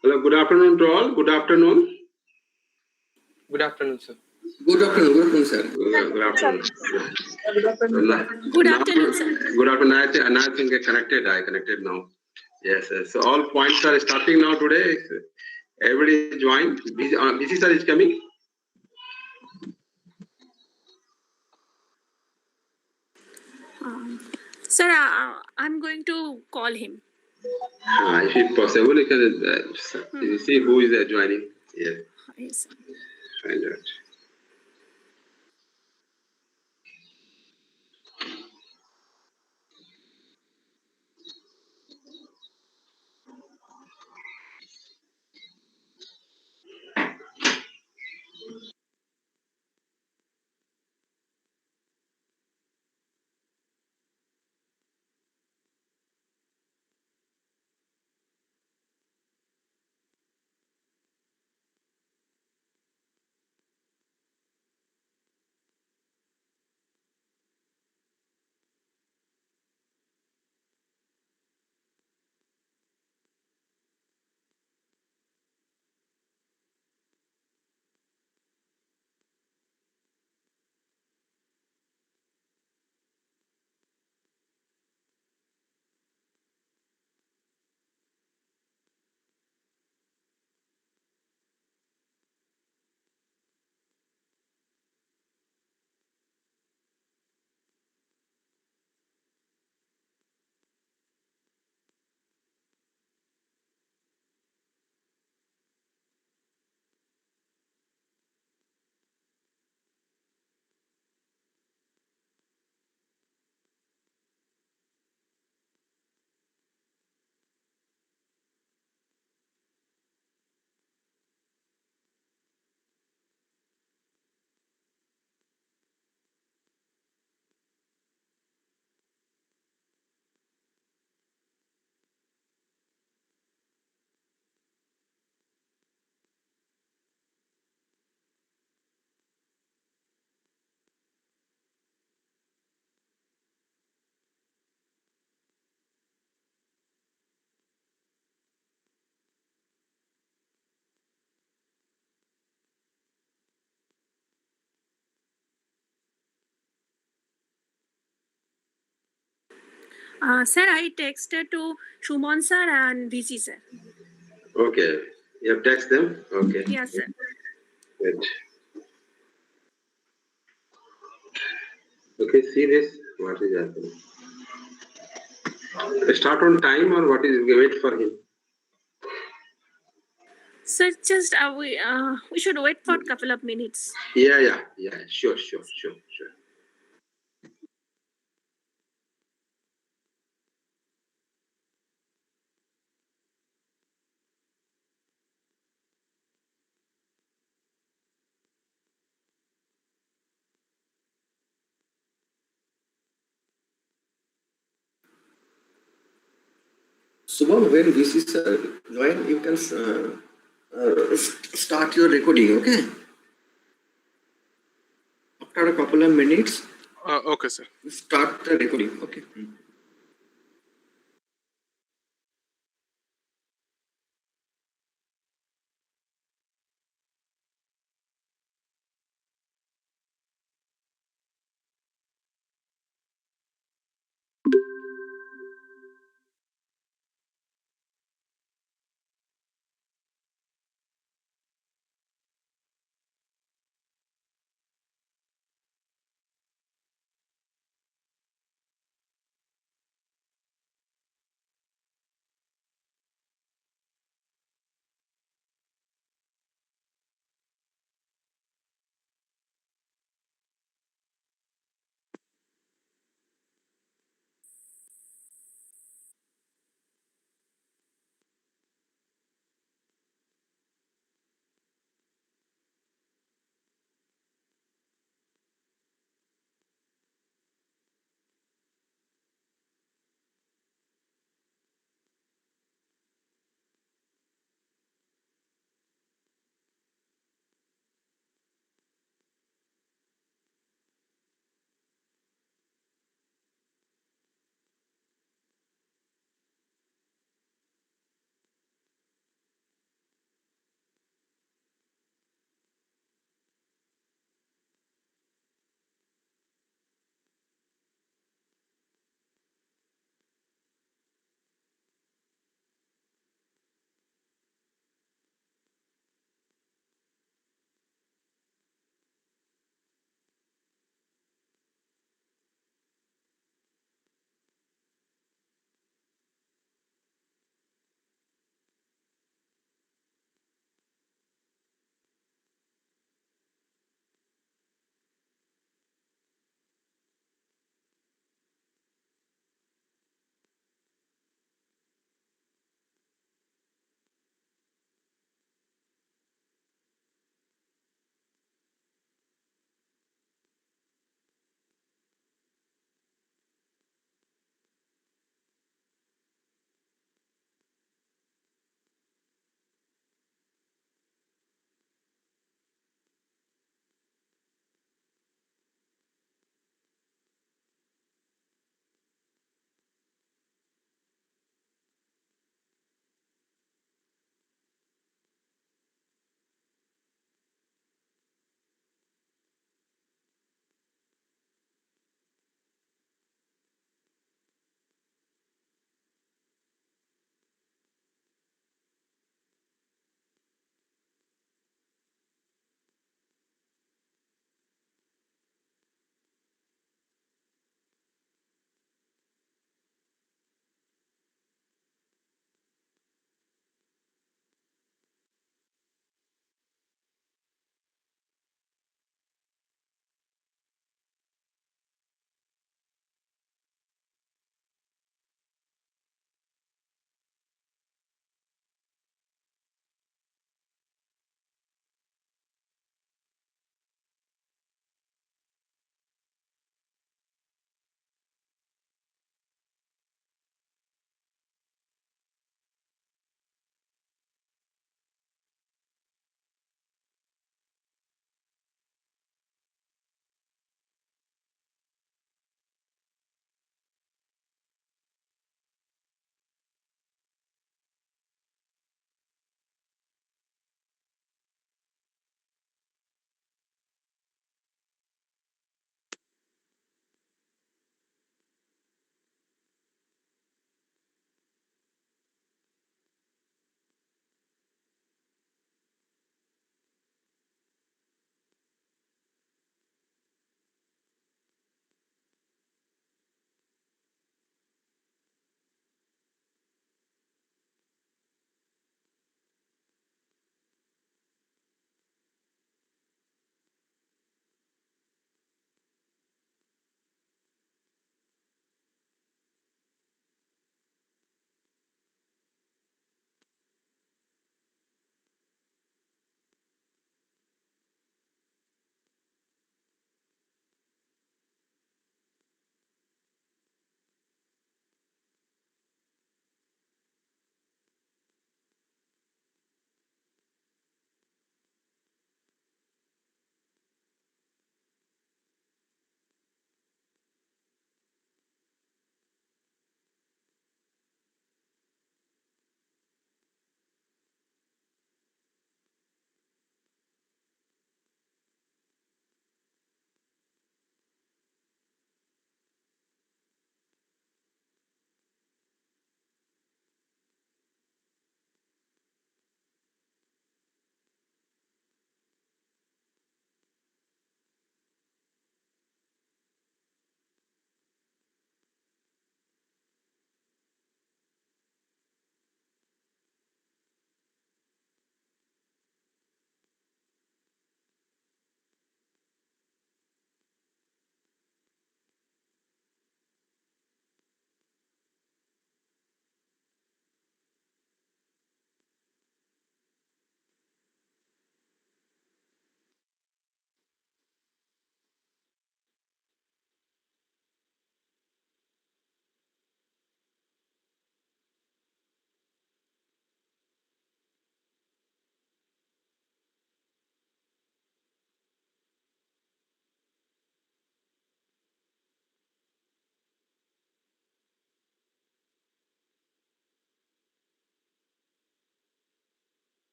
Hello, good afternoon to all. Good afternoon. Good afternoon, sir. Good afternoon, sir. Good afternoon. Good afternoon. Good afternoon, sir. Good afternoon. I think I connected now. Yes, yes. So all points are starting now today. Everybody join. BC sir is coming. Sir, I'm going to call him. If it possible, you can see who is joining. Yes. Yes, sir. Find out. Sir, I texted to Shumon sir and VC sir. Okay. You have text them? Okay. Yes, sir. Good. Okay, see this. What is happening? Start on time or what is wait for him? Sir, just we should wait for a couple of minutes. Yeah. Sure. Subham, when VC sir join, you can start your recording, okay? After a couple of minutes, Okay, sir. start the recording, okay?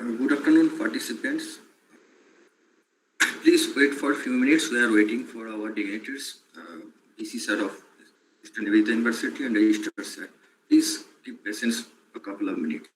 Good afternoon, participants. Please wait for a few minutes. We are waiting for our dignitaries, PC sir of Nivedita University and Register sir. Please keep patience a couple of minutes.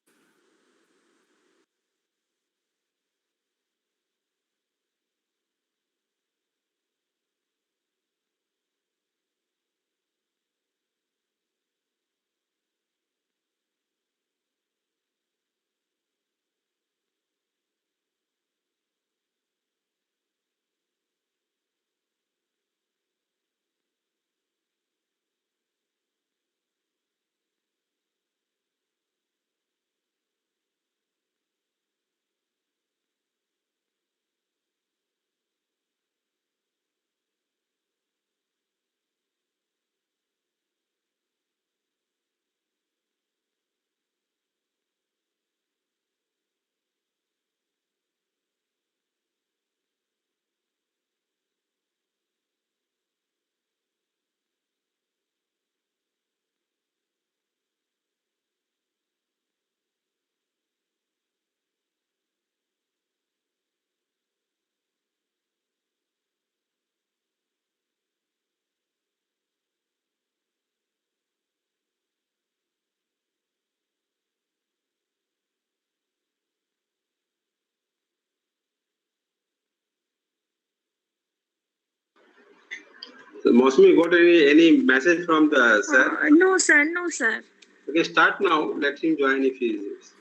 So, Mosmi, got any message from the sir? No, sir. No, sir. Okay, start now. Let him join if he is.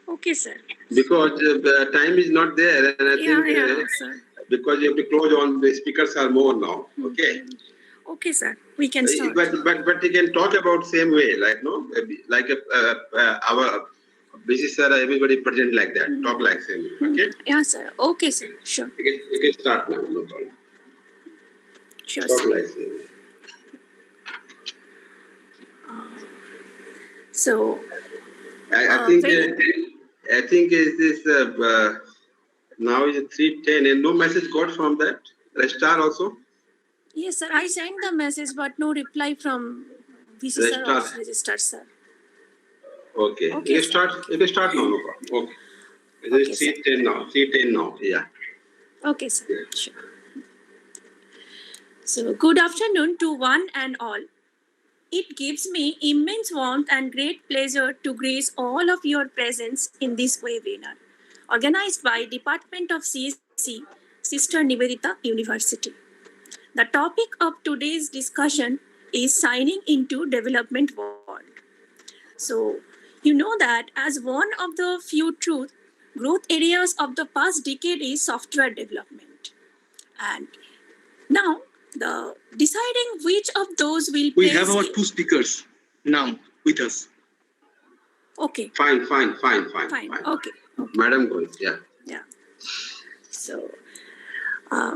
Okay, sir. Because the time is not there, and I Yeah, think yeah, sir. because you have to close on the speakers are more now. Okay. Okay, sir. We can start. But you can talk about same way, like no, like our business sir, everybody present like that, talk like same way. Okay. Yeah, sir. Okay, sir. Sure. You can start now, no problem. Sure, Talk sir. like same way. So, I think is this now is 3:10 and no message got from that registrar also. yes, sir. I sent the message, but no reply from VC sir or register, sir. Okay. Okay, You sir. can start now, no problem. Okay. It Okay, is sir. 3:10 now. 3:10 now. Yeah. Okay, sir. Sure. So, good afternoon to one and all. It gives me immense warmth and great pleasure to grace all of your presence in this webinar, organized by Department of CSC, Sister Nivedita University. The topic of today's discussion is signing into development world. So, you know that as one of the few growth areas of the past decade is software development. And now, the deciding which of those will We place have our two speakers now with us. Okay. Fine. Fine. Okay. Madam goes. Yeah. Yeah. So,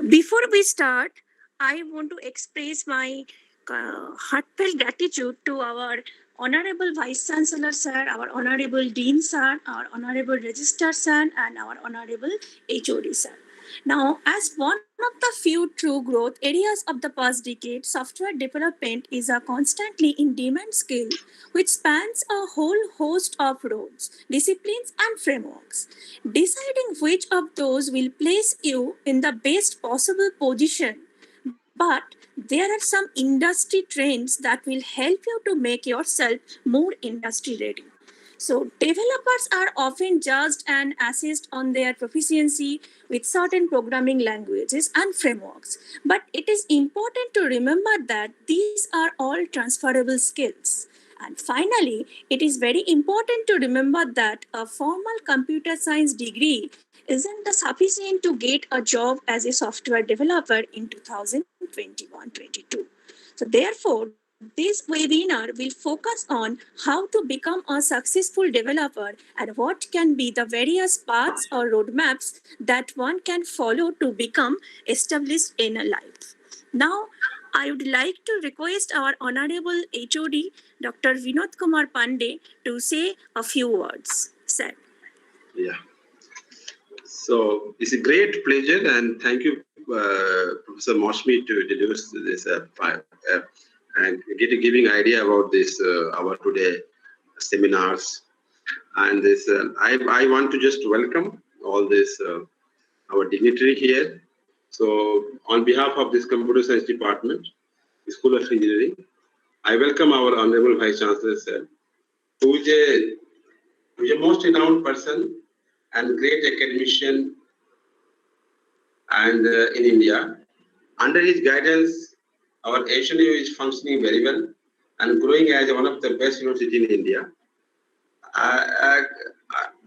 before we start, I want to express my heartfelt gratitude to our Honorable Vice Chancellor Sir, our Honorable Dean Sir, our Honorable Registrar Sir, and our Honorable HOD Sir. Now, as one of the few true growth areas of the past decade, software development is a constantly in demand skill which spans a whole host of roles, disciplines, and frameworks. Deciding which of those will place you in the best possible position, but there are some industry trends that will help you to make yourself more industry ready. So, developers are often judged and assessed on their proficiency with certain programming languages and frameworks. But it is important to remember that these are all transferable skills. And finally, it is very important to remember that a formal computer science degree isn't sufficient to get a job as a software developer in 2021-22. So therefore, this webinar will focus on how to become a successful developer and what can be the various paths or roadmaps that one can follow to become established in a life. Now, I would like to request our Honorable HOD, Dr. Vinod Kumar Pandey, to say a few words. Sir. Yeah. So it's a great pleasure and thank you, Professor Moshmi, to introduce this and giving idea about this our today seminars. And this, I want to just welcome all this our dignitary here. So, on behalf of this Computer Science Department, School of Engineering, I welcome our Honorable Vice Chancellor, sir, who is a most renowned person and great academician and in India. Under his guidance, our SNU is functioning very well and growing as one of the best universities in India.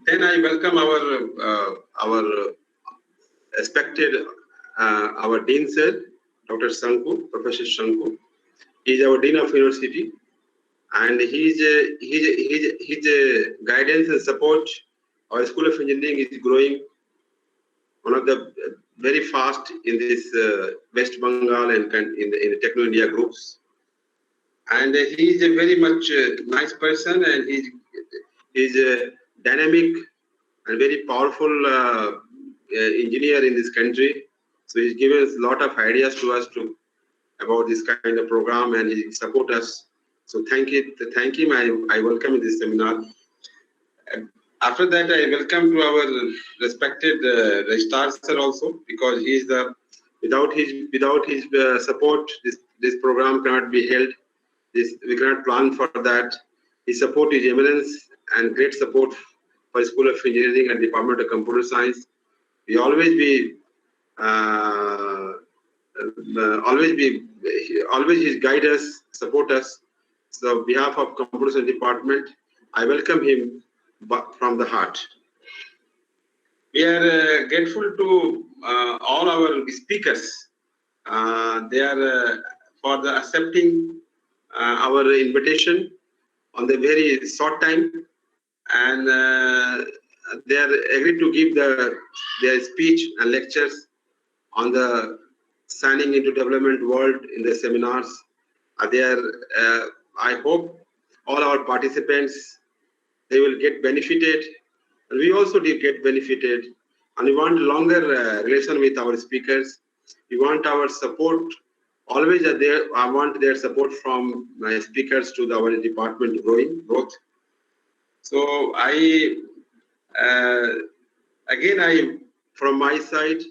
Then I welcome our respected our Dean sir, Dr. Sanku, Professor Sanku. He is our Dean of University, and his guidance and support. Our School of Engineering is growing one of the very fast in this West Bengal and in the Techno India groups. And he is a very much nice person, and he's a dynamic and very powerful engineer in this country. So he's given us a lot of ideas to us about this kind of program, and he support us. So thank him. I welcome in this seminar. After that, I welcome to our respected registrar sir also, because he is the without his support, this program cannot be held. We cannot plan for that. His support is immense and great support for School of Engineering and Department of Computer Science. We always his guide us, support us. So, on behalf of Computer Science Department, I welcome him from the heart. We are grateful to all our speakers. They are for the accepting our invitation on the very short time, and they are agreed to give their speech and lectures on the signing into development world in the seminars. I hope all our participants, they will get benefited, and we also did get benefited, and we want longer relation with our speakers. We want our support always. I want their support from my speakers to our department growth. So again, from my side,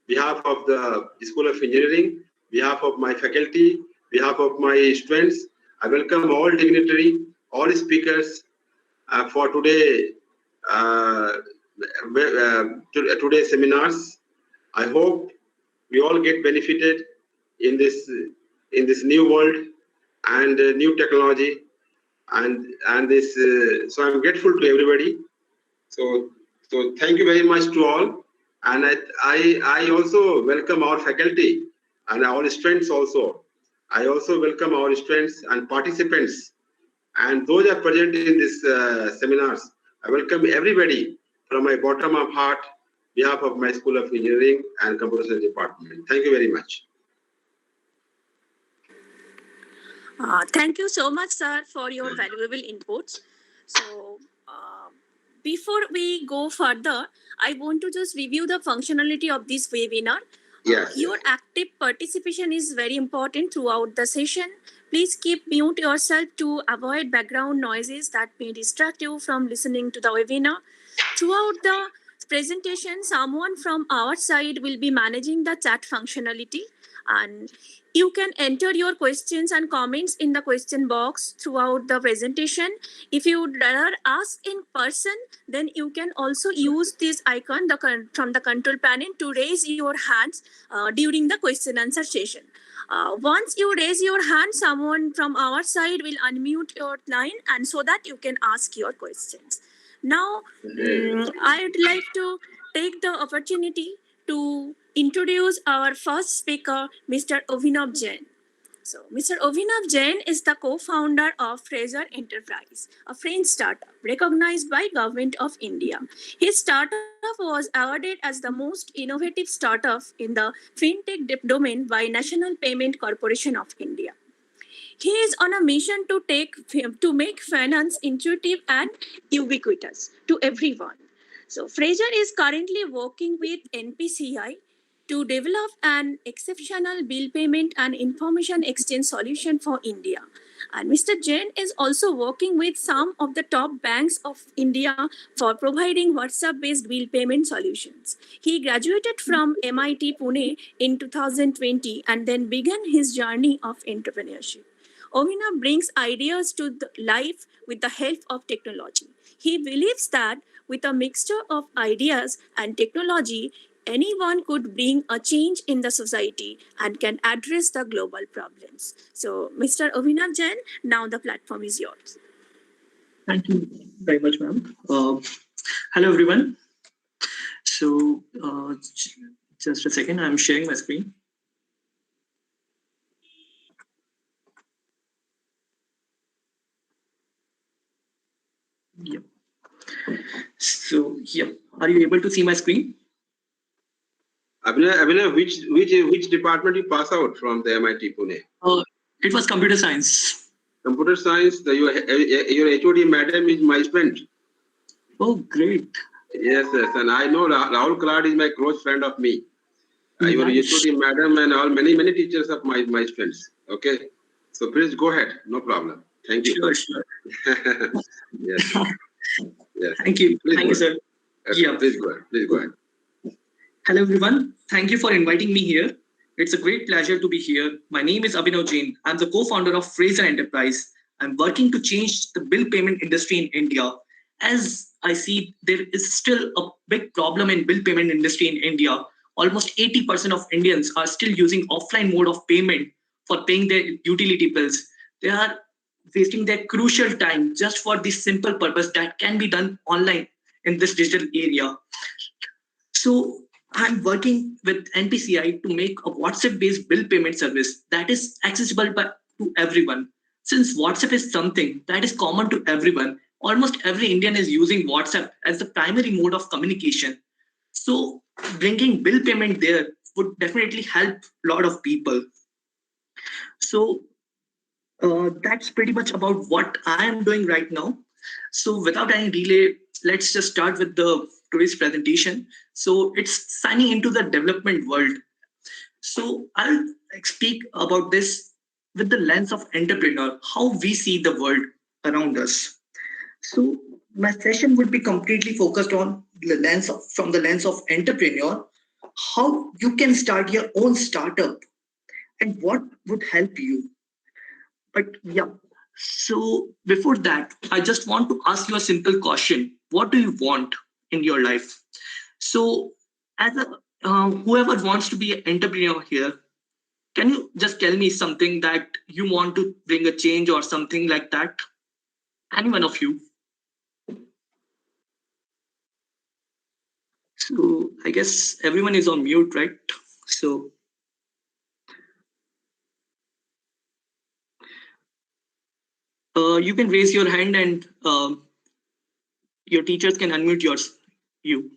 behalf of the School of Engineering, behalf of my faculty, behalf of my students, I welcome all dignitary, all speakers for today's seminars. I hope we all get benefited in this new world and new technology, and this. So I'm grateful to everybody. So thank you very much to all, and I also welcome our faculty and our students also. I also welcome our students and participants, and those are present in this seminars. I welcome everybody from my bottom of heart, behalf of my School of Engineering and Computer Science Department. Thank you very much. Thank you so much, sir, for your valuable inputs. So, before we go further, I want to just review the functionality of this webinar. Yes. Your active participation is very important throughout the session. Please keep mute yourself to avoid background noises that may distract you from listening to the webinar. Throughout the presentation, someone from our side will be managing the chat functionality, and you can enter your questions and comments in the question box throughout the presentation. If you would rather ask in person, then you can also use this icon from the control panel to raise your hands during the question answer session. Once you raise your hand, someone from our side will unmute your line, and so that you can ask your questions. Now, I would like to take the opportunity to introduce our first speaker, Mr. Abhinav Jain. So, Mr. Abhinav Jain is the co-founder of Fraser Enterprise, a French startup recognized by Government of India. His startup was awarded as the most innovative startup in the fintech domain by National Payment Corporation of India. He is on a mission to make finance intuitive and ubiquitous to everyone. So Fraser is currently working with NPCI to develop an exceptional bill payment and information exchange solution for India. And Mr. Jain is also working with some of the top banks of India for providing WhatsApp based bill payment solutions. He graduated from MIT Pune in 2020 and then began his journey of entrepreneurship. Ovina brings ideas to life with the help of technology. He believes that with a mixture of ideas and technology, anyone could bring a change in the society and can address the global problems. So, Mr. Avinav Jain, now the platform is yours. Thank you very much, ma'am. Hello, everyone. So, just a second, I'm sharing my screen. Yep. So, yep. Are you able to see my screen? Abhinav, which department you pass out from the MIT Pune? It was computer science. Computer science. Your HOD madam is my friend. Oh, great. Yes, and I know Rahul Kalad is my close friend of me. Your HOD madam and all many teachers of my friends. Okay, so please go ahead. No problem. Thank you. Sure. Yes. Yes. Thank you. Thank you, sir. Okay, Yeah. Please go ahead. Hello, everyone. Thank you for inviting me here. It's a great pleasure to be here. My name is Abhinav Jain. I'm the co-founder of Fraser Enterprise. I'm working to change the bill payment industry in India. As I see, there is still a big problem in bill payment industry in India. Almost 80% of Indians are still using offline mode of payment for paying their utility bills. They are wasting their crucial time just for this simple purpose that can be done online in this digital area. So I'm working with NPCI to make a WhatsApp-based bill payment service that is accessible to everyone. Since WhatsApp is something that is common to everyone, almost every Indian is using WhatsApp as the primary mode of communication. So bringing bill payment there would definitely help a lot of people. So that's pretty much about what I am doing right now. So without any delay, let's just start with the today's presentation. So it's signing into the development world. So I'll speak about this with the lens of entrepreneur, how we see the world around us. So my session would be completely focused on from the lens of entrepreneur, how you can start your own startup and what would help you. But yeah, so before that, I just want to ask you a simple question. What do you want in your life? So as a whoever wants to be an entrepreneur here, can you just tell me something that you want to bring a change or something like that? Any one of you? So I guess everyone is on mute, right? So you can raise your hand and your teachers can unmute you.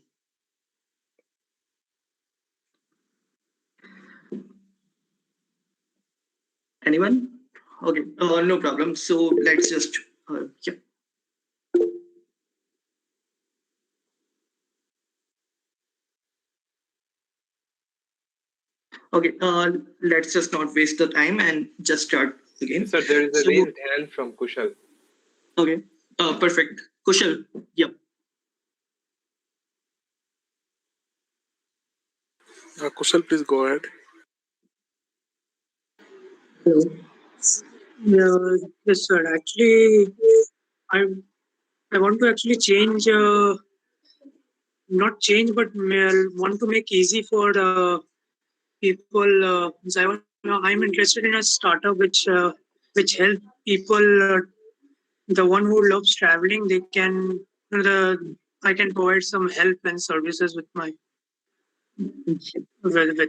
Anyone? Okay, no problem. So let's just, yeah. Okay, let's just not waste the time and just start again. Sir, there is a raised hand from Kushal. Okay, perfect. Kushal, yep. Kushal, please go ahead. Hello. Yes, sir. Actually, I want to actually change, not change, but want to make easy for people. I'm interested in a startup which help people. The one who loves traveling, they can. I can provide some help and services with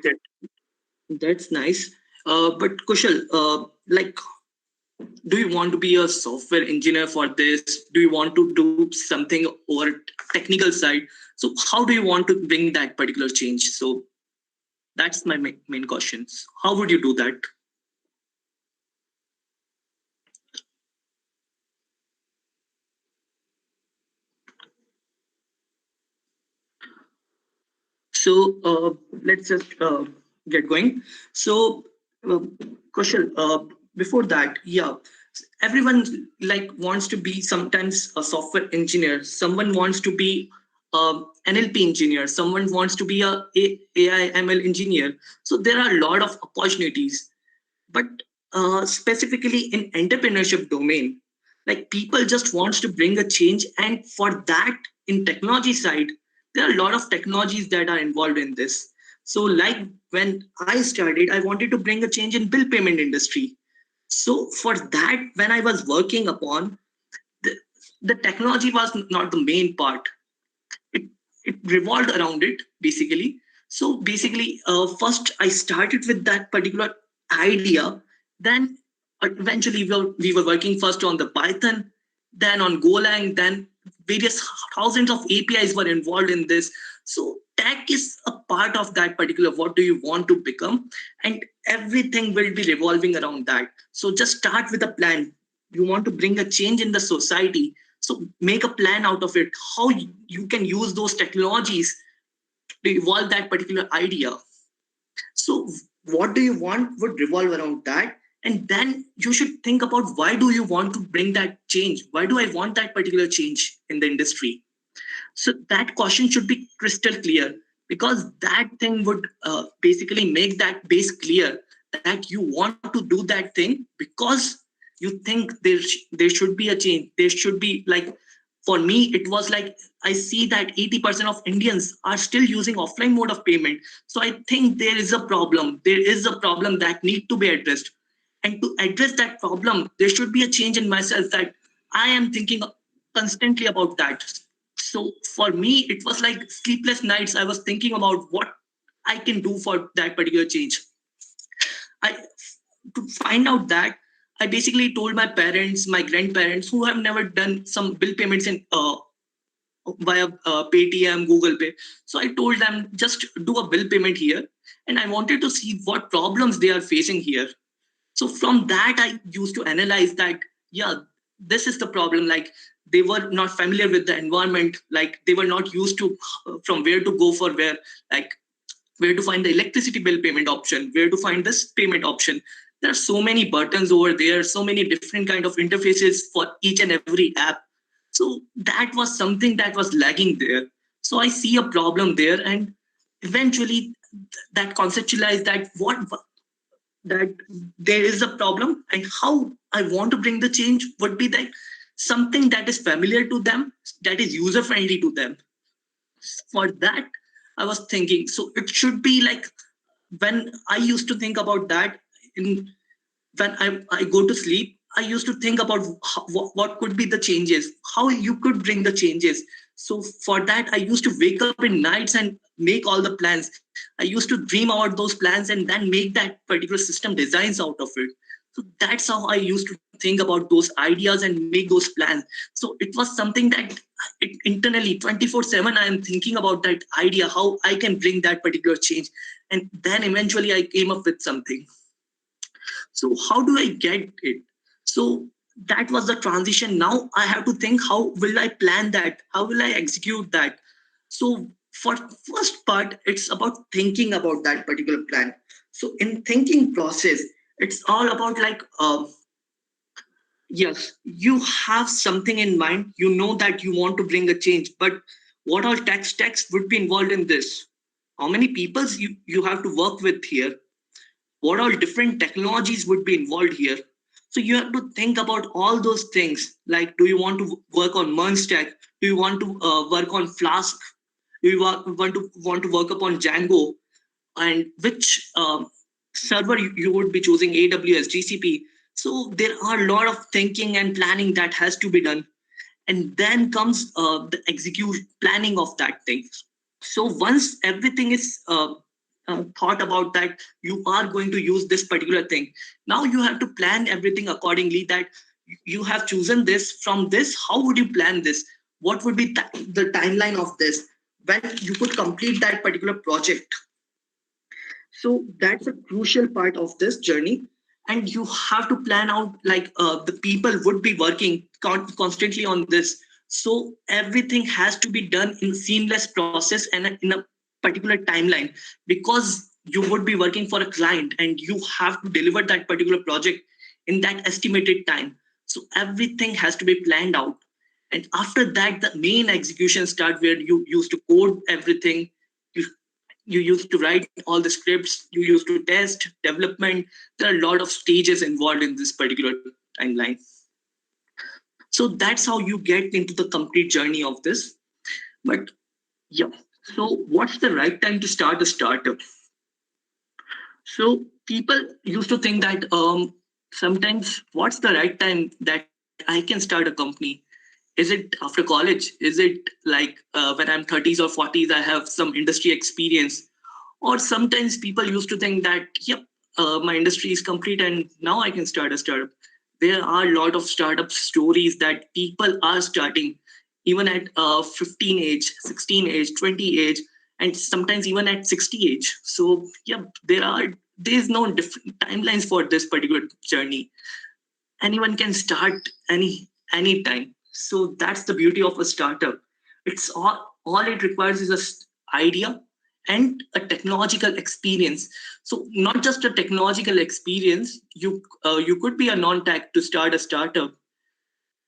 it. That's nice. But Kushal, like, do you want to be a software engineer for this? Do you want to do something over technical side? So how do you want to bring that particular change? So that's my main questions. How would you do that? So let's just get going. So Kaushal, before that, yeah, everyone like wants to be sometimes a software engineer. Someone wants to be NLP engineer. Someone wants to be AI ML engineer. So there are a lot of opportunities, but specifically in entrepreneurship domain, like people just wants to bring a change, and for that in technology side there are a lot of technologies that are involved in this. So like when I started, I wanted to bring a change in bill payment industry. So for that, when I was working upon the, the technology was not the main part. It, it revolved around it basically. So basically, first I started with that particular idea. Then eventually we were working first on the Python, then on Golang, then various thousands of APIs were involved in this. So tech is a part of that particular what do you want to become, and everything will be revolving around that. So just start with a plan. You want to bring a change in the society, so make a plan out of it, how you can use those technologies to evolve that particular idea. So what do you want would revolve around that. And then you should think about, why do you want to bring that change? Why do I want that particular change in the industry? So that question should be crystal clear, because that thing would basically make that base clear, that you want to do that thing because you think there should be a change. There should be, like, for me it was like, I see that 80% of Indians are still using offline mode of payment. So I think there is a problem. There is a problem that need to be addressed. And to address that problem, there should be a change in myself, that I am thinking constantly about that. So for me, it was like sleepless nights. I was thinking about what I can do for that particular change. To find out that, I basically told my parents, my grandparents, who have never done some bill payments in via Paytm, Google Pay. So I told them, just do a bill payment here, and I wanted to see what problems they are facing here. So from that, I used to analyze that, yeah, this is the problem. Like, they were not familiar with the environment. Like, they were not used to from where to go for where, like where to find the electricity bill payment option, where to find this payment option. There are so many buttons over there, so many different kind of interfaces for each and every app. So that was something that was lagging there. So I see a problem there, and eventually that conceptualized that that there is a problem, and how I want to bring the change would be that something that is familiar to them, that is user friendly to them. For that, I was thinking, so it should be like, when I used to think about that, when I go to sleep, I used to think about what could be the changes, how you could bring the changes. So for that, I used to wake up in nights and make all the plans. I used to dream about those plans and then make that particular system designs out of it. So that's how I used to think about those ideas and make those plans. So it was something that internally 24/7, I am thinking about that idea, how I can bring that particular change. And then eventually I came up with something. So how do I get it? So that was the transition. Now I have to think, how will I plan that? How will I execute that? So for first part, it's about thinking about that particular plan. So in thinking process, it's all about like, yes, you have something in mind. You know that you want to bring a change, but what all tax would be involved in this? How many people you have to work with here? What all different technologies would be involved here? So you have to think about all those things. Like, do you want to work on Stack? Do you want to work on Flask? Do you want to work upon Django? And which server you would be choosing, AWS, GCP? So there are a lot of thinking and planning that has to be done. And then comes the execution planning of that thing. So once everything is thought about that you are going to use this particular thing, now you have to plan everything accordingly, that you have chosen this. From this, how would you plan this? What would be the timeline of this, when you could complete that particular project? So that's a crucial part of this journey. And you have to plan out, like, the people would be working constantly on this. So everything has to be done in seamless process and in a particular timeline, because you would be working for a client and you have to deliver that particular project in that estimated time. So everything has to be planned out. And after that, the main execution start, where you used to code everything. You used to write all the scripts, you used to test, development. There are a lot of stages involved in this particular timeline. So that's how you get into the complete journey of this. But yeah, so what's the right time to start a startup? So people used to think that sometimes what's the right time that I can start a company? Is it after college? Is it like when I'm 30s or 40s, I have some industry experience? Or sometimes people used to think that, yep, my industry is complete and now I can start a startup. There are a lot of startup stories that people are starting even at 15 age, 16 age, 20 age, and sometimes even at 60 age. So yeah, there's no different timelines for this particular journey. Anyone can start any time. So that's the beauty of a startup. It's all it requires is an idea and a technological experience. So not just a technological experience, you could be a non-tech to start a startup.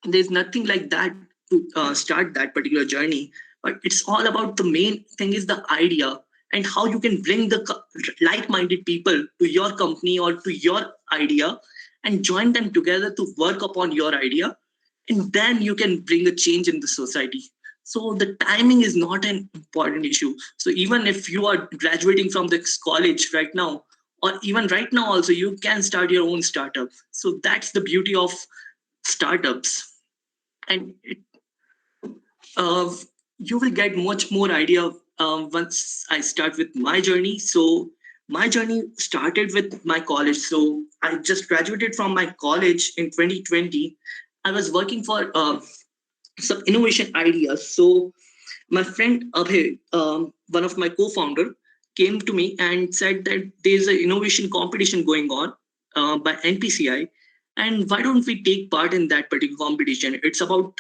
There's nothing like that to start that particular journey, but it's all about, the main thing is the idea and how you can bring the like-minded people to your company or to your idea and join them together to work upon your idea, and then you can bring a change in the society. So the timing is not an important issue. So even if you are graduating from this college right now, or even right now also, you can start your own startup. So that's the beauty of startups. And you will get much more idea once I start with my journey. So my journey started with my college. So I just graduated from my college in 2020. I was working for some innovation ideas. So my friend Abhay, one of my co-founder, came to me and said that there's an innovation competition going on by NPCI, and why don't we take part in that particular competition? It's about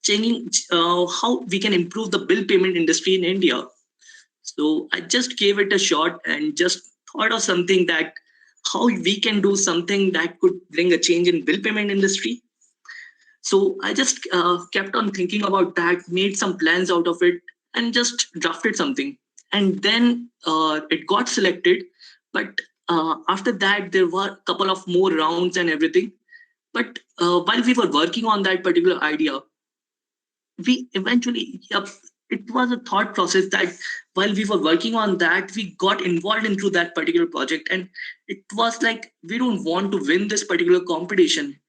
changing how we can improve the bill payment industry in India. So I just gave it a shot and just thought of something that how we can do something that could bring a change in bill payment industry. So I just kept on thinking about that, made some plans out of it, and just drafted something. And then it got selected. But after that, there were a couple of more rounds and everything. But while we were working on that particular idea, we eventually, it was a thought process that while we were working on that, we got involved into that particular project. And it was like, we don't want to win this particular competition.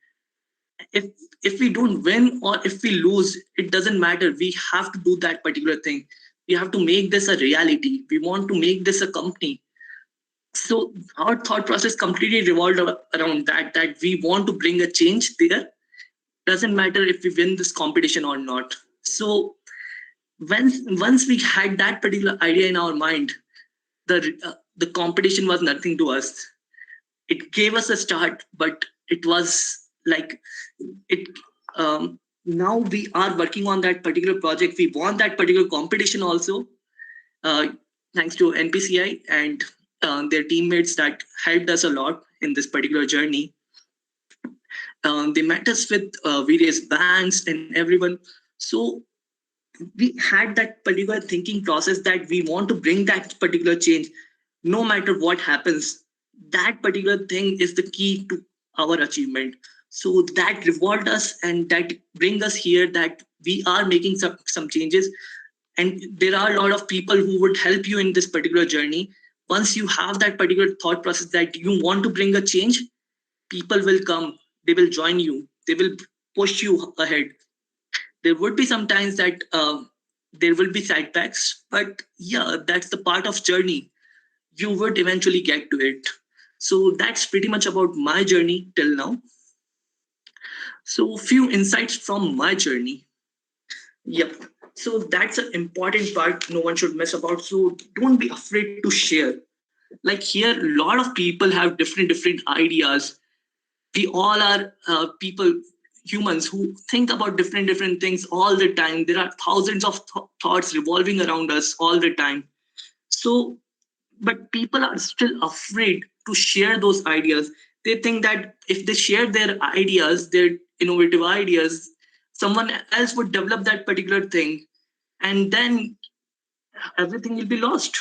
If we don't win or if we lose, it doesn't matter. We have to do that particular thing. We have to make this a reality. We want to make this a company. So our thought process completely revolved around that we want to bring a change there. Doesn't matter if we win this competition or not. So once we had that particular idea in our mind, the competition was nothing to us. It gave us a start, but it was like it. Now we are working on that particular project. We won that particular competition also, thanks to NPCI and their teammates that helped us a lot in this particular journey. They met us with various banks and everyone. So we had that particular thinking process that we want to bring that particular change. No matter what happens, that particular thing is the key to our achievement. So that revolved us and that bring us here, that we are making some changes. And there are a lot of people who would help you in this particular journey. Once you have that particular thought process that you want to bring a change, people will come, they will join you, they will push you ahead. There would be some times that there will be setbacks, but yeah, that's the part of journey. You would eventually get to it. So that's pretty much about my journey till now. So few insights from my journey. Yep. So that's an important part no one should miss about. So don't be afraid to share. Like here, a lot of people have different ideas. We all are people, humans who think about different things all the time. There are thousands of thoughts revolving around us all the time. So, but people are still afraid to share those ideas. They think that if they share their ideas, their innovative ideas, someone else would develop that particular thing, and then everything will be lost.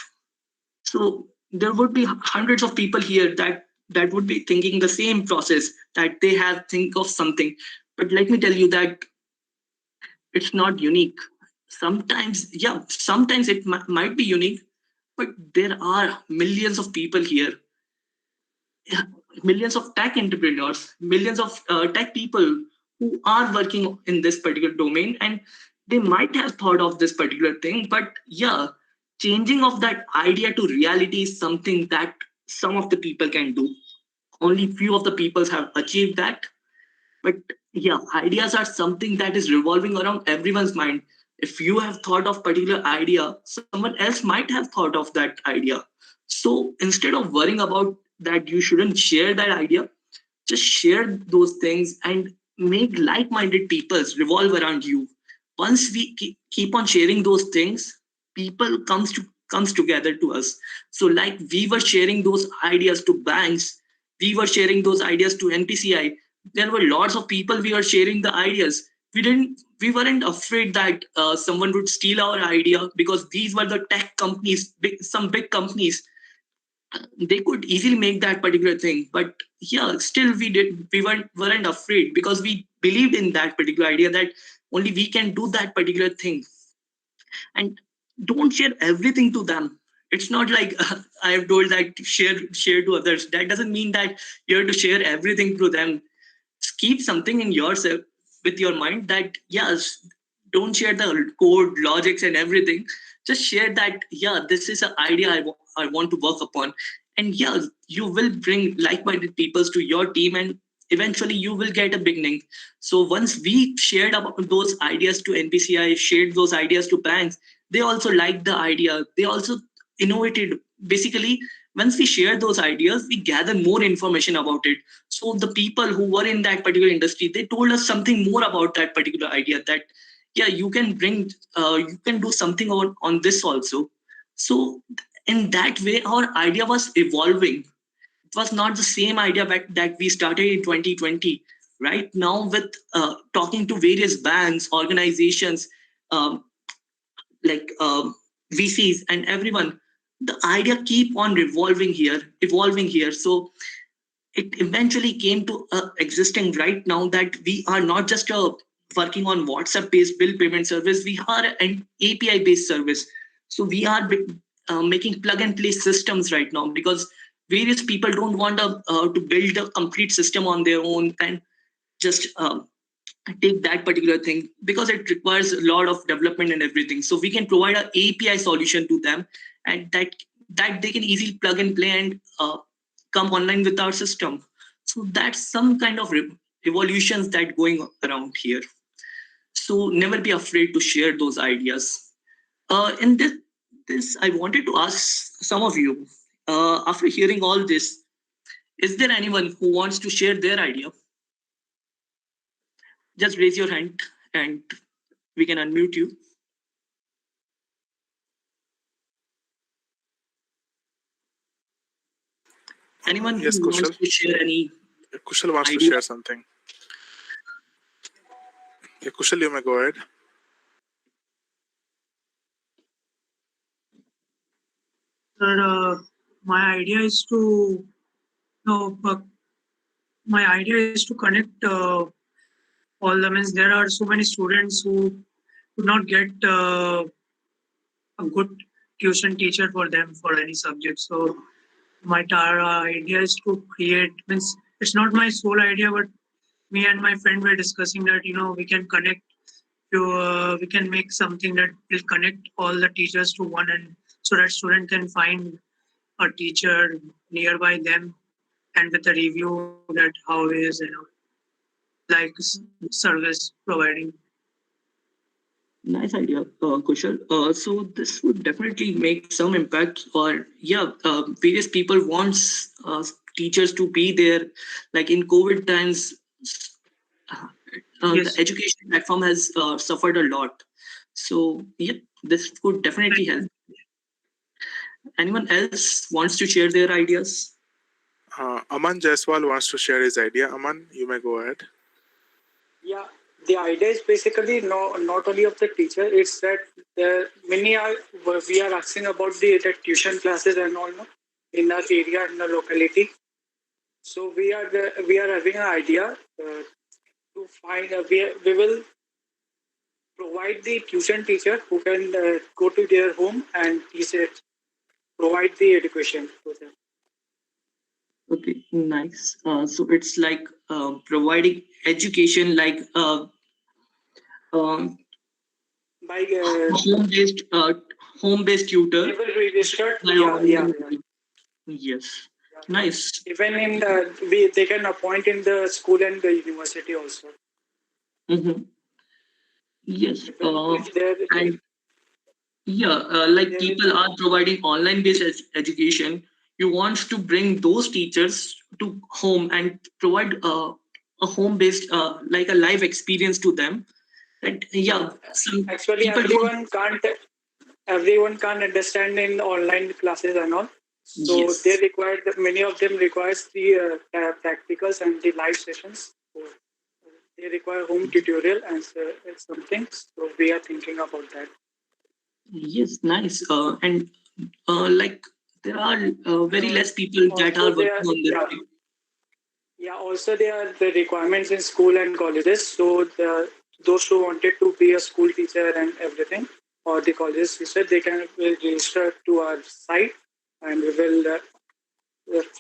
So there would be hundreds of people here that would be thinking the same process, that they have think of something. But let me tell you that it's not unique. Sometimes, yeah, sometimes it might be unique, but there are millions of people here, yeah, millions of tech entrepreneurs, millions of tech people who are working in this particular domain, and they might have thought of this particular thing. But yeah, changing of that idea to reality is something that some of the people can do. Only few of the people have achieved that. But yeah, ideas are something that is revolving around everyone's mind. If you have thought of particular idea, someone else might have thought of that idea. So instead of worrying about that, you shouldn't share that idea. Just share those things and make like-minded peoples revolve around you. Once we keep on sharing those things, people comes together to us. So like we were sharing those ideas to banks, we were sharing those ideas to NPCI. There were lots of people we were sharing the ideas. We weren't afraid that someone would steal our idea, because these were the tech companies, some big companies. They could easily make that particular thing. But yeah, still we weren't afraid, because we believed in that particular idea, that only we can do that particular thing. And don't share everything to them. It's not like I have told that share to others. That doesn't mean that you have to share everything to them. Just keep something in yourself, with your mind, that yes, don't share the code logics and everything. Just share that, yeah, this is an idea I want to work upon. And yeah, you will bring like-minded peoples to your team, and eventually you will get a beginning. So once we shared about those ideas to NPCI, shared those ideas to banks, they also liked the idea. They also innovated. Basically, once we share those ideas, we gather more information about it. So the people who were in that particular industry, they told us something more about that particular idea, that yeah, you can do something on this also. So in that way, our idea was evolving. It was not the same idea that we started in 2020. Right now, with talking to various banks, organizations, um, like VCs and everyone, the idea keep on evolving here. So it eventually came to existing right now, that we are not just working on WhatsApp based bill payment service. We are an API based service. So we are making plug and play systems right now, because various people don't want to build a complete system on their own and just take that particular thing, because it requires a lot of development and everything. So we can provide an API solution to them, and that they can easily plug and play and come online with our system. So that's some kind of evolutions that going around here. So never be afraid to share those ideas. In this, I wanted to ask some of you, after hearing all this, is there anyone who wants to share their idea? Just raise your hand and we can unmute you. Anyone Yes, who wants Kushal. to share any Kushal wants to idea? share something. Yeah, Kushal, you may go ahead. Sir, my idea is to no, my idea is to connect all the means. There are so many students who could not get a good tuition teacher for them for any subject. So my idea is to create, means it's not my sole idea, but me and my friend were discussing that we can connect we can make something that will connect all the teachers to one, and so that student can find a teacher nearby them and with a review that how is like service providing. Nice idea, Kushal. So this would definitely make some impact. Or yeah, various people wants teachers to be there. Like in COVID times, Yes. the education platform has suffered a lot. So yeah, this could definitely help. anyone else wants to share their ideas? Aman Jaiswal wants to share his idea. Aman, you may go ahead. Yeah, the idea is basically not only of the teacher. It's that we are asking about the tuition classes and all, no, in our area, in the locality. So we are having an idea to find we will provide the tuition teacher who can go to their home and teach it, provide the education to them. Okay, nice. So it's like providing education, like um, By home-based tutor. they will register. by Yeah, online- yeah. Yes, nice. Even in they can appoint in the school and the university also. Mhm. Yes, If they're and yeah, like people are providing online-based education. You want to bring those teachers to home and provide a home-based, like a live experience to them. And yeah, some actually people don't. everyone can't understand in online classes and all. So Yes. they require many of them requires the practicals and the live sessions. So they require home tutorial and some things. So we are thinking about that. Yes, nice. And like there are very less people that Also are working on yeah, this. yeah. Also, there are the requirements in school and colleges. So those who wanted to be a school teacher and everything, or the college teacher, they can register to our site, and we will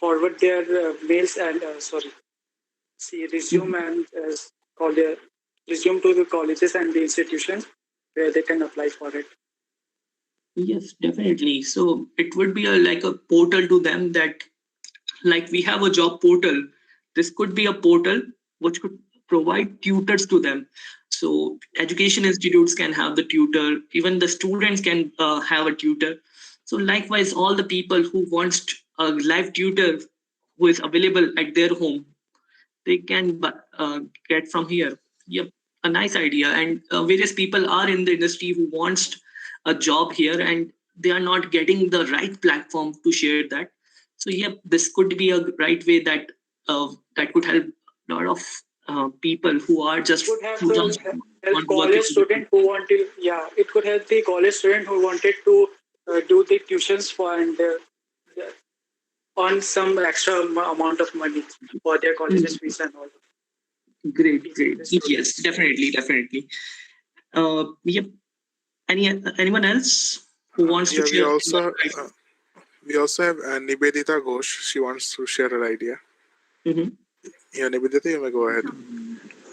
forward their mails and resume and call their resume to the colleges and the institutions where they can apply for it. Yes, definitely. So it would be like a portal to them that, like we have a job portal. This could be a portal which could provide tutors to them. So education institutes can have the tutor. Even the students can have a tutor. So likewise, all the people who wants a live tutor who is available at their home, they can get from here. Yep, a nice idea. And various people are in the industry who wants a job here, and they are not getting the right platform to share that. So yep, this could be a right way that that could help a lot of people who are just Could have who just help want to work college in student who want to, yeah, it could help the college student who wanted to do the tuitions for and earn some extra amount of money for their colleges fees and all. Great. Yes, definitely. Yep. Anyone else who wants to Yeah, share? we also have Nivedita Ghosh. She wants to share her idea. Mhm. Yeah, Nivedita, you may go ahead.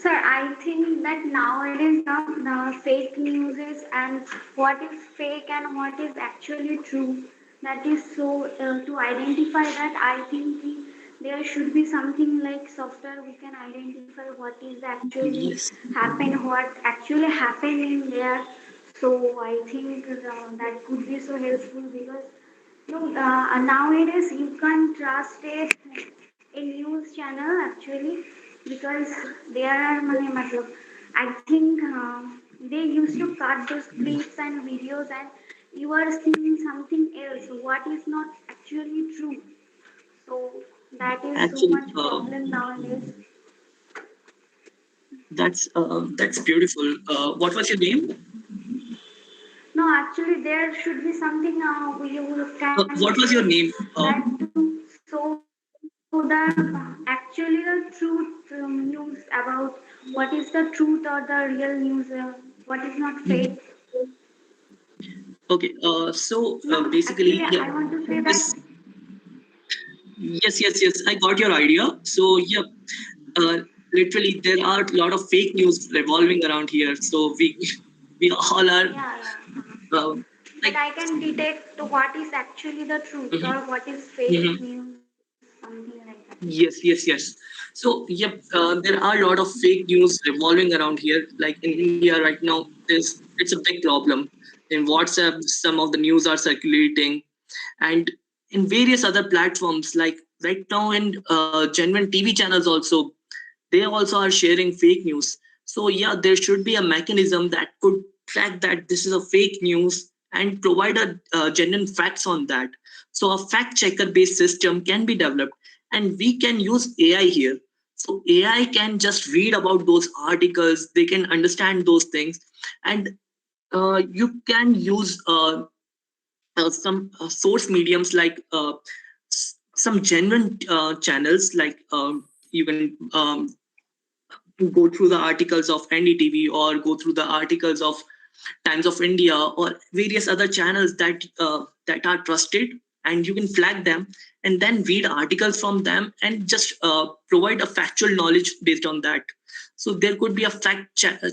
Sir, I think that nowadays the fake news is and what is fake and what is actually true. That is so to identify that I think there should be something like software we can identify what is actually Yes. what actually happened in there. So I think that could be so helpful because nowadays you can't trust a news channel actually because there are I think they used to cut those clips and videos and you are seeing something else what is not actually true. So that is so Actually, much problem nowadays. that's beautiful. What was your name? No, actually there should be something you can What was your say name? that so the actually the truth news about what is the truth or the real news, what is not fake. Okay. So No, basically, actually yeah. I want to say This, that yes. I got your idea. So yeah, literally there are a lot of fake news revolving around here. So we all are uh, but like. I can detect what is actually the truth Mhm, or what is fake mhm. news, something like that. Yes. So, yep, there are a lot of fake news revolving around here. Like in India right now, it's a big problem. In WhatsApp, some of the news are circulating, and in various other platforms, like right now in genuine TV channels also, they also are sharing fake news. So yeah, there should be a mechanism that could track that this is a fake news and provide genuine facts on that. So a fact checker based system can be developed, and we can use AI here. So AI can just read about those articles, they can understand those things, and you can use some source mediums like some genuine channels, like you can go through the articles of NDTV or go through the articles of Times of India or various other channels that are trusted, and you can flag them and then read articles from them and just provide a factual knowledge based on that. So there could be a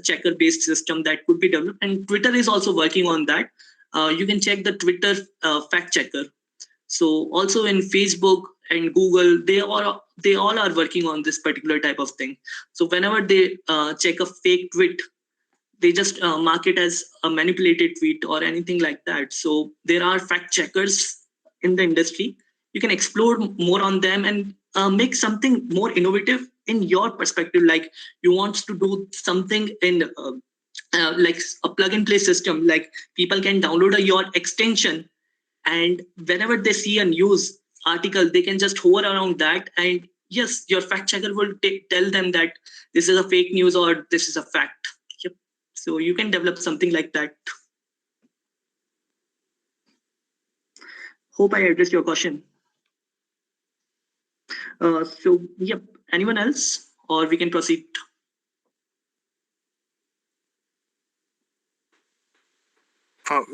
checker based system that could be developed, and Twitter is also working on that. You can check the Twitter fact checker. So also in Facebook and Google, they all are working on this particular type of thing. So whenever they check a fake tweet, they just mark it as a manipulated tweet or anything like that. So there are fact checkers in the industry. You can explore more on them and make something more innovative in your perspective. Like you want to do something in like a plug and play system, like people can download your extension, and whenever they see a news article, they can just hover around that, and yes, your fact checker will tell them that this is a fake news or this is a fact. Yep. So you can develop something like that. Hope I addressed your question. So yep, anyone else, or we can proceed?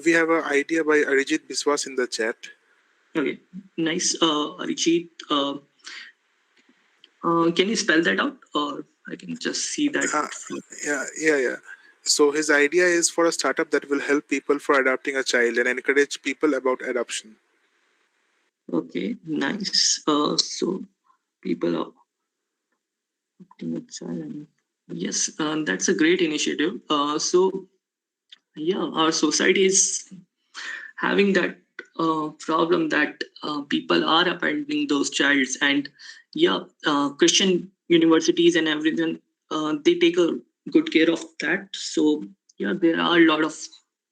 We have an idea by Arijit Biswas in the chat. Okay, nice. Arijit, can you spell that out, or I can just see that? Yeah. So his idea is for a startup that will help people for adopting a child and encourage people about adoption. Okay, nice. So people are adopting a child. Yes, that's a great initiative. So yeah, our society is having that problem that people are abandoning those childs, and yeah, Christian universities and everything, they take a good care of that. So yeah, there are a lot of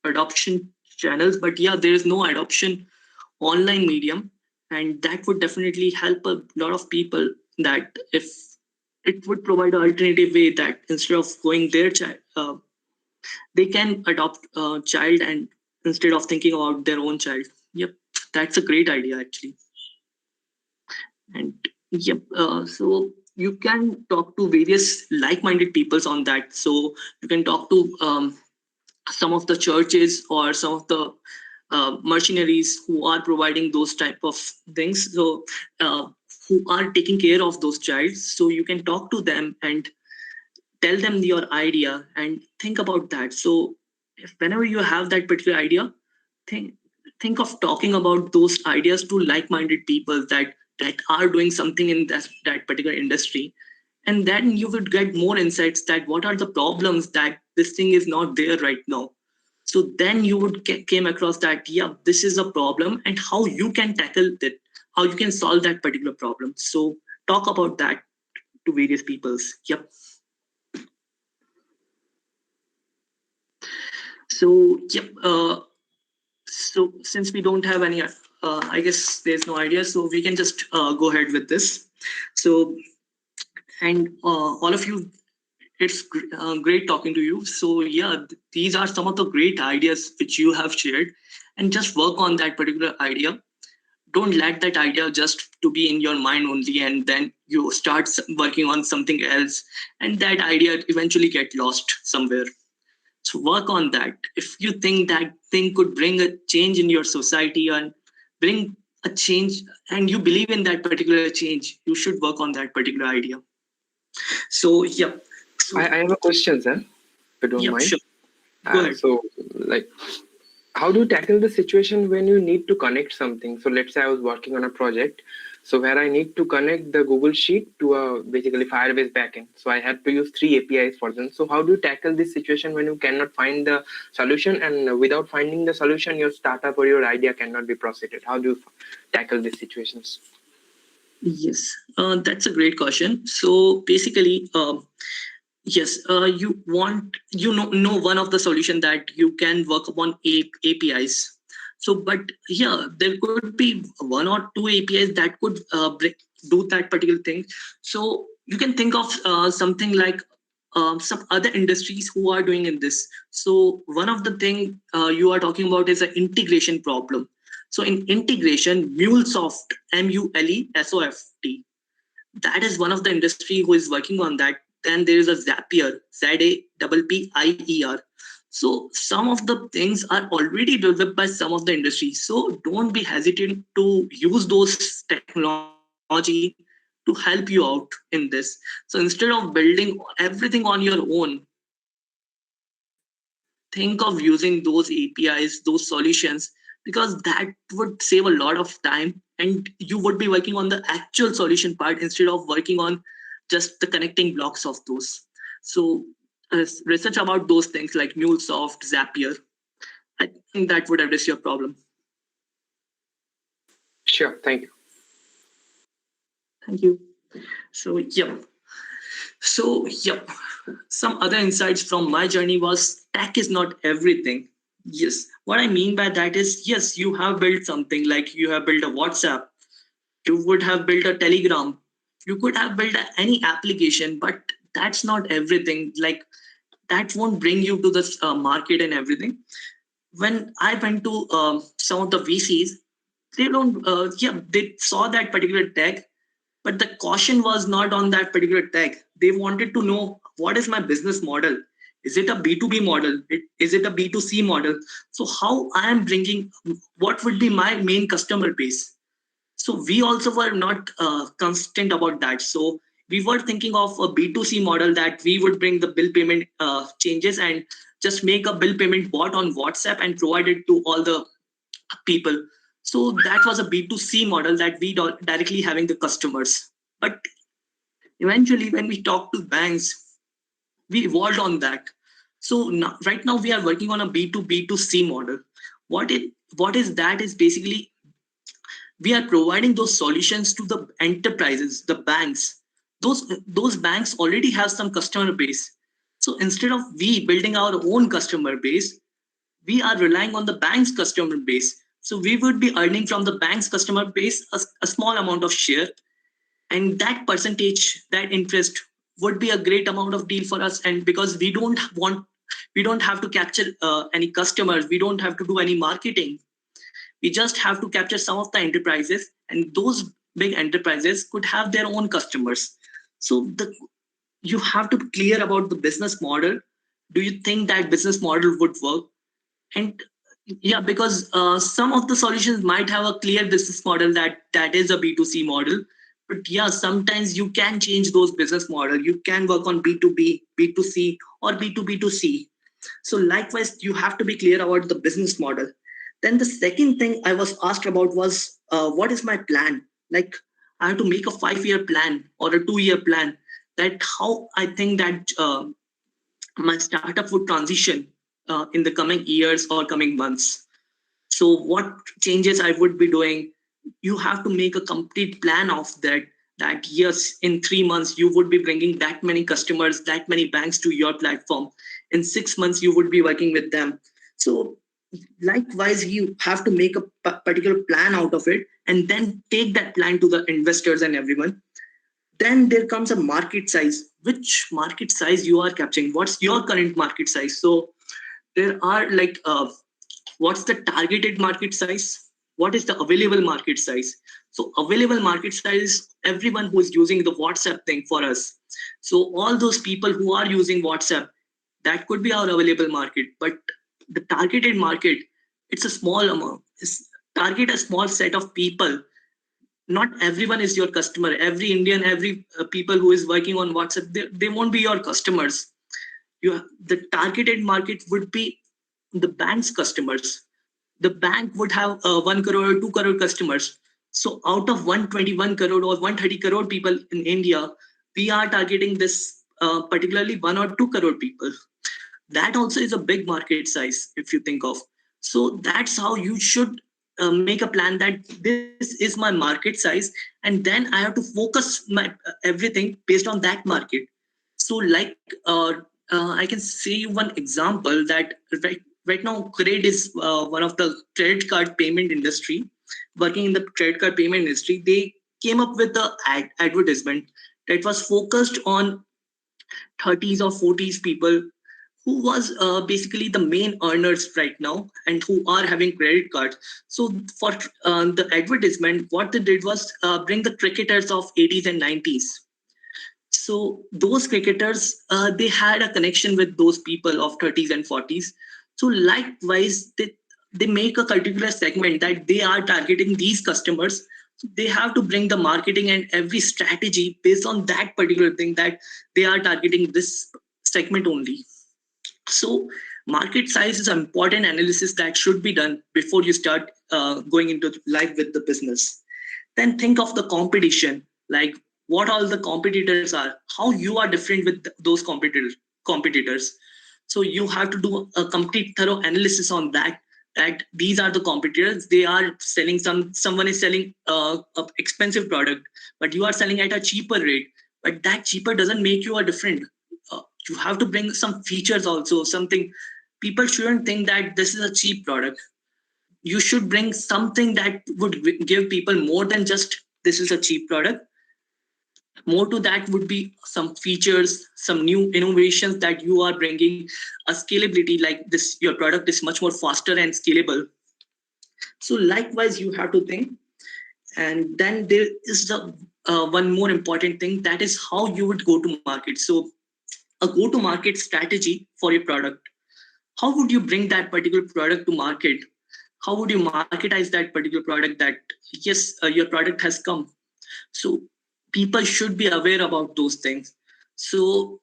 adoption channels, but yeah, there is no adoption online medium, and that would definitely help a lot of people, that if it would provide an alternative way that instead of going their child, they can adopt a child, and instead of thinking about their own child. Yep, that's a great idea actually. And yep, so you can talk to various like-minded peoples on that. So you can talk to some of the churches or some of the mercenaries who are providing those type of things, so who are taking care of those childs. So you can talk to them and tell them your idea and think about that. So whenever you have that particular idea, think of talking about those ideas to like-minded people that are doing something in that particular industry, and then you would get more insights that what are the problems that this thing is not there right now. So then you would came across that, yeah, this is a problem, and how you can tackle it, how you can solve that particular problem. So talk about that to various peoples. Yep. So yep. So since we don't have any, I guess there's no idea, so we can just go ahead with this. So, and all of you, it's great talking to you. So yeah, these are some of the great ideas which you have shared, and just work on that particular idea. Don't let that idea just to be in your mind only, and then you start working on something else, and that idea eventually get lost somewhere. So work on that. If you think that thing could bring a change in your society and bring a change, and you believe in that particular change, you should work on that particular idea. So yeah. I have a question, sir, if you don't mind. Sure. Go ahead. So, like, how do you tackle the situation when you need to connect something? So let's say I was working on a project, so where I need to connect the Google Sheet to a basically Firebase backend. So I had to use 3 APIs for them. So how do you tackle this situation when you cannot find the solution, and without finding the solution, your startup or your idea cannot be proceeded? How do you tackle these situations? Yes, that's a great question. So basically, Yes, you know one of the solution that you can work upon APIs. So, but yeah, there could be one or two APIs that could do that particular thing. So you can think of something like some other industries who are doing in this. So one of the thing you are talking about is an integration problem. So in integration, MuleSoft, MuleSoft, that is one of the industry who is working on that. Then there is a Zapier, Zapier. So some of the things are already developed by some of the industries. So don't be hesitant to use those technology to help you out in this. So instead of building everything on your own, think of using those APIs, those solutions, because that would save a lot of time and you would be working on the actual solution part instead of working on just the connecting blocks of those. So research about those things like MuleSoft, Zapier. I think that would address your problem. Sure, thank you. Thank you. So, some other insights from my journey was tech is not everything. Yes, what I mean by that is, yes, you have built something like you have built a WhatsApp, you would have built a Telegram, you could have built any application, but that's not everything. Like that won't bring you to the market and everything. When I went to some of the VCs, they don't, they saw that particular tech, but the caution was not on that particular tech. They wanted to know, what is my business model? Is it a B2B model? Is it a B2C model? So how I am bringing, what would be my main customer base? So we also were not constant about that. So we were thinking of a B2C model that we would bring the bill payment changes and just make a bill payment bot on WhatsApp and provide it to all the people. So that was a B2C model that we directly having the customers. But eventually when we talk to banks, we evolved on that. So now, right now we are working on a B2B2C model. What is that is basically we are providing those solutions to the enterprises, the banks. Those banks already have some customer base. So instead of we building our own customer base, we are relying on the bank's customer base. So we would be earning from the bank's customer base a small amount of share, and that percentage, that interest would be a great amount of deal for us. And because we don't have to capture any customers, we don't have to do any marketing. We just have to capture some of the enterprises, and those big enterprises could have their own customers. So you have to be clear about the business model. Do you think that business model would work? And yeah, because some of the solutions might have a clear business model that is a B2C model. But yeah, sometimes you can change those business model. You can work on B2B, B2C, or B2B2C. So likewise, you have to be clear about the business model. Then the second thing I was asked about was, what is my plan? Like I have to make a 5-year plan or a 2-year plan, that how I think that my startup would transition in the coming years or coming months. So what changes I would be doing? You have to make a complete plan of that. That yes, in 3 months you would be bringing that many customers, that many banks to your platform. In 6 months you would be working with them. So likewise, you have to make a particular plan out of it and then take that plan to the investors and everyone. Then there comes a market size. Which market size you are capturing? What's your current market size? So there are like, what's the targeted market size? What is the available market size? So available market size, everyone who is using the WhatsApp thing for us. So all those people who are using WhatsApp, that could be our available market. But the targeted market, it's a small amount. Target a small set of people. Not everyone is your customer. Every Indian, every people who is working on WhatsApp, they won't be your customers. The targeted market would be the bank's customers. The bank would have 1 crore or 2 crore customers. So out of 121 crore or 130 crore people in India, we are targeting this particularly 1 or 2 crore people. That also is a big market size if you think of. So that's how you should make a plan, that this is my market size, and then I have to focus my everything based on that market. So like I can say you one example that right now credit is one of the credit card payment industry. Working in the credit card payment industry, they came up with the advertisement that was focused on 30s or 40s people who was basically the main earners right now and who are having credit cards. So for the advertisement, what they did was bring the cricketers of 80s and 90s. So those cricketers, they had a connection with those people of 30s and 40s. So likewise, they make a particular segment that they are targeting these customers. So they have to bring the marketing and every strategy based on that particular thing that they are targeting this segment only. So market size is an important analysis that should be done before you start going into live with the business. Then think of the competition, like what all the competitors are, how you are different with those competitors. So you have to do a complete thorough analysis on that, that these are the competitors. They are selling someone is selling a expensive product, but you are selling at a cheaper rate. But that cheaper doesn't make you a different. You have to bring some features also, something. People shouldn't think that this is a cheap product. You should bring something that would give people more than just this is a cheap product. More to that would be some features, some new innovations that you are bringing, a scalability like this. Your product is much more faster and scalable. So likewise, you have to think. And then there is the one more important thing, that is how you would go to market. So a go-to-market strategy for your product. How would you bring that particular product to market? How would you marketize that particular product that, yes, your product has come? So people should be aware about those things. So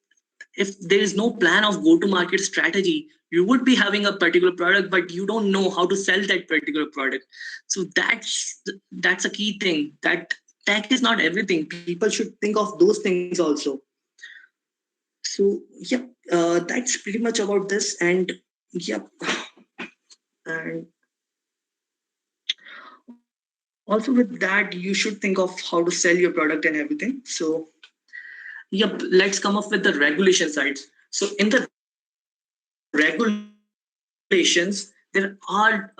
if there is no plan of go-to-market strategy, you would be having a particular product, but you don't know how to sell that particular product. So that's a key thing, that tech is not everything. People should think of those things also. So yeah, that's pretty much about this. And yeah, and also with that, you should think of how to sell your product and everything. So yep, let's come up with the regulation sides. So in the regulations, there are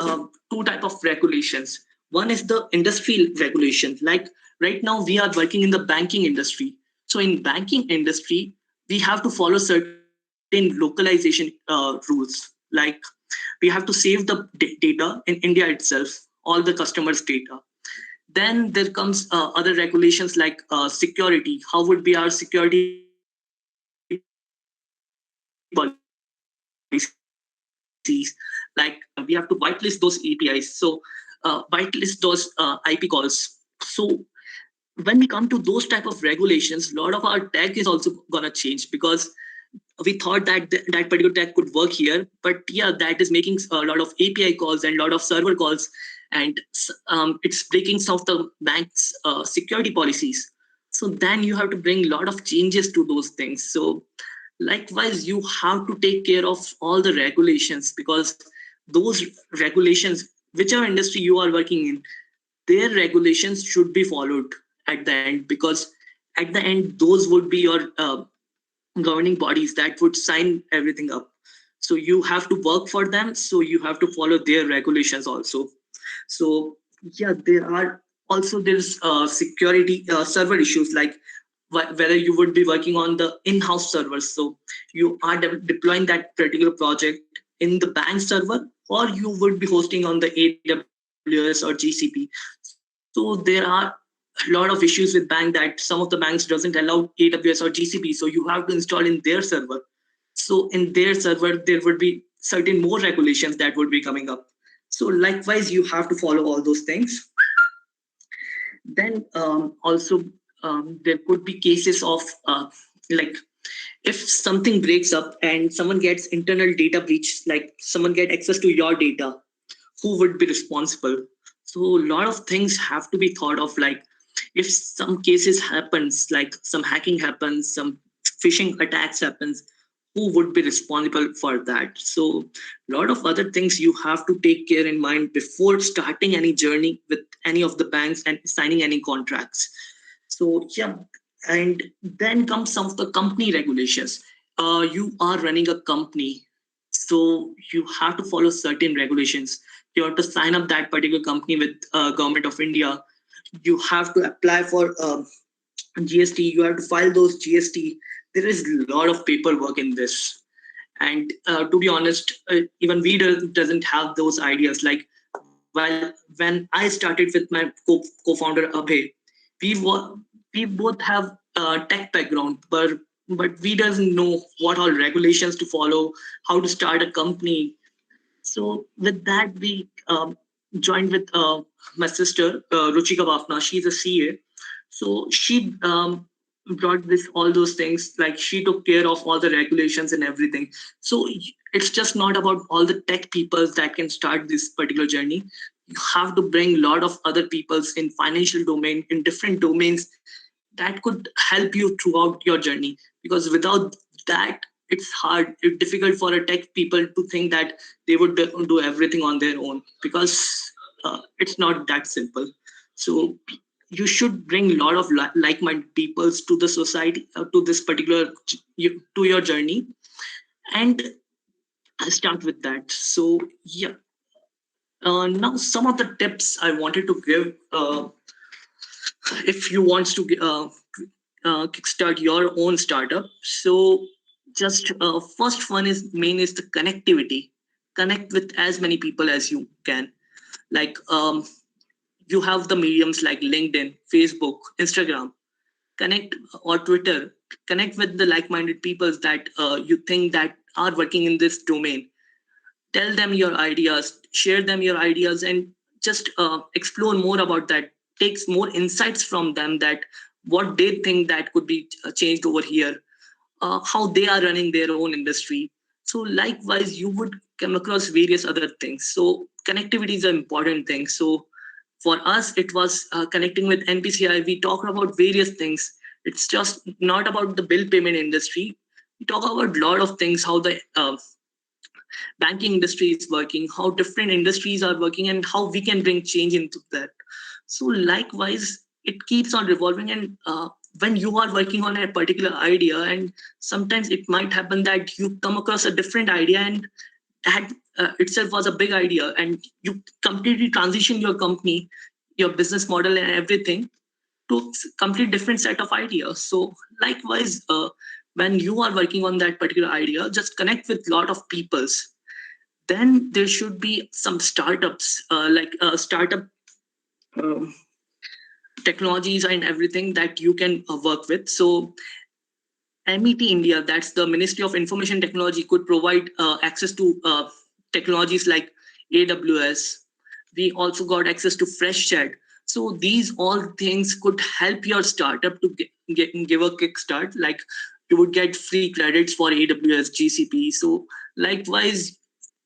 two type of regulations. One is the industry regulation. Like right now, we are working in the banking industry. So in banking industry, we have to follow certain localization rules. Like we have to save the data in India itself, all the customers' data. Then there comes other regulations like security. How would be our security policies? Like we have to whitelist those APIs. So whitelist those IP calls. So when we come to those type of regulations, a lot of our tech is also gonna change, because we thought that that particular tech could work here, but yeah, that is making a lot of API calls and a lot of server calls, and it's breaking some of the bank's security policies. So then you have to bring a lot of changes to those things. So likewise, you have to take care of all the regulations, because those regulations, whichever industry you are working in, their regulations should be followed at the end, because at the end, those would be your governing bodies that would sign everything up. So you have to work for them. So you have to follow their regulations also. So yeah, there's security server issues, like whether you would be working on the in-house servers. So you are deploying that particular project in the bank server, or you would be hosting on the AWS or GCP. So there are a lot of issues with bank that some of the banks doesn't allow AWS or GCP. So you have to install in their server. So in their server, there would be certain more regulations that would be coming up. So likewise, you have to follow all those things. Then also there could be cases of like if something breaks up and someone gets internal data breach, like someone get access to your data, who would be responsible? So a lot of things have to be thought of, like if some cases happens, like some hacking happens, some phishing attacks happens, who would be responsible for that? So a lot of other things you have to take care in mind before starting any journey with any of the banks and signing any contracts. So yeah, And then comes some of the company regulations. You are running a company, so you have to follow certain regulations. You have to sign up that particular company with government of India. You have to apply for GST. You have to file those GST. There is a lot of paperwork in this. And to be honest, even we doesn't have those ideas. Like, when I started with my co-founder Abhay, we both have tech background, but we doesn't know what all regulations to follow, how to start a company. So with that, we joined with my sister Ruchika Bafna. She's a CA, so she brought this all those things. Like, she took care of all the regulations and everything. So it's just not about all the tech peoples that can start this particular journey. You have to bring a lot of other peoples in financial domain, in different domains, that could help you throughout your journey. Because without that, it's hard, it's difficult for a tech people to think that they would do everything on their own, because it's not that simple. So you should bring a lot of like-minded peoples to the society, to this particular to your journey, and start with that. So yeah, now some of the tips I wanted to give, if you want to kickstart your own startup. So just first one is main is the connectivity. Connect with as many people as you can. Like, you have the mediums like LinkedIn, Facebook, Instagram. Connect, or Twitter. Connect with the like-minded people that you think that are working in this domain. Tell them your ideas, share them your ideas, and just explore more about that. Takes more insights from them, that what they think that could be changed over here, how they are running their own industry. So likewise, you would come across various other things. So connectivity is an important thing. So for us, it was connecting with NPCI. We talk about various things. It's just not about the bill payment industry. We talk about a lot of things, how the banking industry is working, how different industries are working, and how we can bring change into that. So likewise, it keeps on revolving. And when you are working on a particular idea, and sometimes it might happen that you come across a different idea, and that itself was a big idea, and you completely transition your company, your business model and everything to complete different set of ideas. So likewise, when you are working on that particular idea, just connect with a lot of peoples. Then there should be some startups, like startup um, technologies and everything that you can work with. So MET India, that's the Ministry of Information Technology, could provide access to technologies like AWS. We also got access to FreshChat. So these all things could help your startup to give a kickstart. Like, you would get free credits for AWS, GCP. So likewise,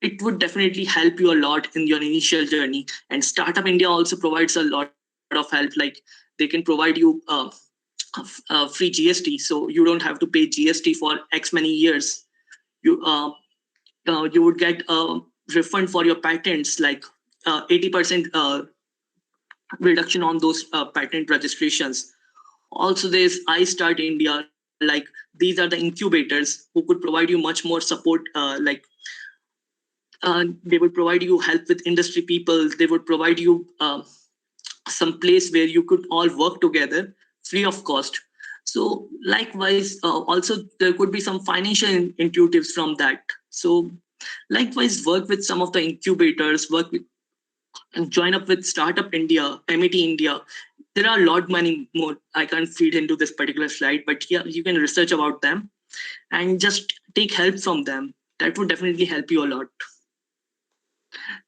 it would definitely help you a lot in your initial journey. And Startup India also provides a lot of help. Like, they can provide you free GST, so you don't have to pay GST for X many years. You would get a refund for your patents, like 80% reduction on those patent registrations. Also, there's iStart India. Like, these are the incubators who could provide you much more support. They would provide you help with industry people. They would provide you some place where you could all work together free of cost. So likewise, also there could be some financial intuitives from that. So likewise, work with some of the incubators, work with and join up with Startup India, MET India. There are a lot many more. I can't feed into this particular slide, but yeah, you can research about them and just take help from them. That would definitely help you a lot.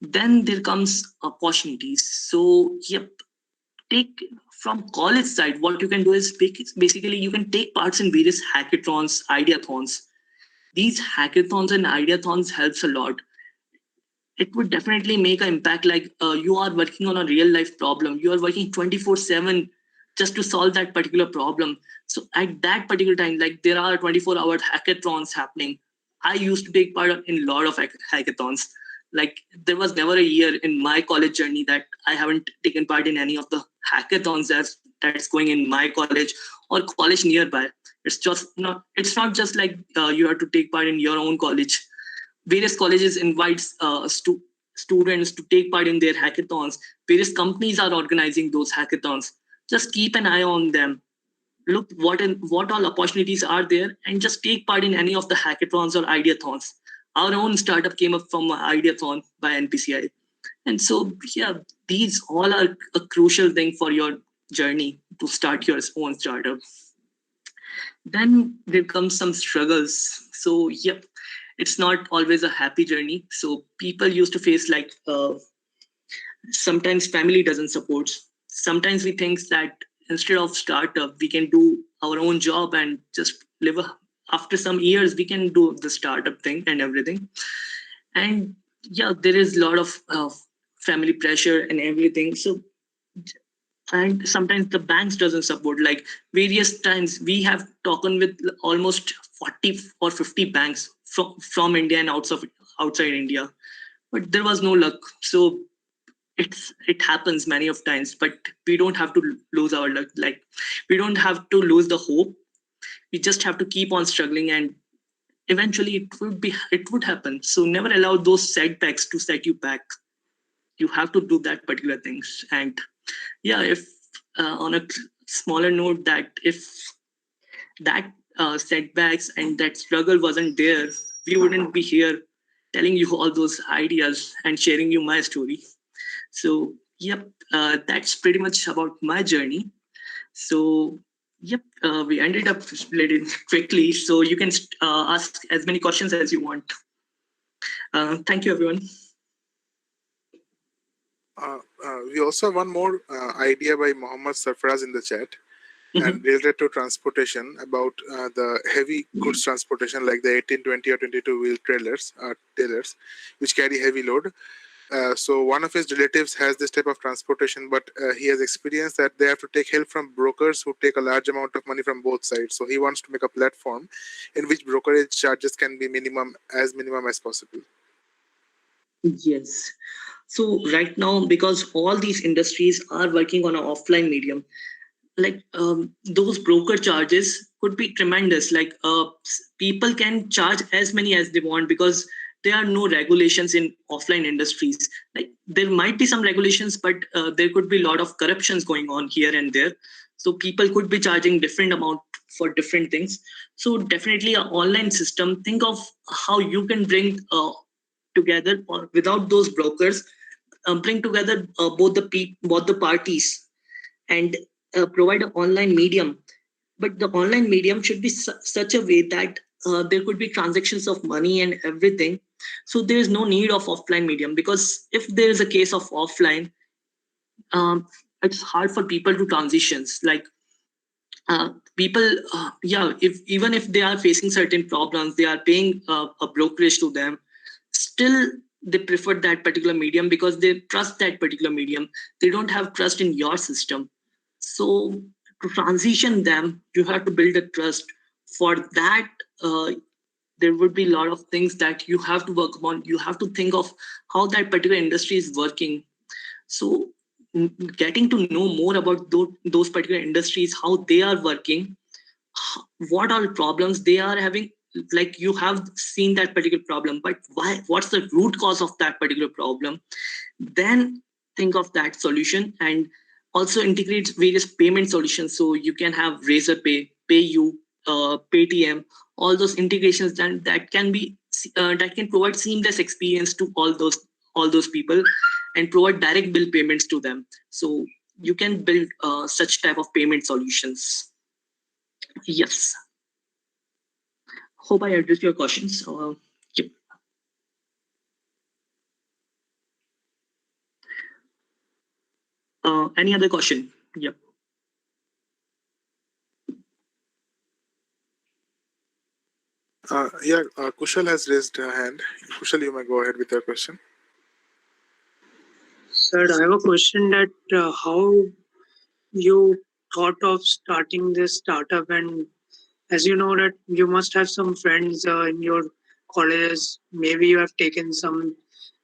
Then there comes opportunities. So yep, take from college side, what you can do is basically you can take parts in various hackathons, ideathons. These hackathons and ideathons helps a lot. It would definitely make an impact. Like, you are working on a real life problem, you are working 24/7 just to solve that particular problem. So at that particular time, like, there are 24-hour hackathons happening. I used to take part in a lot of hackathons. Like, there was never a year in my college journey that I haven't taken part in any of the hackathons that's going in my college or college nearby. It's not just like you have to take part in your own college. Various colleges invites students to take part in their hackathons. Various companies are organizing those hackathons. Just keep an eye on them. Look what all opportunities are there, and just take part in any of the hackathons or ideathons. Our own startup came up from an ideathon by NPCI. And so, yeah, these all are a crucial thing for your journey to start your own startup. Then there comes some struggles. So, yep, it's not always a happy journey. So people used to face like sometimes family doesn't support. Sometimes we think that instead of startup, we can do our own job and just live. After some years, we can do the startup thing and everything. And yeah, there is a lot of family pressure and everything. So, and sometimes the banks doesn't support. Like various times we have talked with almost 40 or 50 banks from India and outside India, but there was no luck. So it happens many of times, but we don't have to lose our luck. Like we don't have to lose the hope. We just have to keep on struggling, and eventually it would happen. So never allow those setbacks to set you back. You have to do that particular things. And yeah, if on a smaller note, that if that setbacks and that struggle wasn't there, we wouldn't be here telling you all those ideas and sharing you my story. So yep, that's pretty much about my journey. So yep, we ended up splitting quickly, so you can ask as many questions as you want. Thank you, everyone. We also have one more idea by Mohammed Sarfaraz in the chat, and related to transportation, about the heavy goods transportation, like the 18, 20 or 22 wheel trailers, which carry heavy load. So one of his relatives has this type of transportation, but he has experienced that they have to take help from brokers who take a large amount of money from both sides. So he wants to make a platform in which brokerage charges can be minimum as possible. Yes. So right now, because all these industries are working on an offline medium, like those broker charges could be tremendous. Like people can charge as many as they want, because there are no regulations in offline industries. Like there might be some regulations, but there could be a lot of corruptions going on here and there. So people could be charging different amount for different things. So definitely an online system. Think of how you can bring together, or without those brokers, bring together both the parties, and provide an online medium. But the online medium should be such a way that there could be transactions of money and everything. So there is no need of offline medium, because if there is a case of offline, it's hard for people to transitions. Like people, even if they are facing certain problems, they are paying a brokerage to them. Still, they prefer that particular medium because they trust that particular medium. They don't have trust in your system. So to transition them, you have to build a trust. For that, there would be a lot of things that you have to work on. You have to think of how that particular industry is working. So getting to know more about those particular industries, how they are working, what all problems they are having. Like you have seen that particular problem, but why? What's the root cause of that particular problem? Then think of that solution, and also integrate various payment solutions. So you can have Razorpay, PayU, Paytm, all those integrations that can be that can provide seamless experience to all those people, and provide direct bill payments to them. So you can build such type of payment solutions. Yes. Hope I addressed your questions. Yep. Any other question? Yep. Kushal has raised a hand. Kushal, you may go ahead with your question. Sir, I have a question that how you thought of starting this startup, and as you know that you must have some friends in your colleges, maybe you have taken some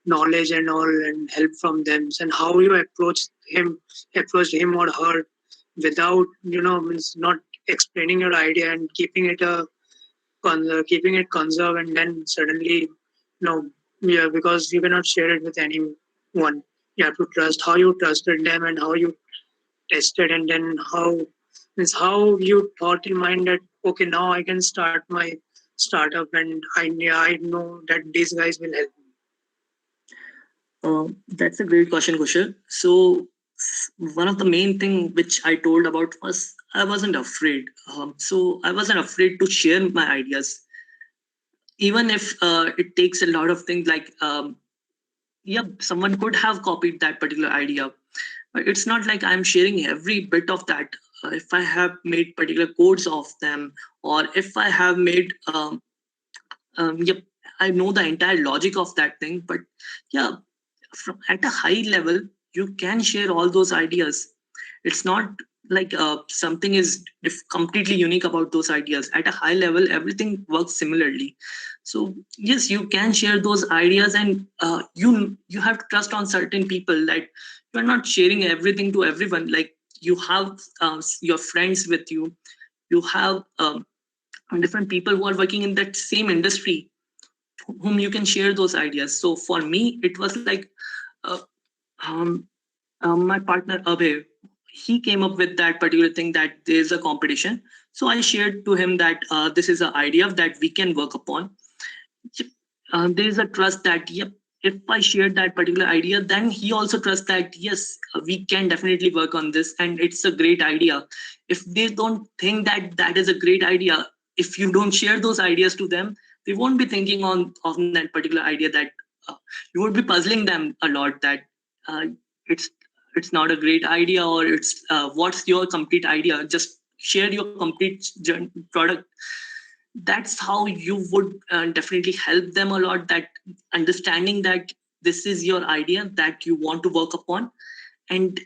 knowledge and all and help from them, and how you approached him or her without means not explaining your idea and keeping it keeping it conserved, and then suddenly yeah, because you cannot share it with anyone. You have to trust how you trusted them and how you tested, and then how you thought in mind that okay, now I can start my startup, and I know that these guys will help me. That's a great question, Kushal. So one of the main thing which I told about was I wasn't afraid. So I wasn't afraid to share my ideas, even if it takes a lot of things. Like yeah, someone could have copied that particular idea, but it's not like I'm sharing every bit of that. If I have made particular codes of them, or if I have made yep, I know the entire logic of that thing. But yeah, from at a high level, you can share all those ideas. It's not like something is completely unique about those ideas. At a high level, everything works similarly. So yes, you can share those ideas, and you have to trust on certain people that you're not sharing everything to everyone. Like you have your friends with you, you have different people who are working in that same industry whom you can share those ideas. So for me, it was like uh, um, my partner Abhay, he came up with that particular thing that there's a competition. So I shared to him that this is an idea that we can work upon. There is a trust that yep, if I shared that particular idea, then he also trusts that yes, we can definitely work on this, and it's a great idea. If they don't think that that is a great idea, if you don't share those ideas to them, they won't be thinking on that particular idea. That you would be puzzling them a lot. That uh, it's it's not a great idea, or it's what's your complete idea? Just share your complete product. That's how you would definitely help them a lot, that understanding that this is your idea that you want to work upon, and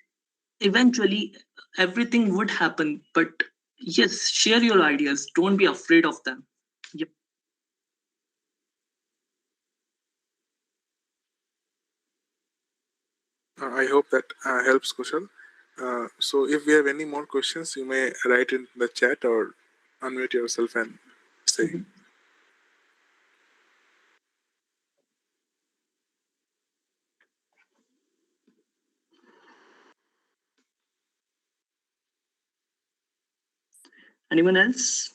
eventually everything would happen. But yes, share your ideas, don't be afraid of them. Yep. I hope that helps, Kushal. So if we have any more questions, you may write in the chat or unmute yourself and say. Mhm. Anyone else?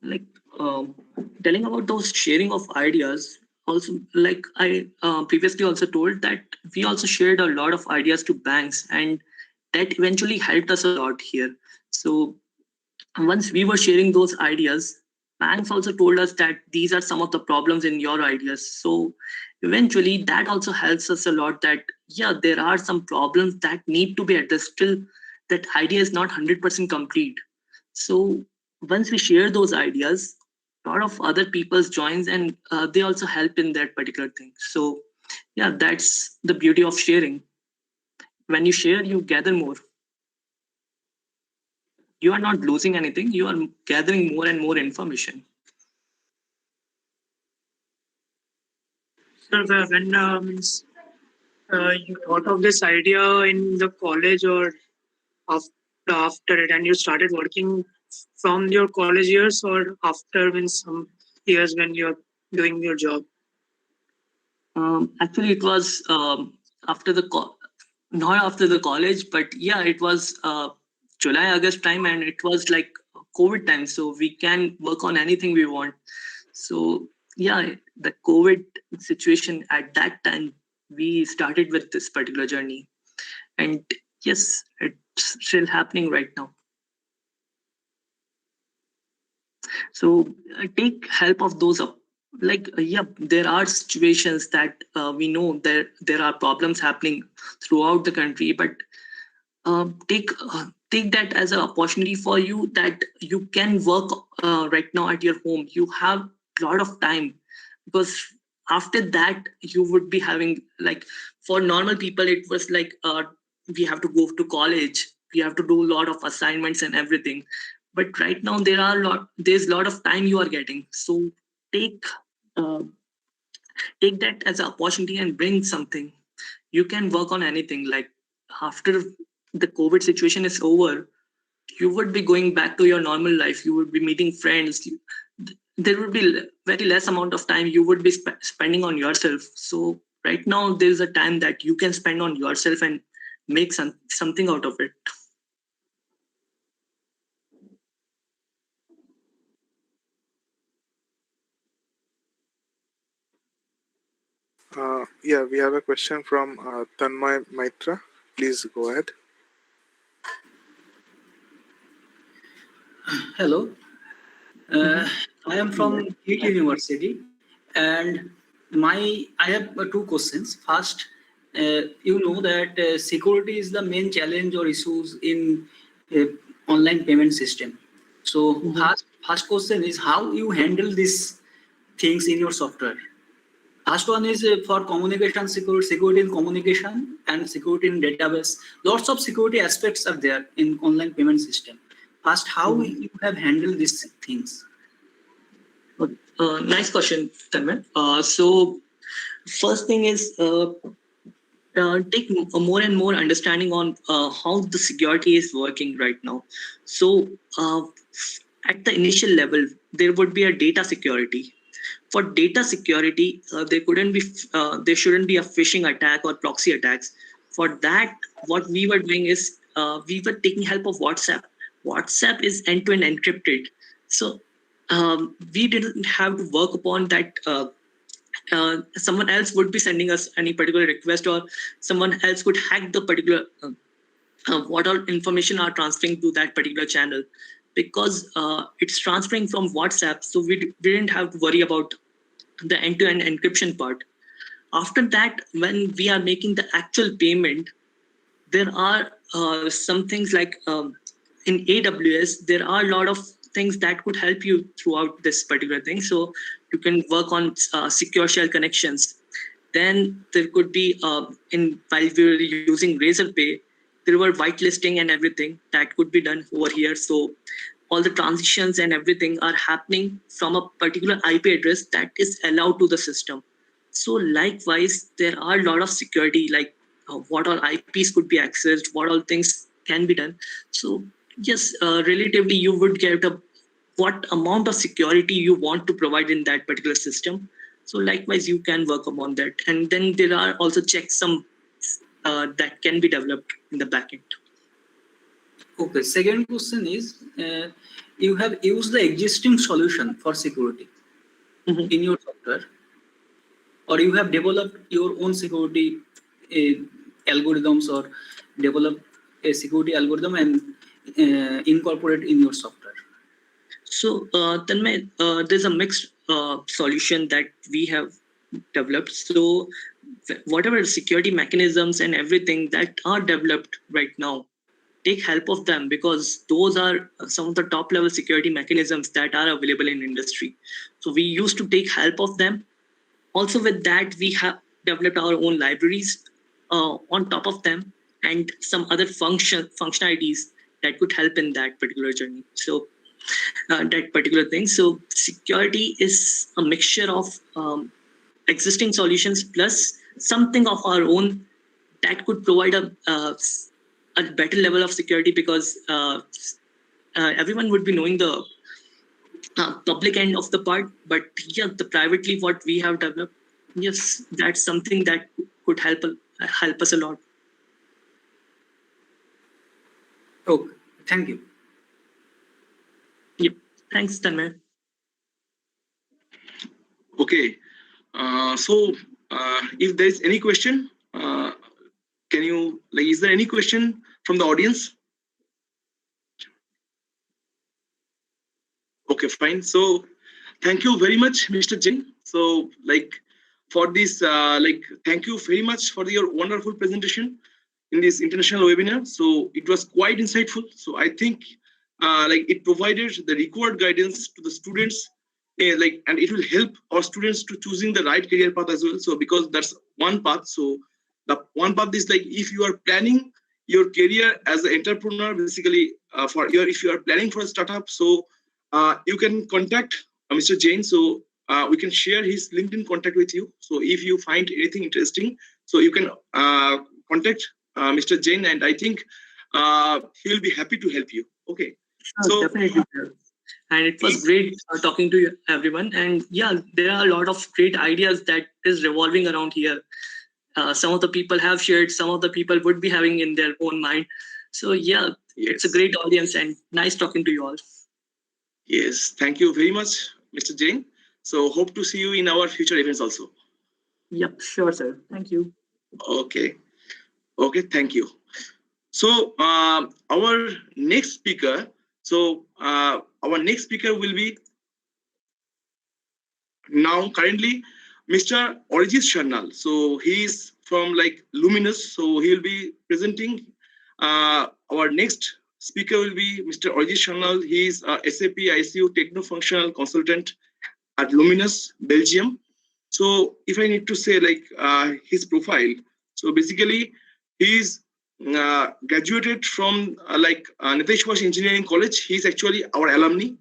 Like telling about those sharing of ideas, also like I previously also told that we also shared a lot of ideas to banks, and that eventually helped us a lot here. So once we were sharing those ideas, banks also told us that these are some of the problems in your ideas. So eventually that also helps us a lot, that yeah, there are some problems that need to be addressed. Still, that idea is not 100% complete. So once we share those ideas, a lot of other people's joins, and they also help in that particular thing. So yeah, that's the beauty of sharing. When you share, you gather more. You are not losing anything, you are gathering more and more information. So when means you thought of this idea in the college or after it, and you started working from your college years, or after means some years when you're doing your job? Actually, it was after the not after the college, but yeah, it was July, August time, and it was like COVID time, so we can work on anything we want. So yeah, the COVID situation at that time, we started with this particular journey, and yes, it's still happening right now. So take help of those up. Like yeah, there are situations that we know there are problems happening throughout the country, but take that as an opportunity for you, that you can work right now at your home. You have a lot of time, because after that you would be having, like, for normal people it was like we have to go to college, we have to do a lot of assignments and everything. But right now there's a lot of time you are getting. So take uh, take that as an opportunity and bring something. You can work on anything. Like after the COVID situation is over, you would be going back to your normal life. You would be meeting friends. There would be very less amount of time you would be spending on yourself. So right now there is a time that you can spend on yourself and make something out of it. Yeah, we have a question from Tanmay Maitra. Please go ahead. Hello, I am from KT University, and I have two questions. First, you know that security is the main challenge or issues in online payment system. So first question is how you handle these things in your software. First one is for communication security in communication and security in database. Lots of security aspects are there in online payment system. First, how you have handled these things? Nice question, Tanmay. So first thing is take more and more understanding on how the security is working right now. So at the initial level, there would be a data security. For data security, there shouldn't be a phishing attack or proxy attacks. For that, what we were doing is we were taking help of WhatsApp. WhatsApp is end-to-end encrypted. So we didn't have to work upon that. Someone else would be sending us any particular request, or someone else could hack the particular what all information are transferring to that particular channel, because it's transferring from WhatsApp. So we didn't have to worry about the end-to-end encryption part. After that, when we are making the actual payment, there are some things like in AWS, there are a lot of things that could help you throughout this particular thing. So you can work on secure shell connections. Then there could be while we were using Razorpay, there were whitelisting and everything that could be done over here. So all the transitions and everything are happening from a particular IP address that is allowed to the system. So likewise, there are a lot of security, like what all IPs could be accessed, what all things can be done. So yes, relatively, you would get what amount of security you want to provide in that particular system. So likewise, you can work upon that. And then there are also checksums that can be developed in the backend. Okay, second question is, you have used the existing solution for security in your software, or you have developed your own security algorithms, or develop a security algorithm and incorporate in your software? So Tanmay, there's a mixed solution that we have developed. So whatever security mechanisms and everything that are developed right now, take help of them, because those are some of the top level security mechanisms that are available in industry. So we used to take help of them. Also with that, we have developed our own libraries on top of them, and some other functionalities that could help in that particular journey. So that particular thing. So security is a mixture of existing solutions plus something of our own that could provide a better level of security, because everyone would be knowing the public end of the part, but yeah, the privately what we have developed, yes, that's something that could help us a lot. Okay, thank you. Yep, thanks, Tanmay. Okay, so if there's any question, can you, like, is there any question from the audience? Okay, fine. So thank you very much, Mr. Jain. So for this, thank you very much for your wonderful presentation in this international webinar. So it was quite insightful. So I think it provided the required guidance to the students, and it will help our students to choosing the right career path as well. So because that's one path. So the one path is if you are planning your career as an entrepreneur, basically if you are planning for a startup, so you can contact Mr. Jain. So we can share his LinkedIn contact with you. So if you find anything interesting, so you can contact Mr. Jain, and I think he will be happy to help you. Okay. So definitely, sir. And it was great talking to you, everyone. And yeah, there are a lot of great ideas that is revolving around here. Some of the people have shared, some of the people would be having in their own mind. So yeah, it's a great audience and nice talking to you all. Yes, thank you very much, Mr. Jain. So hope to see you in our future events also. Yep, sure, sir. Thank you. Okay. Okay, thank you. So our next speaker, will be now currently Mr. Arijit Sharnal. So he is from like Luminous. So he will be presenting. Our next speaker will be Mr. Arijit Sharnal. He is a SAP ICU techno-functional consultant at Luminous, Belgium. So if I need to say like his profile, so basically he's graduated from Niteshwash Engineering College. He's actually our alumni in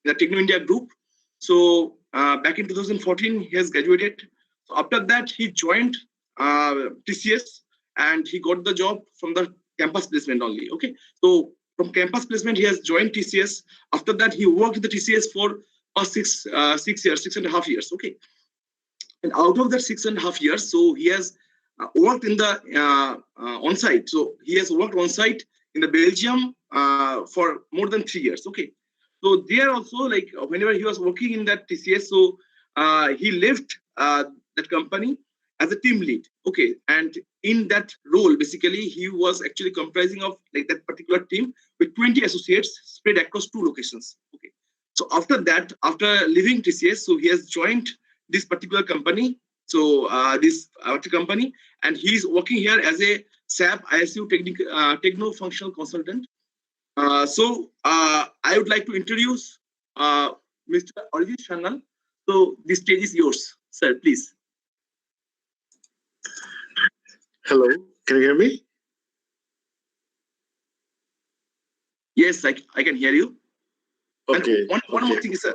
the Techno India group. So back in 2014, he has graduated. So after that, he joined TCS and he got the job from the campus placement only. Okay. So from campus placement, he has joined TCS. After that, he worked with the TCS for 6.5 years. Okay. And out of that 6.5 years, so he has worked in the on-site. So he has worked on-site in the Belgium for more than 3 years. Okay. So there also, like whenever he was working in that TCS, so he left that company as a team lead. Okay. And in that role, basically, he was actually comprising of like that particular team with 20 associates spread across 2 locations. Okay. So after that, after leaving TCS, so he has joined this particular company. So this company, and he's working here as a SAP ISU techno-functional consultant. So I would like to introduce Mr. Arijit Sharnal. So the stage is yours, sir, please. Hello, can you hear me? Yes, I can hear you. Okay. And one more thing, sir.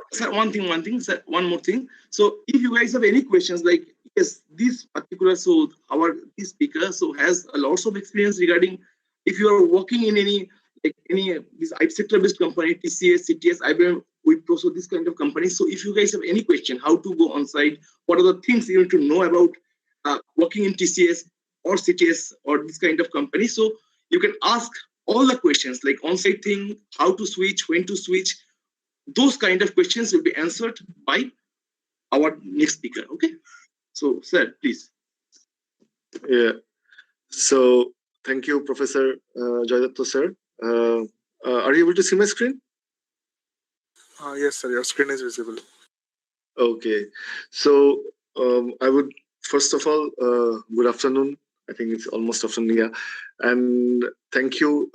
One more thing. So if you guys have any questions, like yes, this particular this speaker has a lots of experience regarding if you are working in any this IT sector based company, TCS, CTS, IBM, Wipro, so this kind of company. So if you guys have any question, how to go on site, what are the things you need to know about working in TCS or CTS or this kind of company, so you can ask all the questions like on-site thing, how to switch, when to switch. Those kind of questions will be answered by our next speaker. Okay. So, sir, please. Yeah. So, thank you, Professor Joydatto, sir. Are you able to see my screen? Yes, sir. Your screen is visible. Okay. So, I would first of all, good afternoon. I think it's almost afternoon, yeah. And thank you.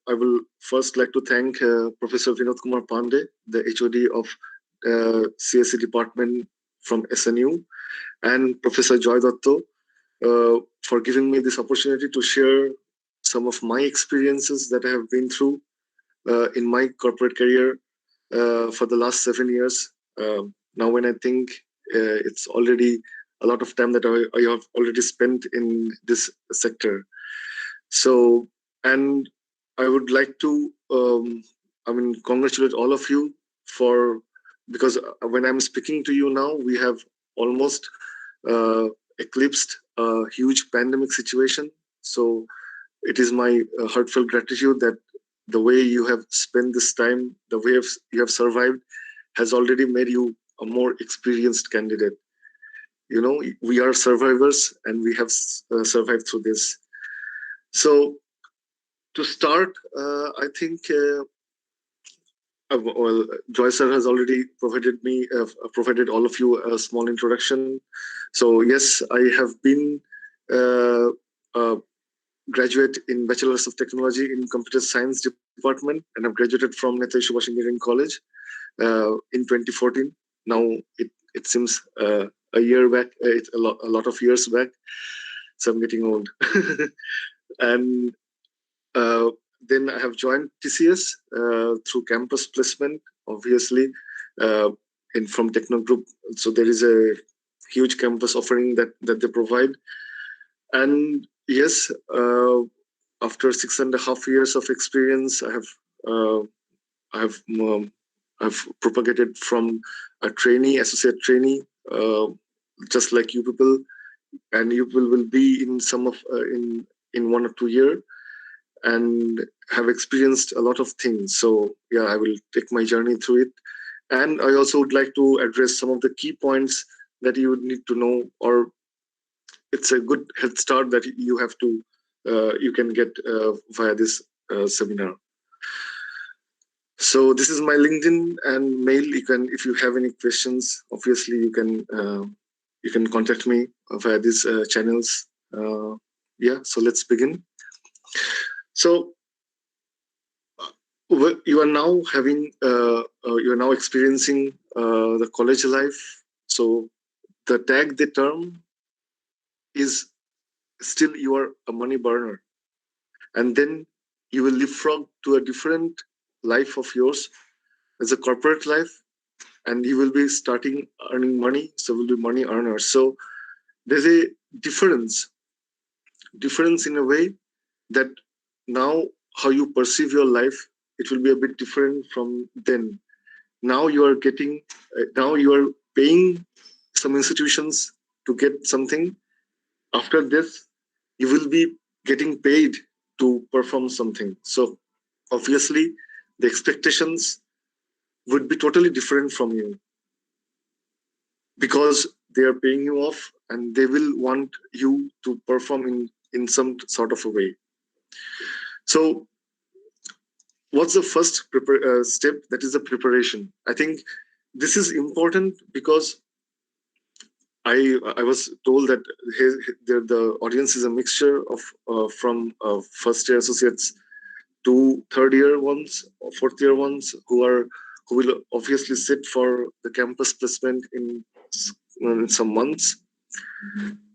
I will first like to thank Professor Vinod Kumar Pandey, the HOD of CSE department from SNU, and Professor Joydatto for giving me this opportunity to share some of my experiences that I have been through in my corporate career for the last 7 years. Now, when I think it's already a lot of time that I have already spent in this sector. So, and I would like to, congratulate all of you because when I'm speaking to you now, we have almost eclipsed a huge pandemic situation. So it is my heartfelt gratitude that the way you have spent this time, the way you have survived has already made you a more experienced candidate. You know, we are survivors and we have survived through this. So to start, I think, Joy sir has already provided all of you a small introduction. So yes, I have been a graduate in Bachelor's of Technology in Computer Science department, and I've graduated from Niteshwash Engineering College in 2014. Now it seems a year back, it's a lot of years back, so I'm getting old. And then I have joined TCS through campus placement, obviously, from Techno Group. So there is a huge campus offering that they provide. And yes, after 6.5 years of experience, I've propagated from a trainee, associate trainee, just like you people, and you people will be in some of in 1 or 2 years, and have experienced a lot of things. So yeah, I will take my journey through it, and I also would like to address some of the key points that you would need to know, or it's a good head start that you have to you can get via this seminar. So this is my LinkedIn and mail. You can, if you have any questions, obviously you can contact me via these channels. Yeah, so let's begin. So you are now having you are now experiencing the college life. So the tag, the term is still you are a money burner, and then you will leapfrog to a different life of yours as a corporate life, and you will be starting earning money, so will be money earners. So there's a difference in a way that now how you perceive your life, it will be a bit different from then. Now you are getting, now you are paying some institutions to get something. After this, you will be getting paid to perform something. So obviously the expectations would be totally different from you, because they are paying you off and they will want you to perform in some sort of a way. So what's the first step? That is the preparation. I think this is important because I was told that the audience is a mixture of from first year associates to third year ones or fourth year ones who will obviously sit for the campus placement in some months.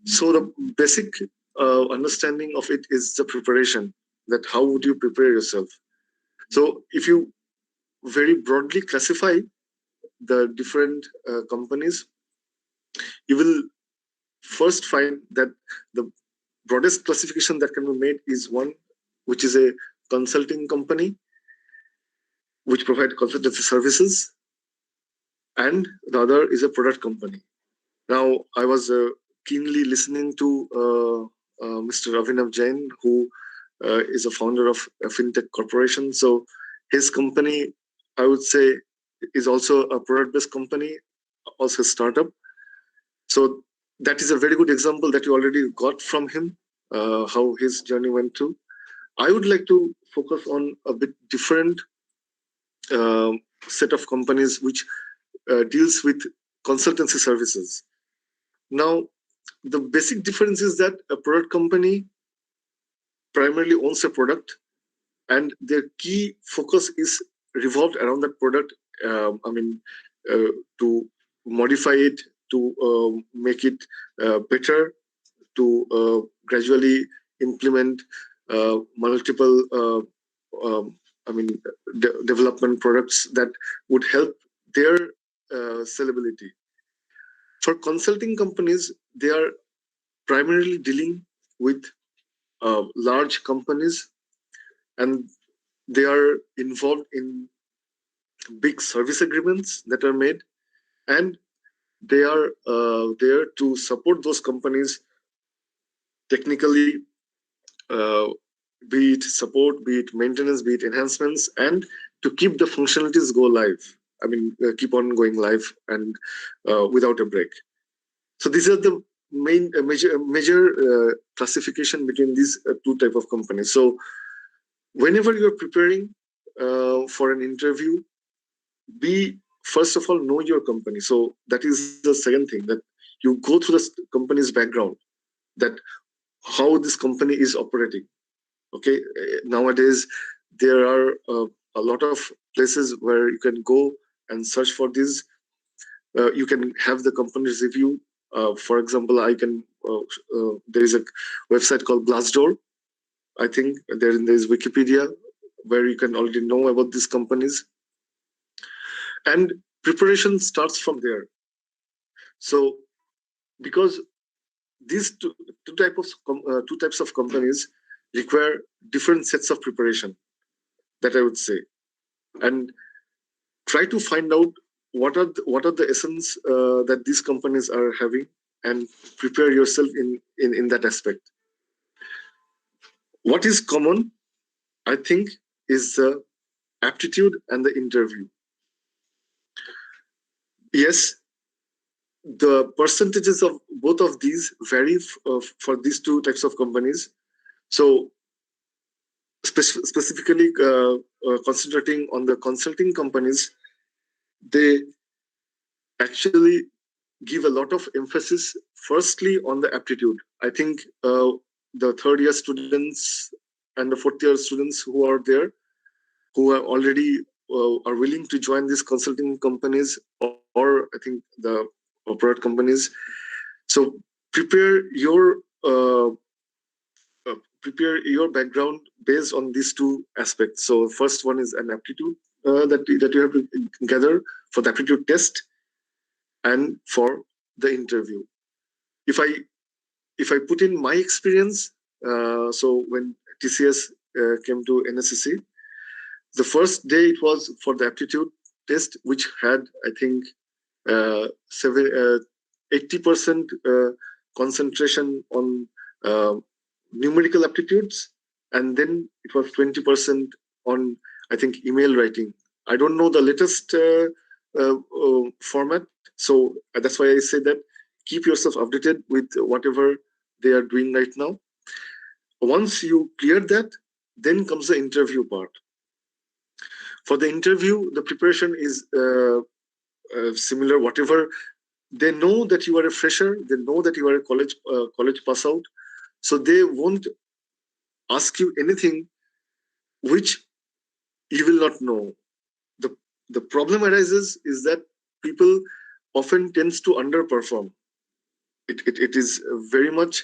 So the basic understanding of it is the preparation, that how would you prepare yourself. So if you very broadly classify the different companies, you will first find that the broadest classification that can be made is one, which is a consulting company, which provide consultancy services, and the other is a product company. Now, I was keenly listening to Mr. Avinav Jain, who is a founder of a fintech corporation. So his company, I would say, is also a product-based company, also a startup. So that is a very good example that you already got from him, how his journey went through. I would like to focus on a bit different set of companies which deals with consultancy services. Now, the basic difference is that a product company primarily owns a product, and their key focus is revolved around that product. To modify it, to make it better, to gradually implement multiple development products that would help their sellability. For consulting companies, they are primarily dealing with large companies, and they are involved in big service agreements that are made, and they are there to support those companies technically, be it support, be it maintenance, be it enhancements, and to keep the functionalities go live. Keep on going live and without a break. So these are the main major classification between these two type of companies. So whenever you are preparing for an interview, first of all, know your company. So that is the second thing, that you go through the company's background, that how this company is operating. Okay, nowadays there are a lot of places where you can go and search for this. You can have the company's review. For example, there is a website called Glassdoor. I think there's Wikipedia, where you can already know about these companies. And preparation starts from there. So, because these two types of companies require different sets of preparation, that I would say, and try to find out what are the essence that these companies are having, and prepare yourself in that aspect. What is common, I think, is the aptitude and the interview. Yes, the percentages of both of these vary for these two types of companies. So specifically concentrating on the consulting companies, they actually give a lot of emphasis firstly on the aptitude. I think the third year students and the fourth year students who are there, who are already are willing to join these consulting companies, or I think the product companies. So prepare your background based on these two aspects. So first one is an aptitude that you have to gather for the aptitude test and for the interview. If I put in my experience, so when TCS came to NSCC, the first day it was for the aptitude test, which had, I think, 80% concentration on numerical aptitudes, and then it was 20% on, I think, email writing. I don't know the latest format, so that's why I say that keep yourself updated with whatever they are doing right now. Once you clear that, then comes the interview part. For the interview, the preparation is similar. Whatever they know that you are a fresher, they know that you are a college pass out, so they won't ask you anything which you will not know. The problem arises is that people often tends to underperform. It is very much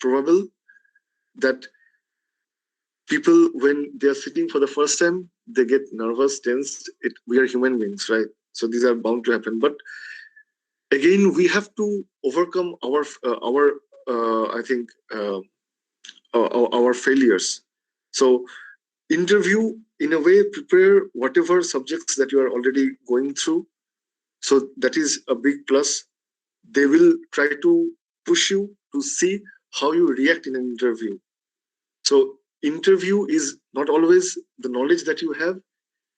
probable that people, when they are sitting for the first time, they get nervous, tensed. We are human beings, right? So these are bound to happen. But again, we have to overcome our failures. So interview, in a way, prepare whatever subjects that you are already going through. So that is a big plus. They will try to push you to see how you react in an interview. So interview is not always the knowledge that you have.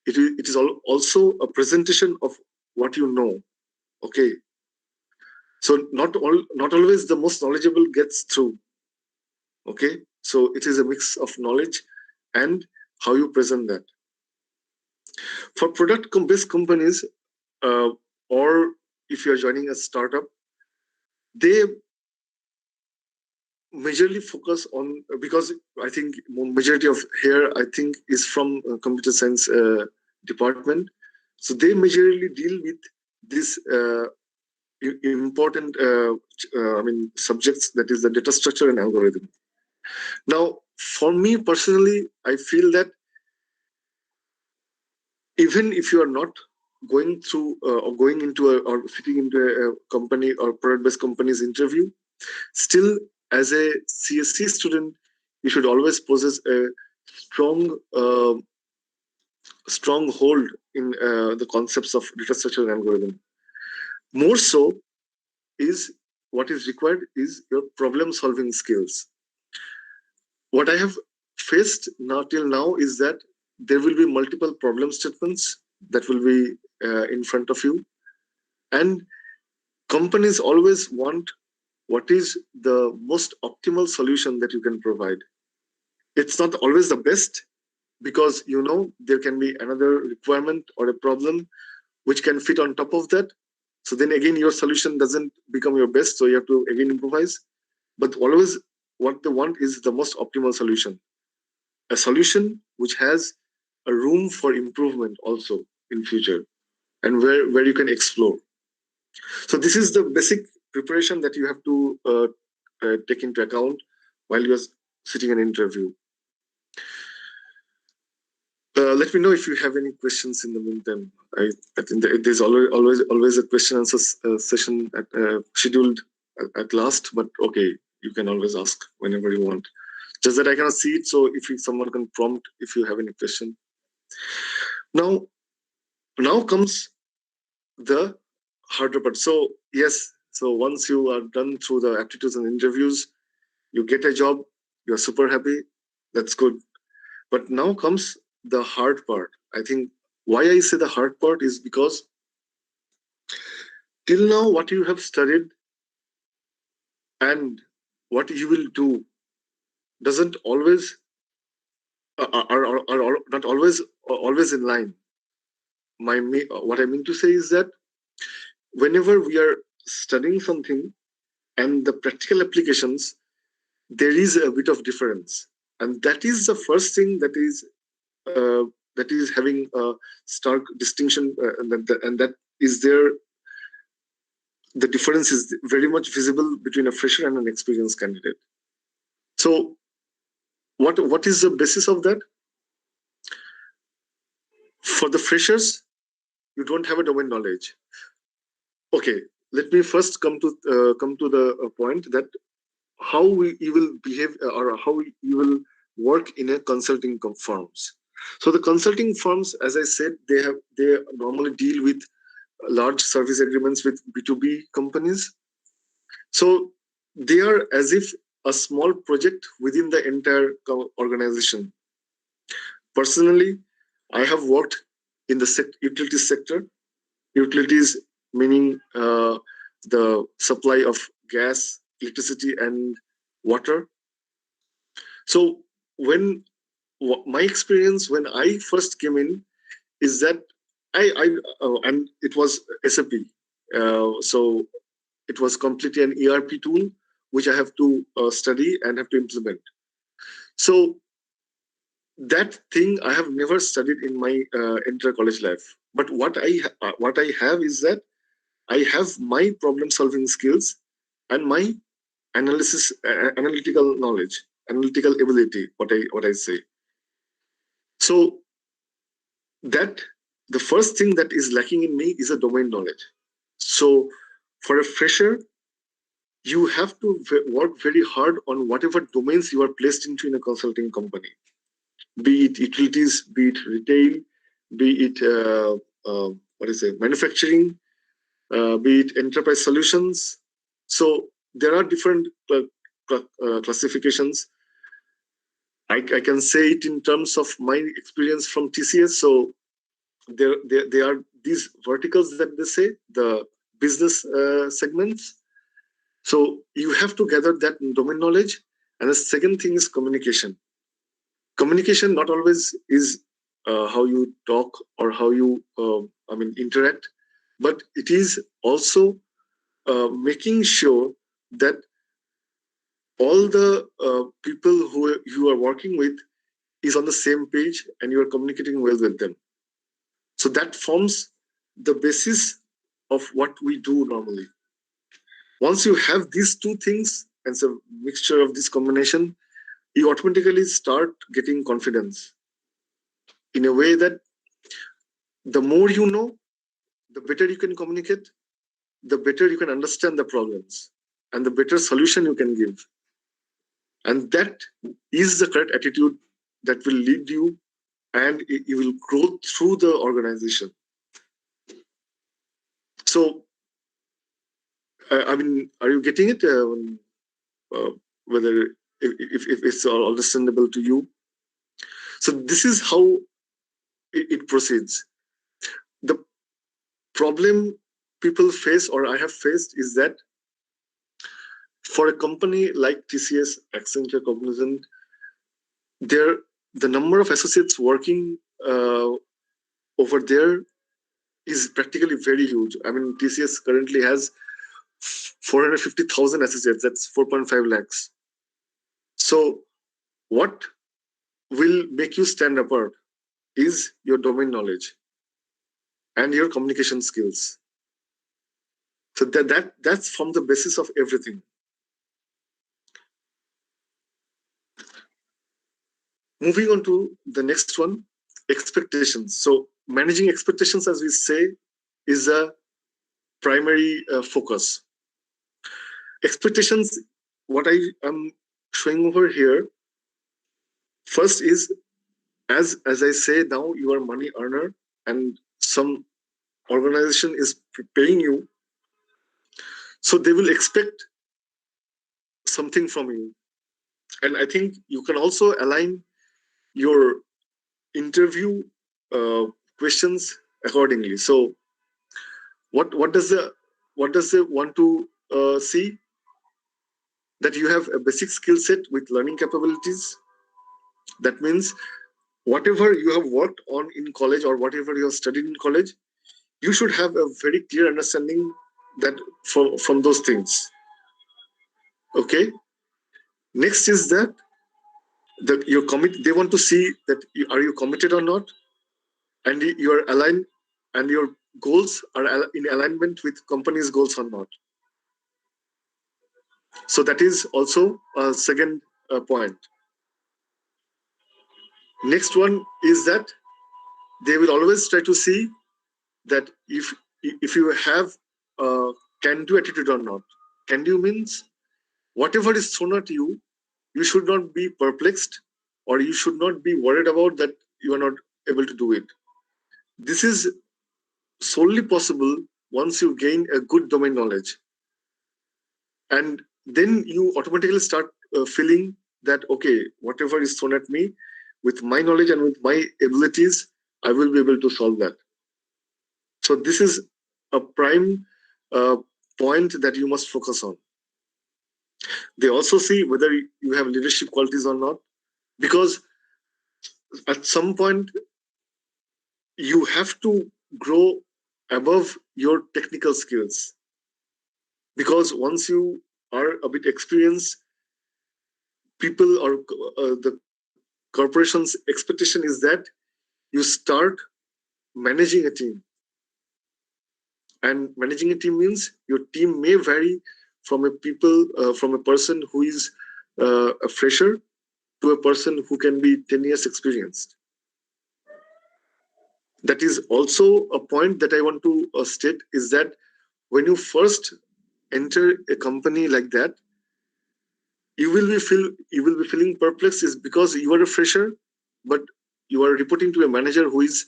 It is also a presentation of what you know. Okay. So not always the most knowledgeable gets through. Okay. So it is a mix of knowledge and how you present that. For product-based companies, or if you are joining a startup, they majorly focus on, because I think majority of here, I think, is from computer science department. So they majorly deal with this important subjects, that is the data structure and algorithm. Now, for me personally, I feel that even if you are not going through or going into or fitting into a company or product-based company's interview, still as a CSC student, you should always possess a strong hold in the concepts of data structure and algorithm. More so is what is required is your problem-solving skills. What I have faced till now is that there will be multiple problem statements that will be in front of you, and companies always want what is the most optimal solution that you can provide. It's not always the best, because there can be another requirement or a problem which can fit on top of that. So then again, your solution doesn't become your best, so you have to again improvise. But always what they want is the most optimal solution, a solution which has a room for improvement also in future, and where you can explore. So this is the basic preparation that you have to take into account while you're sitting an interview. Let me know if you have any questions in the meantime. I think there's always a question answer session scheduled at last, but okay, you can always ask whenever you want. Just that I cannot see it, so if someone can prompt if you have any question. Now comes the harder part. So yes, so once you are done through the aptitudes and interviews, you get a job, you're super happy, that's good. But now comes the hard part. I think why I say the hard part is because till now what you have studied and what you will do doesn't always are not always in line. What I mean to say is that whenever we are studying something and the practical applications, there is a bit of difference, and that is the first thing that is having a stark distinction, and that is there. The difference is very much visible between a fresher and an experienced candidate. So what is the basis of that? For the freshers, you don't have a domain knowledge. Okay, let me first come to the point that how you will behave or how you will work in a consulting firms. So the consulting firms, as I said, they normally deal with large service agreements with B2B companies. So they are as if a small project within the entire organization. Personally, I have worked in the utilities sector. Utilities meaning the supply of gas, electricity, and water. So my experience when I first came in is that and it was SAP. So it was completely an ERP tool which I have to study and have to implement. So that thing I have never studied in my entire college life. But what I have is that I have my problem solving skills and my analytical knowledge, analytical ability, what I say. So that the first thing that is lacking in me is a domain knowledge. So for a fresher, you have to work very hard on whatever domains you are placed into in a consulting company, be it utilities, be it retail, be it manufacturing, be it enterprise solutions. So there are different classifications. I can say it in terms of my experience from TCS. So there are these verticals that they say, the business segments. So you have to gather that domain knowledge. And the second thing is communication. Communication not always is how you talk or how you interact, but it is also making sure that all the people who you are working with is on the same page and you are communicating well with them. So that forms the basis of what we do normally. Once you have these two things and a mixture of this combination, you automatically start getting confidence in a way that the more you know, the better you can communicate, the better you can understand the problems, and the better solution you can give. And that is the correct attitude that will lead you, and you will grow through the organization. So, are you getting it? Whether if it's all understandable to you. So this is how it proceeds. The problem people face, or I have faced, is that for a company like TCS, Accenture, Cognizant, the number of associates working over there is practically very huge. TCS currently has 450,000 associates. That's 4.5 lakhs. So what will make you stand apart is your domain knowledge and your communication skills. So that's from the basis of everything. Moving on to the next one, expectations. So managing expectations, as we say, is a primary focus. Expectations, what I am showing over here, first is, as I say, now you are a money earner and some organization is paying you, so they will expect something from you. And I think you can also align your interview questions accordingly. So what does they want to see? That you have a basic skill set with learning capabilities. That means whatever you have worked on in college or whatever you have studied in college, you should have a very clear understanding that from those things. Okay. Next is that you're they want to see that are you committed or not, and you are aligned, and your goals are in alignment with company's goals or not. So that is also a second point. Next one is that they will always try to see that if you have a can-do attitude or not. Can-do means whatever is thrown at you, you should not be perplexed, or you should not be worried about that you are not able to do it. This is solely possible once you gain a good domain knowledge. And then you automatically start feeling that, okay, whatever is thrown at me, with my knowledge and with my abilities, I will be able to solve that. So this is a prime point that you must focus on. They also see whether you have leadership qualities or not, because at some point you have to grow above your technical skills. Because once you are a bit experienced, people or the corporation's expectation is that you start managing a team. And managing a team means your team may vary from a person who is a fresher to a person who can be 10 years experienced. That is also a point that I want to state, is that when you first enter a company like that, you will be feeling perplexed, is because you are a fresher, but you are reporting to a manager who is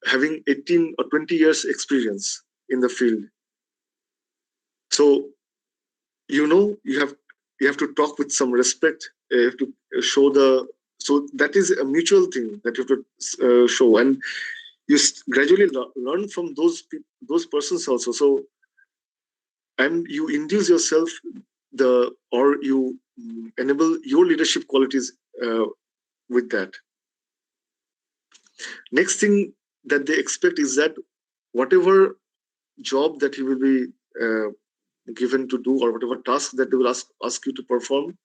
having 18 or 20 years experience in the field. So you have to talk with some respect. You have to show so that is a mutual thing that you have to show, and you gradually learn from those persons also. So, and you induce yourself or you enable your leadership qualities with that. Next thing that they expect is that whatever job that you will be given to do, or whatever task that they will ask you to perform,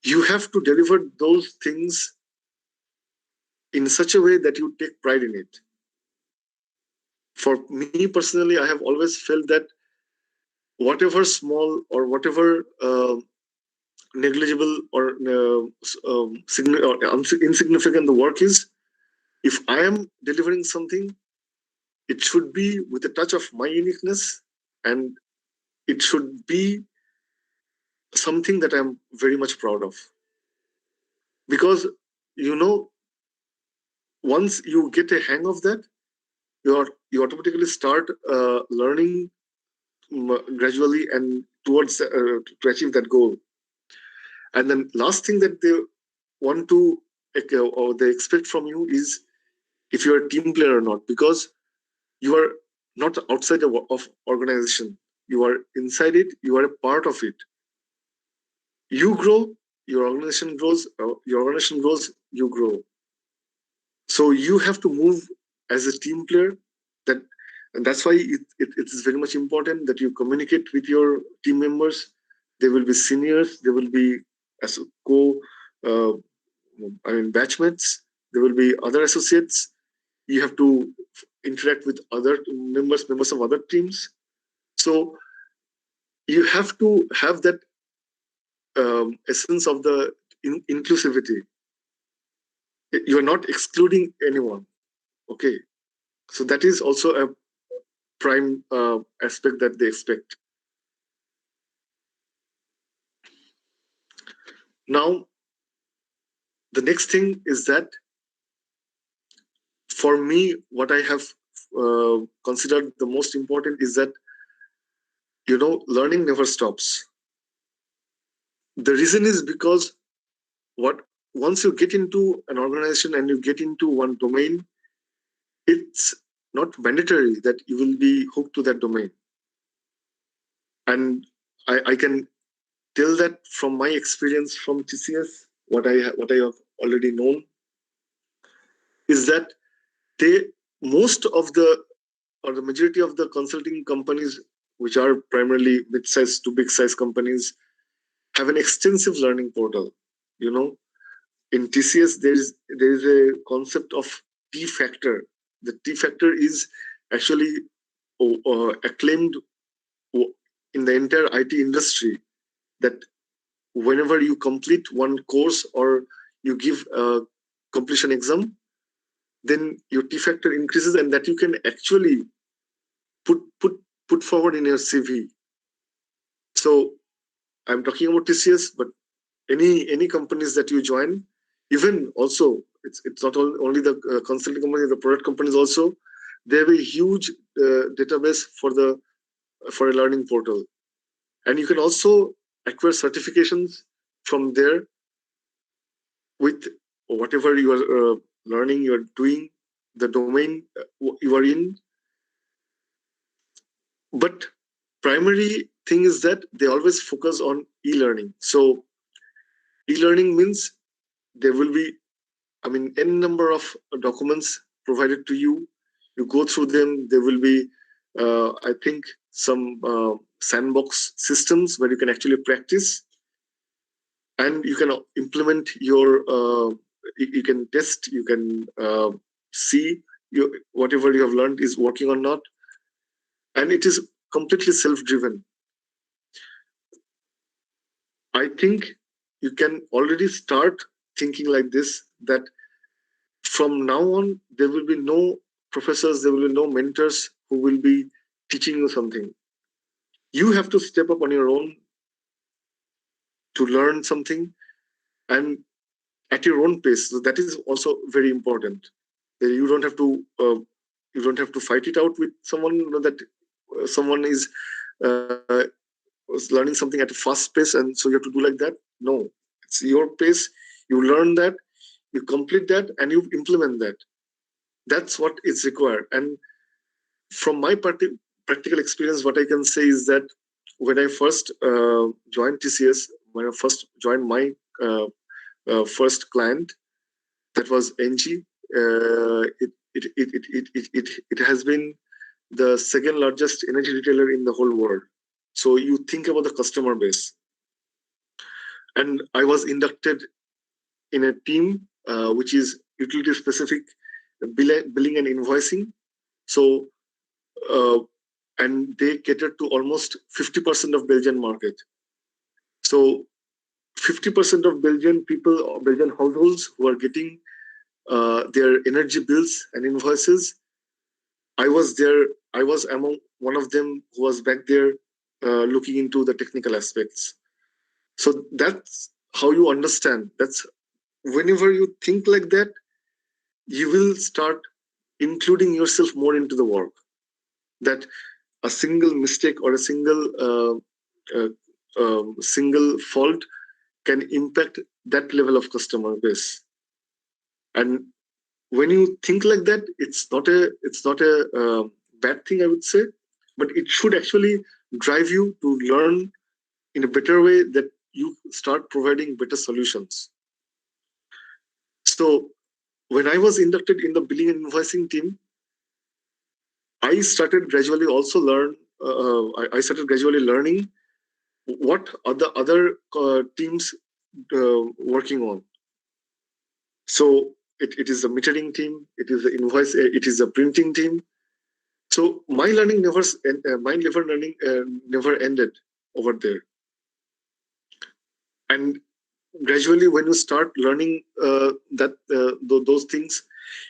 you have to deliver those things in such a way that you take pride in it. For me personally, I have always felt that whatever small or whatever negligible or insignificant the work is, if I am delivering something, it should be with a touch of my uniqueness, and it should be something that I'm very much proud of. Because once you get a hang of that, you automatically start learning gradually and towards to achieve that goal. And then last thing that they want to or they expect from you is if you're a team player or not, because you are not outside of organization, you are inside it, you are a part of it. You grow, your organization grows, you grow. So you have to move as a team player. And that's why it is very much important that you communicate with your team members. They will be seniors, they will be as batchmates, there will be other associates. You have to interact with other members of other teams. So you have to have that essence of the inclusivity. You are not excluding anyone. Okay, so that is also a prime aspect that they expect. Now, the next thing is that for me, what I have considered the most important is that, learning never stops. The reason is because once you get into an organization and you get into one domain, it's not mandatory that you will be hooked to that domain. And I can tell that from my experience from TCS, what I have already known is that the majority of the consulting companies, which are primarily mid-sized to big-sized companies, have an extensive learning portal. In TCS, there is a concept of T factor. The T factor is actually acclaimed in the entire IT industry, that whenever you complete one course or you give a completion exam, then your T factor increases, and that you can actually put forward in your CV. So I'm talking about TCS, but any companies that you join, even also it's not only the consulting company, the product companies also, they have a huge database for a learning portal, and you can also acquire certifications from there with whatever you are learning, you are doing, the domain you are in. But primary thing is that they always focus on e-learning. So e-learning means there will be, n number of documents provided to you. You go through them. There will be, I think, some sandbox systems where you can actually practice, and you can implement your. You can test. You can see whatever you have learned is working or not, and it is completely self-driven. I think you can already start thinking like this, that from now on, there will be no professors, there will be no mentors who will be teaching you something. You have to step up on your own to learn something, and at your own pace. So that is also very important. You don't have to fight it out with someone, that someone is learning something at a fast pace, and so you have to do like that. No, it's your pace. You learn that, you complete that, and you implement that. That's what is required. And from my practical experience, what I can say is that when I first joined TCS, when I first joined my first client, that was NG. It has been the second largest energy retailer in the whole world. So you think about the customer base. And I was inducted in a team which is utility specific billing and invoicing. So and they cater to almost 50% of Belgian market. So 50% of Belgian people or Belgian households who are getting their energy bills and invoices. I was there. I was among one of them who was back there looking into the technical aspects. So that's how you understand. That's whenever you think like that, you will start including yourself more into the work. That a single mistake or a single fault can impact that level of customer base. And when you think like that, it's not a bad thing, I would say, but it should actually drive you to learn in a better way, that you start providing better solutions. So when I was inducted in the billing and invoicing team, I started gradually learning what are the other teams working on. So it is a metering team, it is the invoice, it is a printing team. So my learning never ended over there. And gradually, when you start learning those things,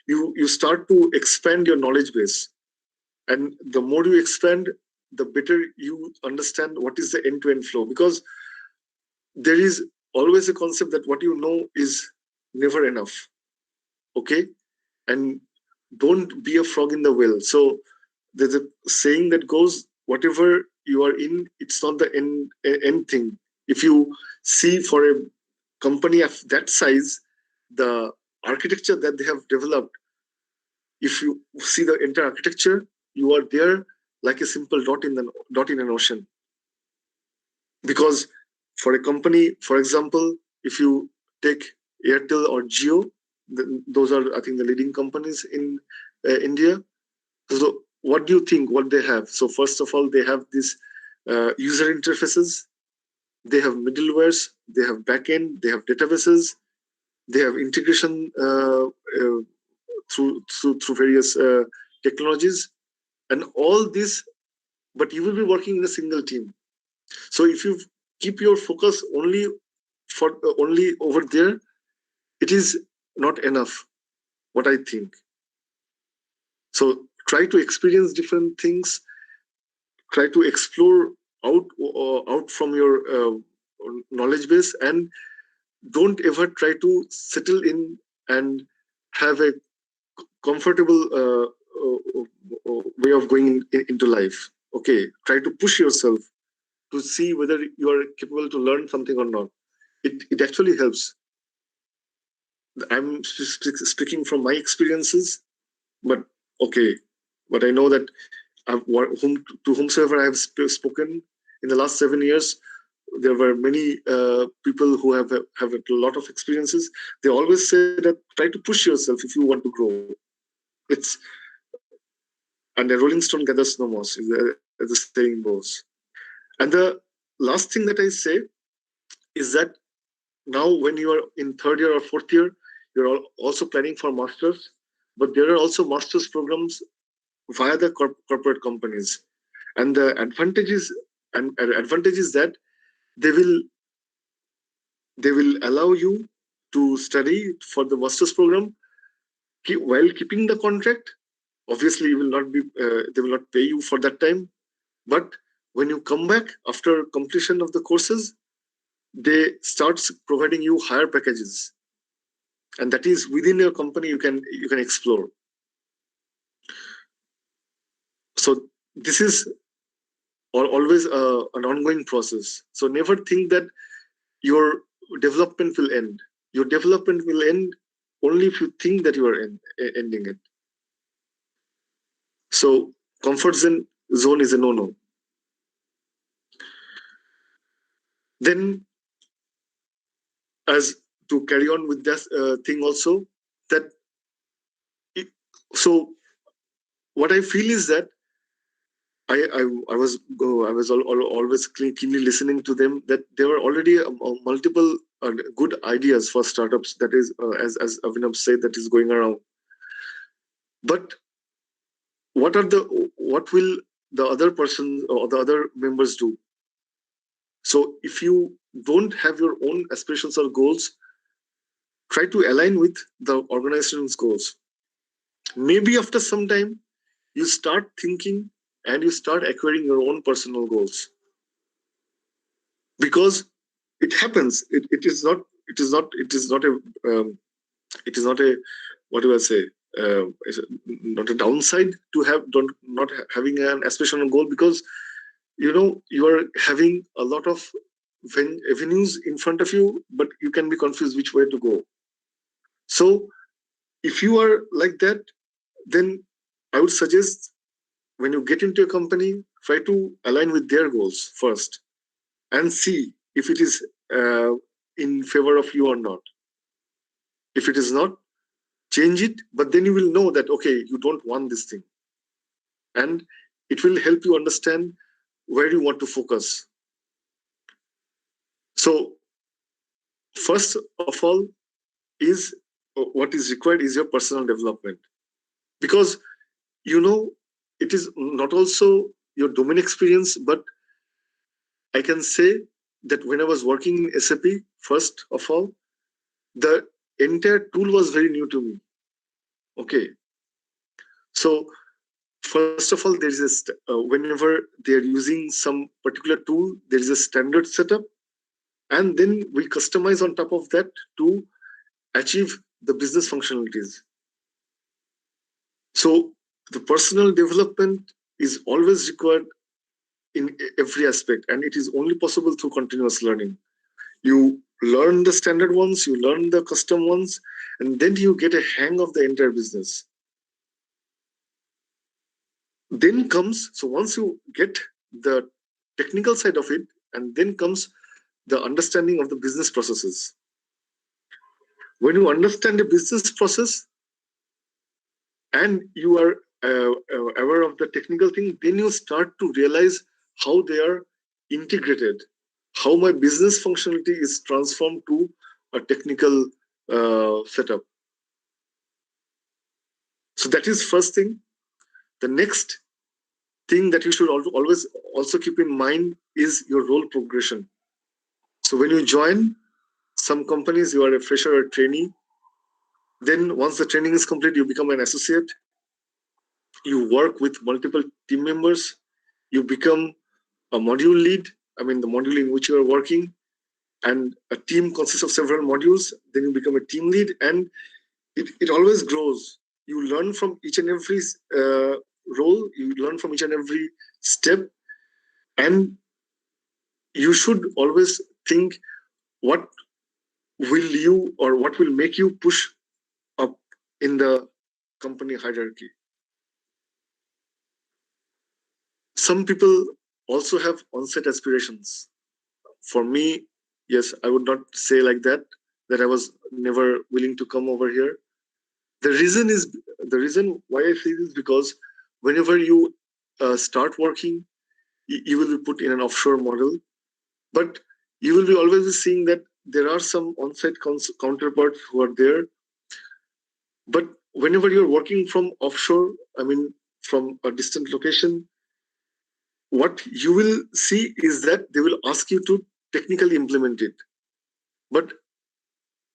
you start to expand your knowledge base. And the more you expand, the better you understand what is the end-to-end flow. Because there is always a concept that what you know is never enough. Okay? And don't be a frog in the well. So there's a saying that goes, whatever you are in, it's not the end thing. If you see for a company of that size, the architecture that they have developed, if you see the entire architecture, you are there like a simple dot in an ocean. Because for a company, for example, if you take Airtel or Jio, those are, I think, the leading companies in India. So what do you think what they have? So first of all, they have these user interfaces, they have middlewares, they have backend, they have databases, they have integration through various technologies, and all this. But you will be working in a single team. So if you keep your focus only over there, it is not enough, what I think. So try to experience different things, try to explore out from your knowledge base, and don't ever try to settle in and have a comfortable way of going into life. Okay, try to push yourself to see whether you are capable to learn something or not. It actually helps. I'm speaking from my experiences, but okay, but I know that to whomsoever I have spoken in the last 7 years, there were many people who have a lot of experiences. They always say that try to push yourself if you want to grow. It's and a rolling stone gathers no moss, as the saying goes. And the last thing that I say is that now when you are in third year or fourth year, you're also planning for masters, but there are also masters programs via the corporate companies. And the advantage is that they will allow you to study for the master's program while keeping the contract. Obviously, you will not be they will not pay you for that time, but when you come back after completion of the courses, they start providing you higher packages, and that is within your company you can explore. So this is always an ongoing process. So never think that your development will end. Your development will end only if you think that you are ending it. So comfort zone is a no-no. Then, as to carry on with this thing also, that so what I feel is that I was always keenly listening to them, that there were already multiple good ideas for startups, that is as Avinav said, that is going around. But what will the other person or the other members do? So if you don't have your own aspirations or goals, try to align with the organization's goals. Maybe after some time, you start thinking and you start acquiring your own personal goals. Because it happens. It is not a what do I say? Not a downside to not having an aspirational goal, because you are having a lot of avenues in front of you, but you can be confused which way to go. So if you are like that, then I would suggest, when you get into a company, try to align with their goals first and see if it is in favor of you or not. If it is not, change it, but then you will know that, okay, you don't want this thing. And it will help you understand where you want to focus. So first of all, is what is required is your personal development. Because it is not also your domain experience, but I can say that when I was working in SAP, first of all, the entire tool was very new to me. Okay. So first of all, there is whenever they are using some particular tool, there is a standard setup, and then we customize on top of that to achieve the business functionalities. So the personal development is always required in every aspect, and it is only possible through continuous learning. You learn the standard ones, you learn the custom ones, and then you get a hang of the entire business. Then comes, so once you get the technical side of it, and then comes the understanding of the business processes. When you understand the business process and you are aware of the technical thing, then you start to realize how they are integrated, how my business functionality is transformed to a technical setup. So that is first thing. The next thing that you should always also keep in mind is your role progression. So when you join some companies, you are a fresher or trainee. Then once the training is complete, you become an associate. You work with multiple team members. You become a module lead. I mean, the module in which you are working, and a team consists of several modules. Then you become a team lead, and it always grows. You learn from each and every role. You learn from each and every step, and you should always think what will you or what will make you push up in the company hierarchy. Some people also have onset aspirations. For me, yes, I would not say like that I was never willing to come over here. The reason why I say this is because whenever you start working, you will be put in an offshore model, but you will be always be seeing that there are some on-site counterparts who are there. But whenever you're working from offshore, I mean, from a distant location, what you will see is that they will ask you to technically implement it. But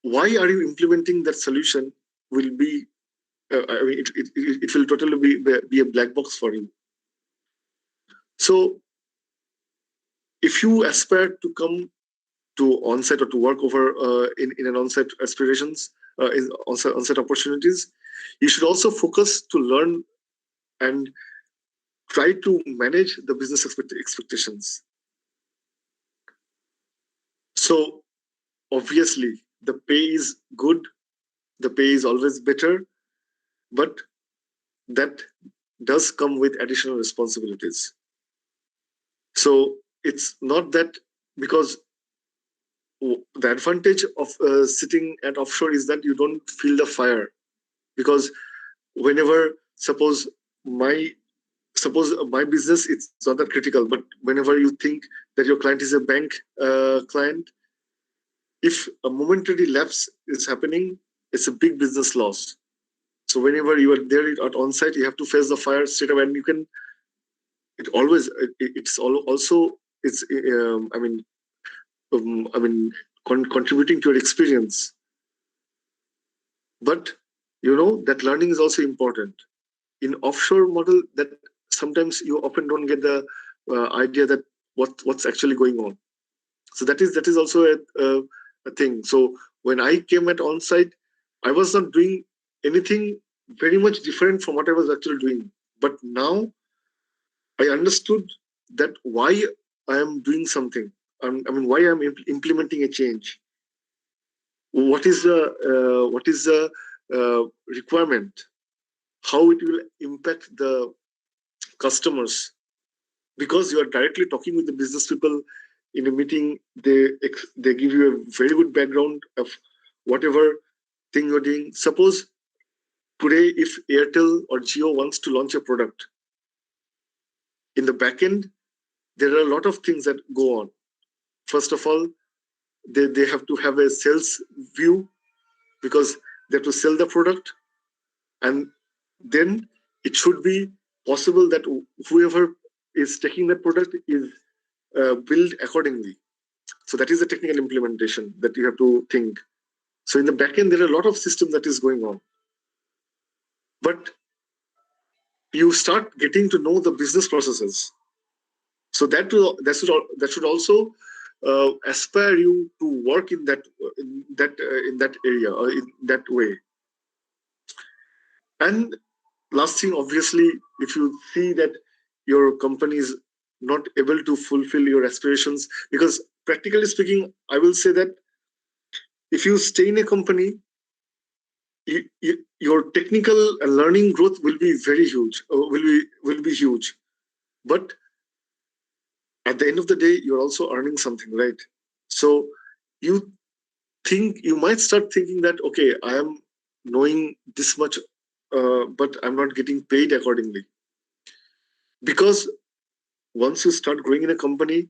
why are you implementing that solution will be, I mean, it will totally be a black box for you. So if you aspire to come to on-site or to work over in an on-site aspirations, in on-site opportunities, you should also focus to learn and try to manage the business expectations. So obviously the pay is good, the pay is always better, but that does come with additional responsibilities. So it's not that, because the advantage of sitting at offshore is that you don't feel the fire, because whenever suppose my business, it's not that critical, but whenever you think that your client is a bank client, if a momentary lapse is happening, it's a big business loss. So whenever you are there at on-site, you have to face the fire straight away, and you can. It's contributing to your experience. But you know that learning is also important. In offshore model, that sometimes you often don't get the idea that what's actually going on. So that is also a thing. So when I came at on-site, I was not doing anything very much different from what I was actually doing. But now I understood that why I am doing something. Why I'm implementing a change. What is the requirement? How it will impact the customers? Because you are directly talking with the business people in a meeting, they give you a very good background of whatever thing you're doing. Suppose today, if Airtel or Jio wants to launch a product, in the back end, there are a lot of things that go on. First of all, they have to have a sales view, because they have to sell the product, and then it should be possible that whoever is taking the product is billed accordingly. So that is the technical implementation that you have to think. So in the backend, there are a lot of system that is going on. But you start getting to know the business processes. So that should also aspire you to work in that area or in that way. And last thing, obviously, if you see that your company is not able to fulfill your aspirations, because practically speaking, I will say that if you stay in a company, your technical and learning growth will be very huge, will be huge. But at the end of the day, you're also earning something, right? So you might start thinking that, okay, I am knowing this much, but I'm not getting paid accordingly. Because once you start growing in a company,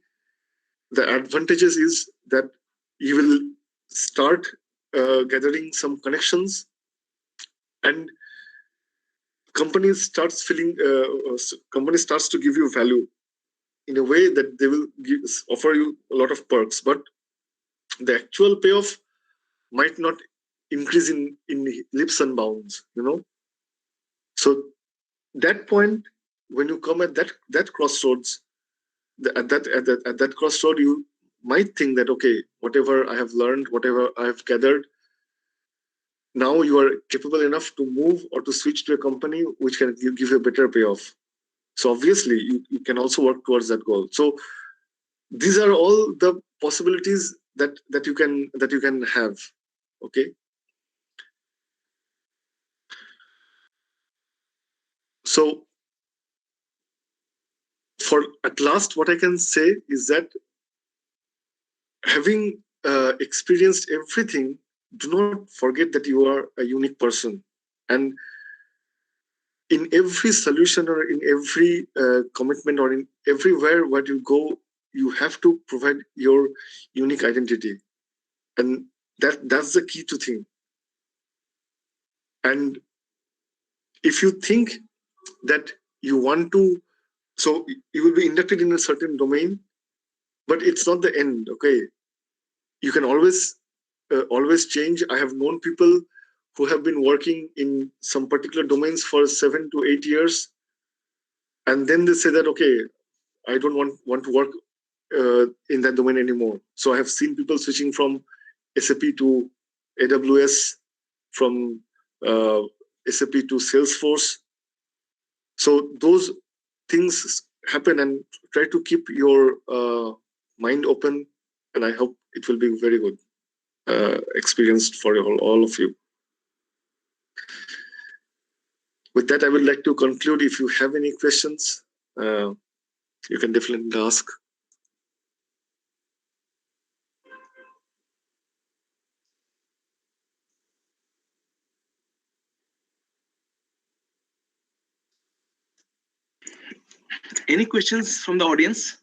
the advantages is that you will start gathering some connections, and company starts to give you value in a way that they will offer you a lot of perks, but the actual payoff might not increase in leaps and bounds, So that point, when you come at that crossroads, at that crossroad, you might think that, okay, whatever I have learned, whatever I have gathered, now you are capable enough to move or to switch to a company which can give you a better payoff. So obviously, you can also work towards that goal. So these are all the possibilities that you can have. Okay. So at last, what I can say is that having experienced everything, do not forget that you are a unique person, and in every solution or in every commitment or in everywhere where you go, you have to provide your unique identity, and that's the key to thing. And if you think that you want to, so you will be inducted in a certain domain, but it's not the end. Okay, you can always change. I have known people who have been working in some particular domains for 7 to 8 years, and then they say that, okay, I don't want to work in that domain anymore. So I have seen people switching from SAP to AWS, from SAP to Salesforce. So those things happen, and try to keep your mind open, and I hope it will be very good experience for all of you. With that, I would like to conclude. If you have any questions, you can definitely ask. Any questions from the audience?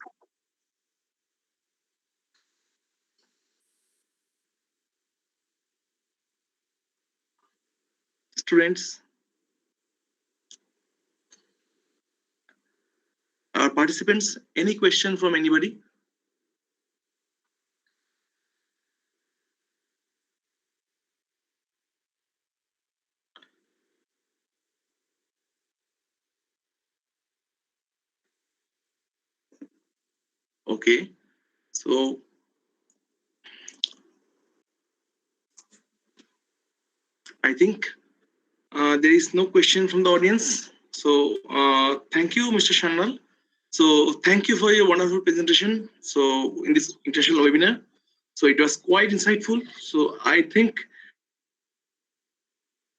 Students? Participants, any question from anybody? Okay, so I think there is no question from the audience. So thank you, Mr. Shanal. So thank you for your wonderful presentation. So in this international webinar, so it was quite insightful. So I think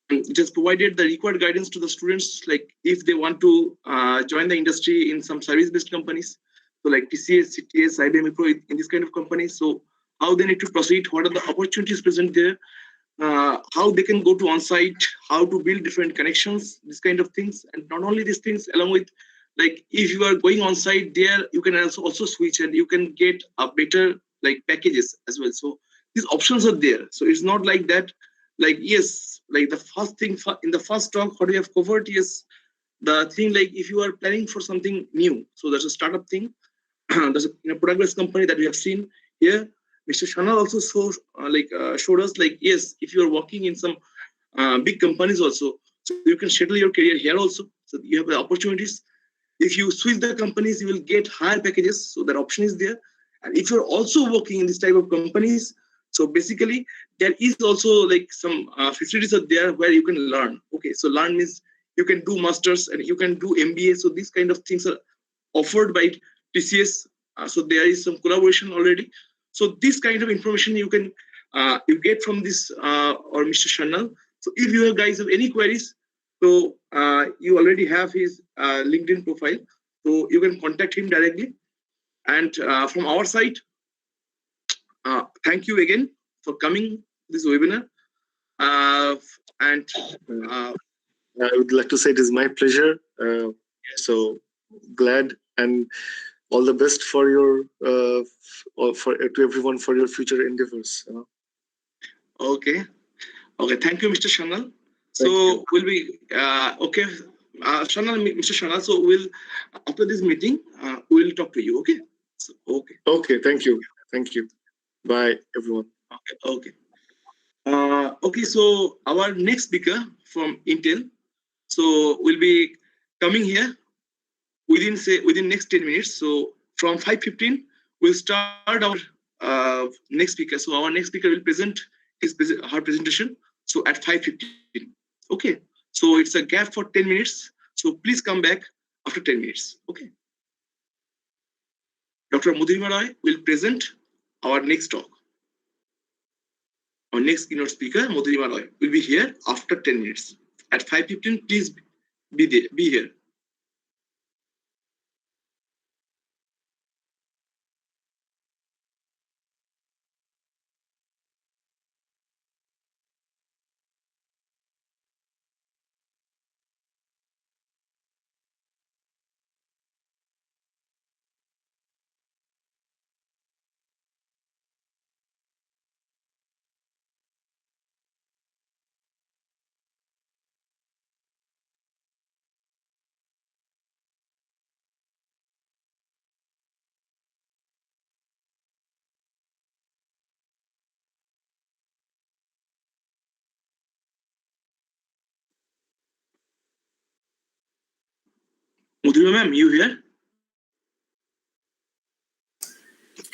it has provided the required guidance to the students, like if they want to join the industry in some service-based companies, so like TCS, CTS, IBM, Wipro, in this kind of companies. So how they need to proceed, what are the opportunities present there, how they can go to on-site, how to build different connections, this kind of things. And not only these things, along with, like if you are going on-site there, you can also switch and you can get a better like packages as well. So these options are there. So it's not like that, like, yes, like the first thing in the first talk, what we have covered is the thing, like if you are planning for something new, so there's a startup thing, there's a product-based company that we have seen, here Mr. Shana also showed us like, yes, if you are working in some big companies also, so you can settle your career here also. So you have the opportunities. If you switch the companies, you will get higher packages. So that option is there. And if you're also working in this type of companies, so basically there is also like some facilities are there where you can learn. Okay, so learn means you can do masters and you can do MBA. So these kind of things are offered by TCS. So there is some collaboration already. So this kind of information you can you get from this or Mr. Shanal. So if you guys have any queries, so you already have his LinkedIn profile, so you can contact him directly. And from our side, thank you again for coming to this webinar. And I would like to say it is my pleasure. So glad and all the best for your to everyone for your future endeavors. Okay. Thank you, Mr. Shanal. So we'll be okay. Shanal, Mr. Shanal. So we'll after this meeting, we'll talk to you. Okay. So, okay. Okay. Thank you. Thank you. Bye, everyone. Okay. Okay. So our next speaker from Intel. So we'll be coming here within next 10 minutes. So from 5:15, we'll start our next speaker. So our next speaker will present her presentation. So at 5:15. Okay. So it's a gap for 10 minutes. So please come back after 10 minutes. Okay. Dr. Madhurima Roy will present our next talk. Our next keynote speaker, Madhurima Roy, will be here after 10 minutes. At 5:15, please be here. Madhurima ma'am, you here?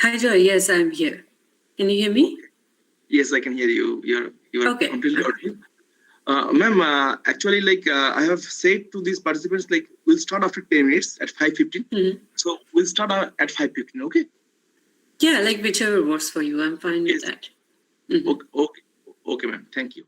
Hi, Joy. Yes, I'm here. Can you hear me? Yes, I can hear you. You are Okay. completely audible. Ma'am, actually, like I have said to these participants, like we'll start after 10 minutes at 5:15. So we'll start at 5:15. Okay. Yeah, like whichever works for you. I'm fine with that. Okay, ma'am. Thank you.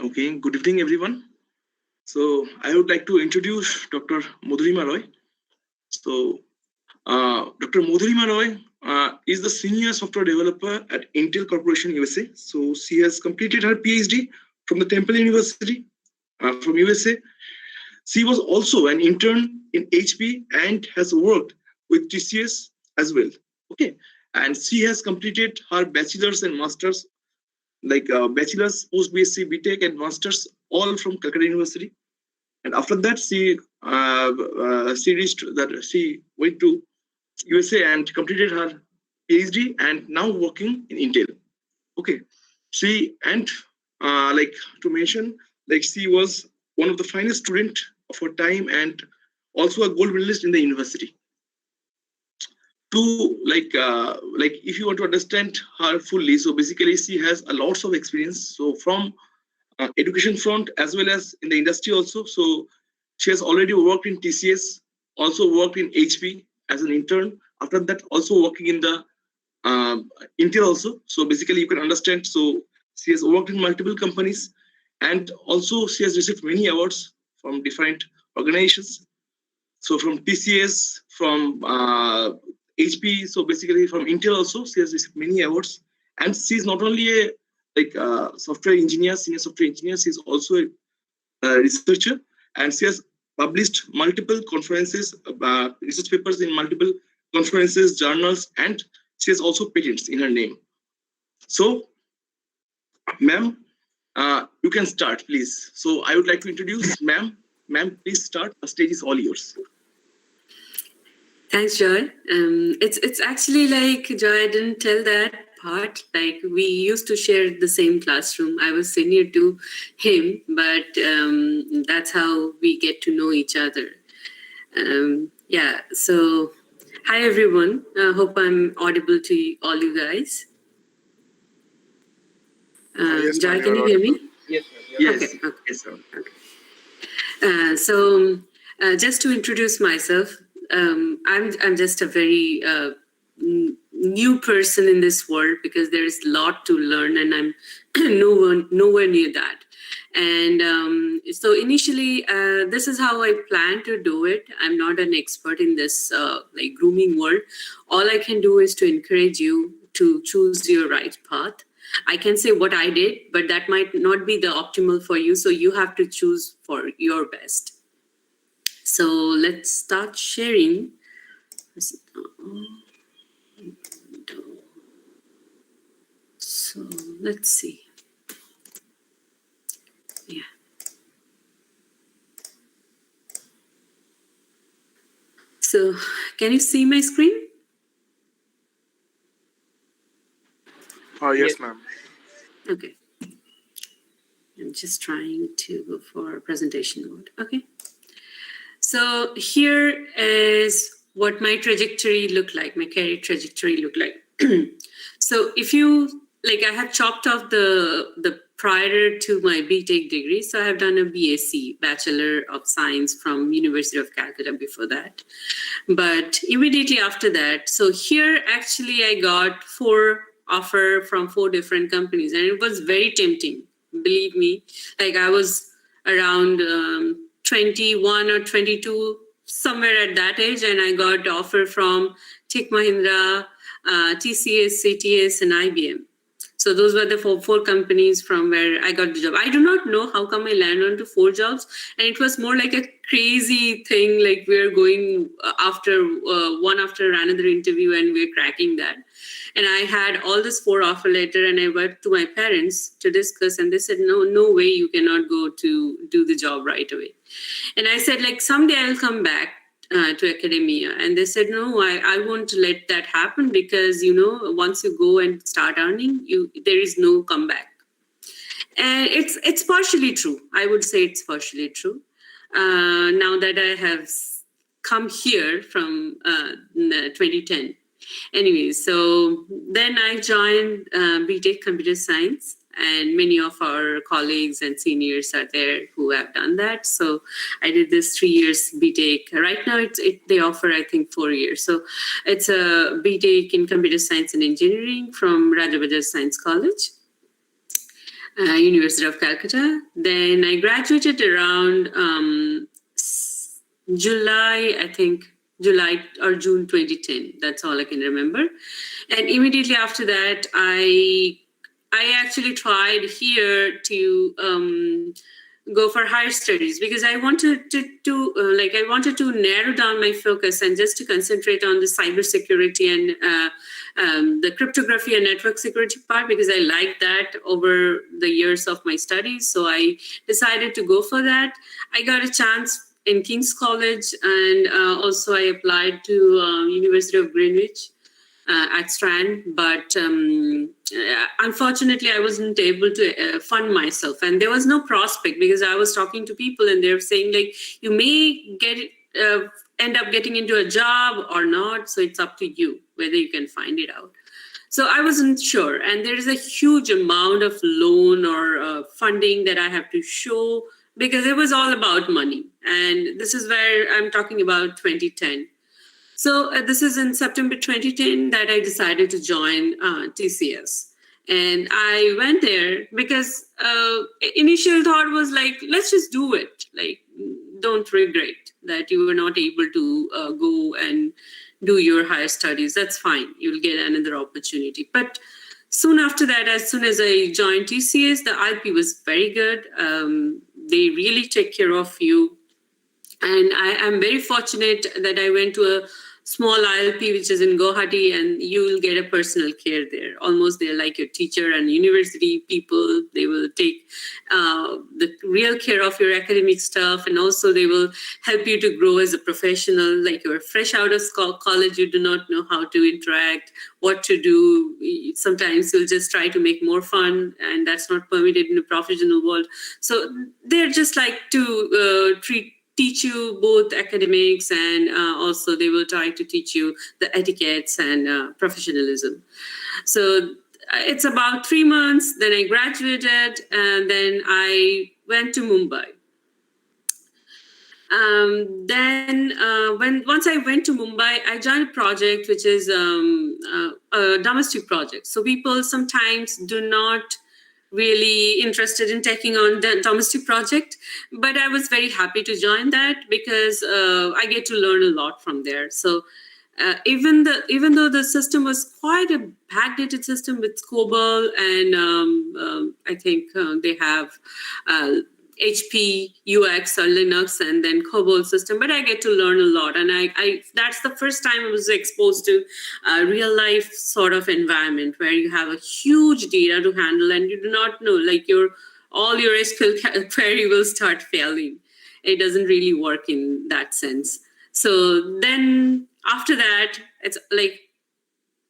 Okay, good evening, everyone. So I would like to introduce Dr. Madhurima Roy. So Dr. Madhurima Roy is the senior software developer at Intel Corporation USA. So she has completed her PhD from the Temple University from USA. She was also an intern in HP and has worked with TCS as well. Okay, and she has completed her bachelor's and master's, like bachelor's, post BSc, BTech, and masters, all from Calcutta University. And after that, she went to USA and completed her PhD and now working in Intel. Okay, she and like to mention, like she was one of the finest student of her time and also a gold medalist in the university. To like if you want to understand her fully, so basically she has a lots of experience. So from education front as well as in the industry also. So she has already worked in TCS, also worked in HP as an intern. After that, also working in the Intel also. So basically, you can understand. So she has worked in multiple companies, and also she has received many awards from different organizations. So from TCS, from HP, so basically from Intel also, she has received many awards. And she is not only a software engineer, senior software engineer, she is also a researcher, and she has published multiple conferences, research papers in multiple conferences, journals, and she has also patents in her name. So, ma'am, you can start, please. So I would like to introduce ma'am. Ma'am, please start. The stage is all yours. Thanks, Joy. It's actually like, Joy, I didn't tell that part. Like, we used to share the same classroom. I was senior to him, but that's how we get to know each other. Yeah, so hi, everyone. Hope I'm audible to all you guys. Yes, Joy, ma'am, can you you're hear me? audible. Yes. Okay. Yes, sir. So just to introduce myself, I'm just a very new person in this world because there is a lot to learn, and I'm nowhere near that. And so initially, this is how I plan to do it. I'm not an expert in this like grooming world. All I can do is to encourage you to choose your right path. I can say what I did, but that might not be the optimal for you. So you have to choose for your best. So let's start sharing. So let's see. Yeah. So can you see my screen? Yes, ma'am. Okay. I'm just trying to go for presentation mode. Okay. So here is what my trajectory looked like, my career trajectory looked like. So if you, like, I have chopped off the prior to my BTech degree. So I have done a BSc, Bachelor of Science from University of Calcutta before that. But immediately after that, so here actually I got 4 offers from 4 different companies, and it was very tempting, believe me. Like, I was around 21 or 22, somewhere at that age, and I got offer from Tech Mahindra, TCS, CTS, and IBM. So those were the four companies from where I got the job. I do not know how come I landed onto 4 jobs, and it was more like a crazy thing. Like, we're going after one after another interview, and we're cracking that. And I had all this 4 offer letter, and I went to my parents to discuss, and they said, no way, you cannot go to do the job right away. And I said, like, someday I'll come back to academia. And they said, no, I won't let that happen, because, once you go and start earning, there is no comeback. And it's partially true. I would say it's partially true. Now that I have come here from 2010. Anyway, so then I joined BTech Computer Science, and many of our colleagues and seniors are there who have done that. So I did this 3 years BTech. Right now, they offer, I think, 4 years. So it's a BTech in Computer Science and Engineering from Rajabhajar Science College. University of Calcutta. Then I graduated around July, I think, July or June 2010. That's all I can remember. And immediately after that, I actually tried here to go for higher studies because I wanted I wanted to narrow down my focus and just to concentrate on the cybersecurity and the cryptography and network security part because I liked that over the years of my studies. So I decided to go for that. I got a chance in King's College and also I applied to University of Greenwich. At Strand, but unfortunately I wasn't able to fund myself, and there was no prospect because I was talking to people and they're saying like you may end up getting into a job or not, so it's up to you whether you can find it out. So I wasn't sure, and there is a huge amount of loan or funding that I have to show because it was all about money, and this is where I'm talking about 2010. So this is in September 2010 that I decided to join TCS. And I went there because initial thought was like, let's just do it. Like, don't regret that you were not able to go and do your higher studies. That's fine. You'll get another opportunity. But soon after that, as soon as I joined TCS, the IP was very good. They really take care of you. And I'm very fortunate that I went to a small ILP, which is in Guwahati, and you will get a personal care there. Almost they're like your teacher and university people. They will take the real care of your academic stuff, and also they will help you to grow as a professional. Like you're fresh out of college, you do not know how to interact, what to do. Sometimes you'll just try to make more fun, and that's not permitted in the professional world. So they're just like to teach you both academics and also they will try to teach you the etiquettes and professionalism. So it's about 3 months, then I graduated and then I went to Mumbai. Once I went to Mumbai, I joined a project which is a domestic project. So people sometimes do not really interested in taking on the domestic project, but I was very happy to join that because I get to learn a lot from there. So even though the system was quite a backdated system with COBOL and I think they have HP, UX or Linux and then COBOL system, but I get to learn a lot. And I that's the first time I was exposed to a real life sort of environment where you have a huge data to handle and you do not know, like all your SQL query will start failing. It doesn't really work in that sense. So then after that, it's like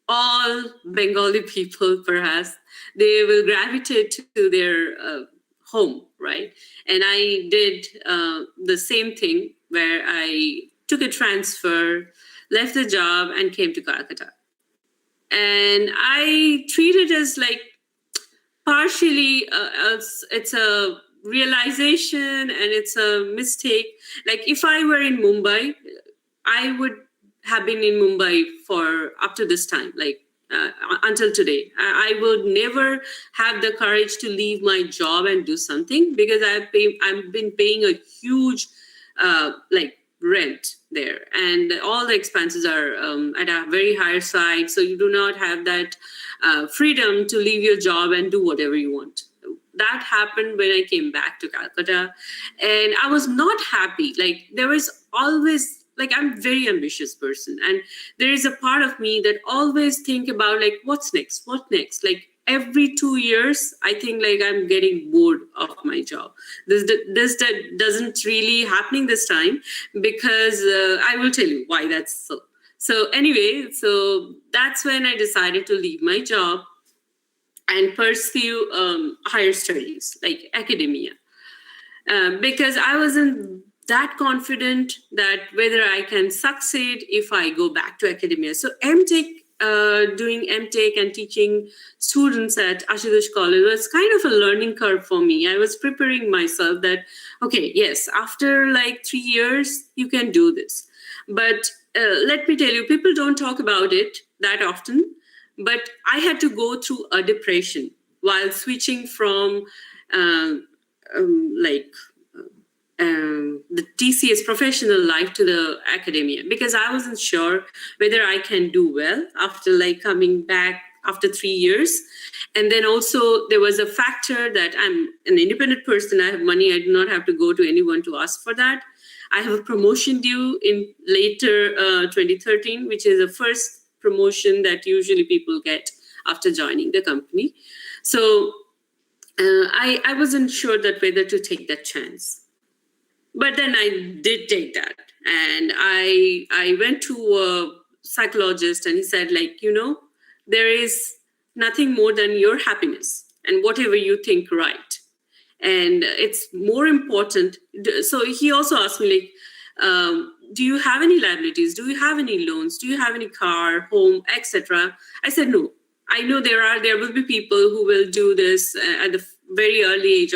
all Bengali people perhaps, they will gravitate to their home, right? And I did the same thing where I took a transfer, left the job and came to Calcutta. And I treat it as like partially it's a realization and it's a mistake. Like if I were in Mumbai, I would have been in Mumbai for up to this time, like until today. I would never have the courage to leave my job and do something because I've been paying a huge like rent there, and all the expenses are at a very higher side. So you do not have that freedom to leave your job and do whatever you want. That happened when I came back to Calcutta, and I was not happy. Like there was always, like I'm a very ambitious person, and there is a part of me that always think about like what's next. Like every 2 years, I think like I'm getting bored of my job. This doesn't really happening this time because I will tell you why that's so. So anyway, so that's when I decided to leave my job and pursue higher studies like academia because I wasn't that confident that whether I can succeed if I go back to academia. So doing MTech and teaching students at Ashutosh College was kind of a learning curve for me. I was preparing myself that, okay, yes, after like 3 years, you can do this. But let me tell you, people don't talk about it that often, but I had to go through a depression while switching from the TCS professional life to the academia, because I wasn't sure whether I can do well after coming back after 3 years. And then also there was a factor that I'm an independent person. I have money. I do not have to go to anyone to ask for that. I have a promotion due in later 2013, which is the first promotion that usually people get after joining the company. So I wasn't sure that whether to take that chance. But then I did take that. And I went to a psychologist and he said, there is nothing more than your happiness and whatever you think right. And it's more important. So he also asked me, do you have any liabilities? Do you have any loans? Do you have any car, home, etc.? I said, no. I know there will be people who will do this at the very early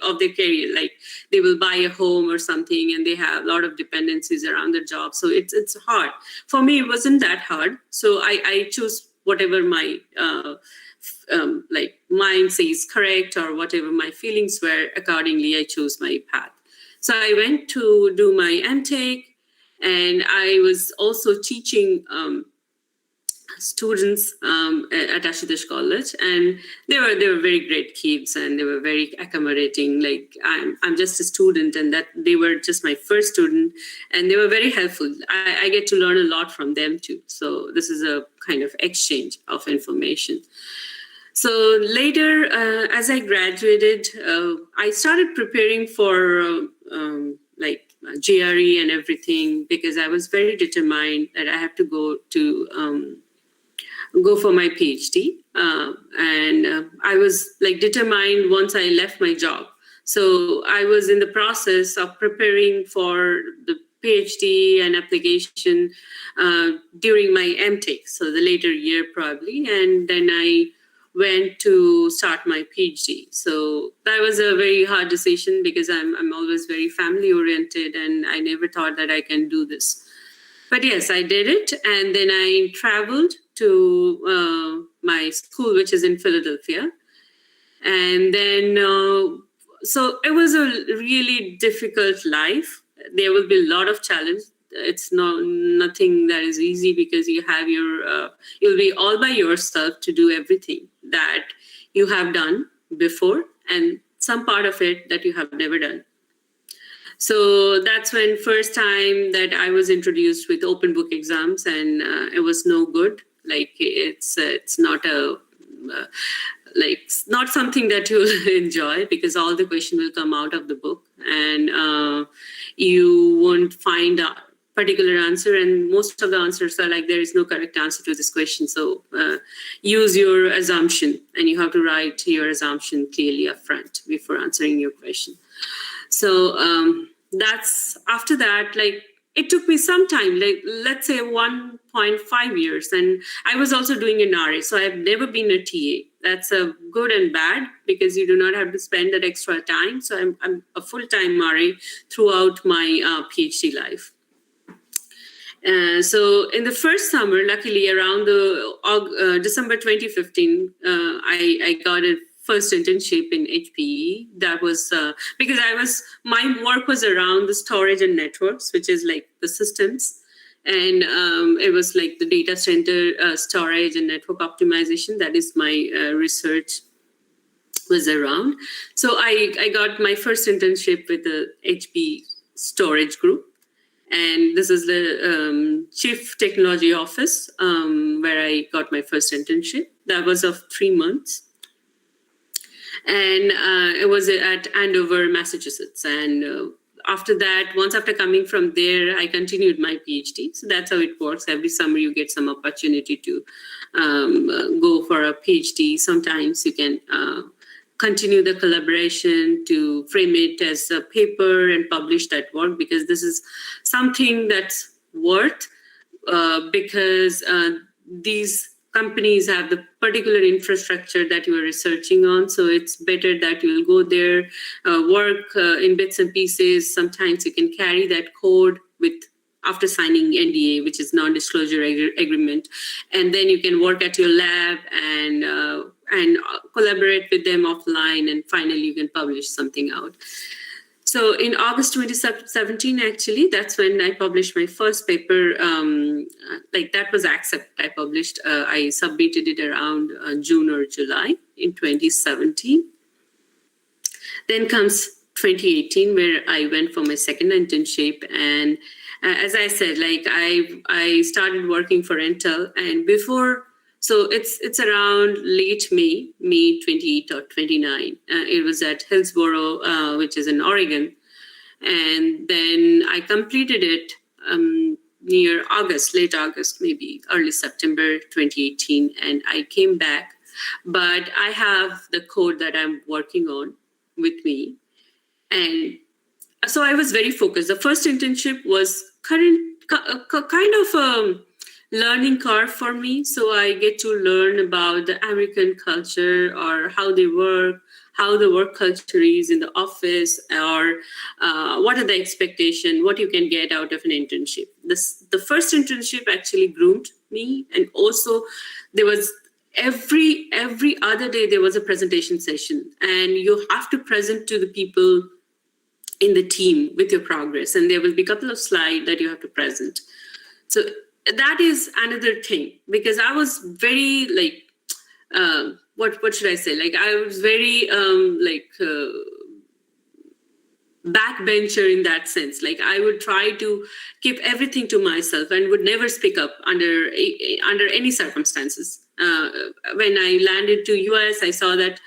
of their career, like they will buy a home or something, and they have a lot of dependencies around their job. So it's hard. For me, it wasn't that hard. So I chose whatever my mind says correct, or whatever my feelings were. Accordingly, I chose my path. So I went to do my MTech, and I was also teaching students at Ashutosh College, and they were very great kids, and they were very accommodating. I'm just a student, and that they were just my first student, and they were very helpful. I get to learn a lot from them too. So this is a kind of exchange of information. So later, as I graduated, I started preparing for GRE and everything, because I was very determined that I have to go for my PhD. And I was determined once I left my job. So I was in the process of preparing for the PhD and application during my MTech, so the later year probably. And then I went to start my PhD. So that was a very hard decision, because I'm always very family oriented, and I never thought that I can do this. But yes, I did it. And then I traveled to my school, which is in Philadelphia. And then, so it was a really difficult life. There will be a lot of challenge. It's nothing that is easy, because you have you'll be all by yourself to do everything that you have done before, and some part of it that you have never done. So that's when first time that I was introduced with open book exams, and it was no good. It's not not something that you'll enjoy, because all the question will come out of the book, and you won't find a particular answer, and most of the answers are there is no correct answer to this question. So use your assumption, and you have to write your assumption clearly up front before answering your question. So that's after that, it took me some time, let's say 1.5 years. And I was also doing an RA. So I've never been a TA. That's a good and bad, because you do not have to spend that extra time. So I'm a full-time RA throughout my PhD life. So in the first summer, luckily around the December 2015, I got a first internship in HPE. That was because my work was around the storage and networks, which is the systems. And it was the data center storage and network optimization. That is my research was around. So I got my first internship with the HPE storage group. And this is the Chief Technology Office, where I got my first internship. That was of 3 months. And it was at Andover, Massachusetts. And after that, once after coming from there, I continued my PhD. So that's how it works. Every summer, you get some opportunity to go for a PhD. Sometimes you can continue the collaboration to frame it as a paper and publish that work, because this is something that's worth, because these companies have the particular infrastructure that you are researching on. So it's better that you will go there, work in bits and pieces. Sometimes you can carry that code after signing NDA, which is non-disclosure agreement. And then you can work at your lab and and collaborate with them offline, and finally you can publish something out. So in August 2017, actually, that's when I published my first paper. That was Accept. I published, I submitted it around June or July in 2017. Then comes 2018, where I went for my second internship. And as I said, I started working for Intel, and before, so it's around late May 28 or 29. It was at Hillsboro, which is in Oregon. And then I completed it near August, late August, maybe early September 2018. And I came back, but I have the code that I'm working on with me. And so I was very focused. The first internship was kind of a learning curve for me. So I get to learn about the American culture, or how they work, how the work culture is in the office, or what are the expectations, what you can get out of an internship. The first internship actually groomed me. And also there was every other day there was a presentation session, and you have to present to the people in the team with your progress, and there will be a couple of slides that you have to present. So that is another thing, because I was very what should I say? I was very backbencher in that sense. I would try to keep everything to myself and would never speak up under any circumstances. When I landed to US, I saw that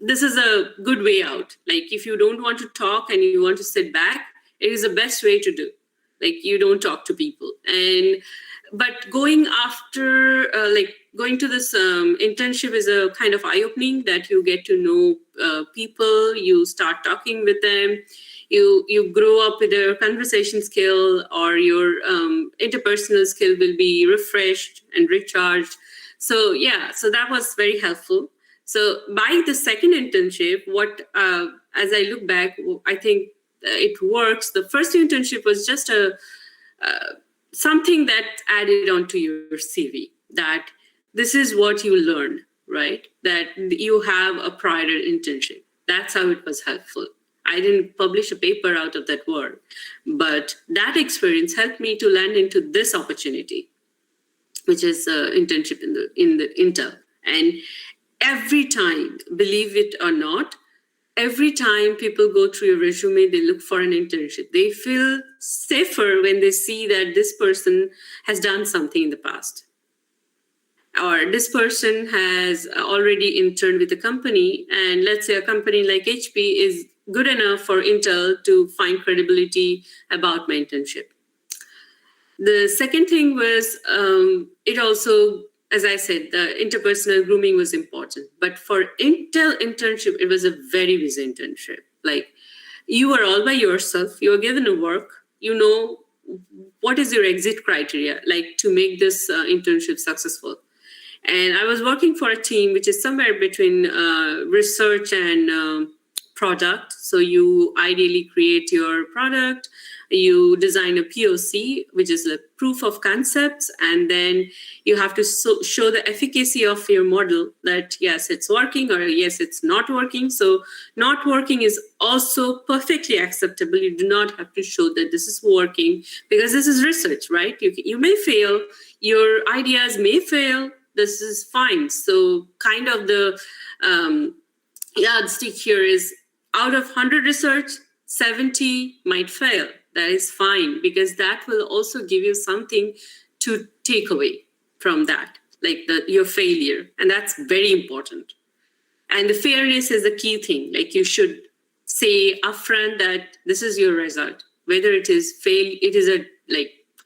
this is a good way out. If you don't want to talk and you want to sit back, it is the best way to do. You don't talk to people. But going after, going to this internship is a kind of eye-opening, that you get to know people, you start talking with them, you grow up with your conversation skill, or your interpersonal skill will be refreshed and recharged. So yeah, so that was very helpful. So by the second internship, as I look back, I think it works. The first internship was just something that added onto your CV, that this is what you learned, right? That you have a prior internship. That's how it was helpful. I didn't publish a paper out of that work, but that experience helped me to land into this opportunity, which is internship in the Intel. And every time, believe it or not, every time people go through your resume, they look for an internship. They feel safer when they see that this person has done something in the past, or this person has already interned with a company. And let's say a company like HP is good enough for Intel to find credibility about my internship. The second thing was, it also, as I said, the interpersonal grooming was important. But for Intel internship, it was a very busy internship. You were all by yourself. You were given a work. You know what is your exit criteria, to make this internship successful. And I was working for a team which is somewhere between research and product. So you ideally create your product, you design a POC, which is a proof of concepts, and then you have to show the efficacy of your model, that yes, it's working, or yes, it's not working. So not working is also perfectly acceptable. You do not have to show that this is working, because this is research, right? You may fail, your ideas may fail, this is fine. So kind of the yardstick here is, out of 100 research, 70 might fail. That is fine, because that will also give you something to take away from that, your failure. And that's very important. And the fairness is the key thing. You should say upfront that this is your result, whether it is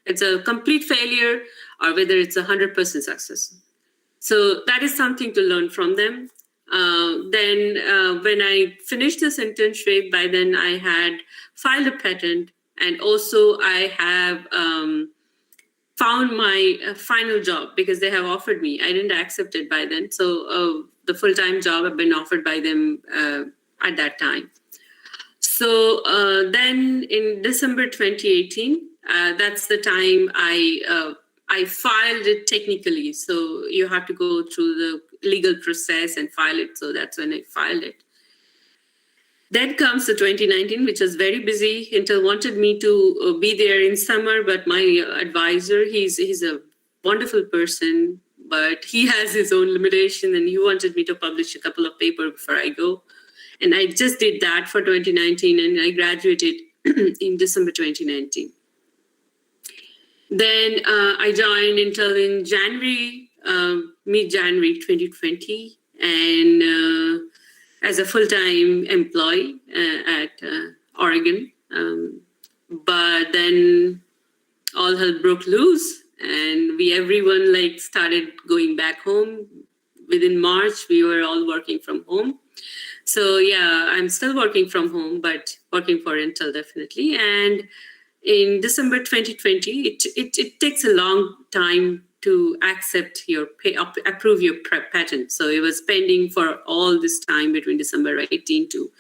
it's a complete failure, or whether it's 100% success. So that is something to learn from them. Then when I finished this internship, by then I had filed a patent, and also I have found my final job, because they have offered me. I didn't accept it by then. So the full-time job had been offered by them at that time. So then in December 2018, that's the time I I filed it technically. So you have to go through the legal process and file it. So that's when I filed it. Then comes the 2019, which was very busy. Intel wanted me to be there in summer, but my advisor, he's a wonderful person, but he has his own limitation, and he wanted me to publish a couple of papers before I go. And I just did that for 2019, and I graduated in December 2019. Then I joined Intel in January, mid-January 2020, and as a full-time employee at Oregon. But then all hell broke loose, and everyone like started going back home. Within March, we were all working from home. So yeah, I'm still working from home, but working for Intel definitely. And in December 2020, it takes a long time to accept your approve your patent. So it was pending for all this time between December 18 to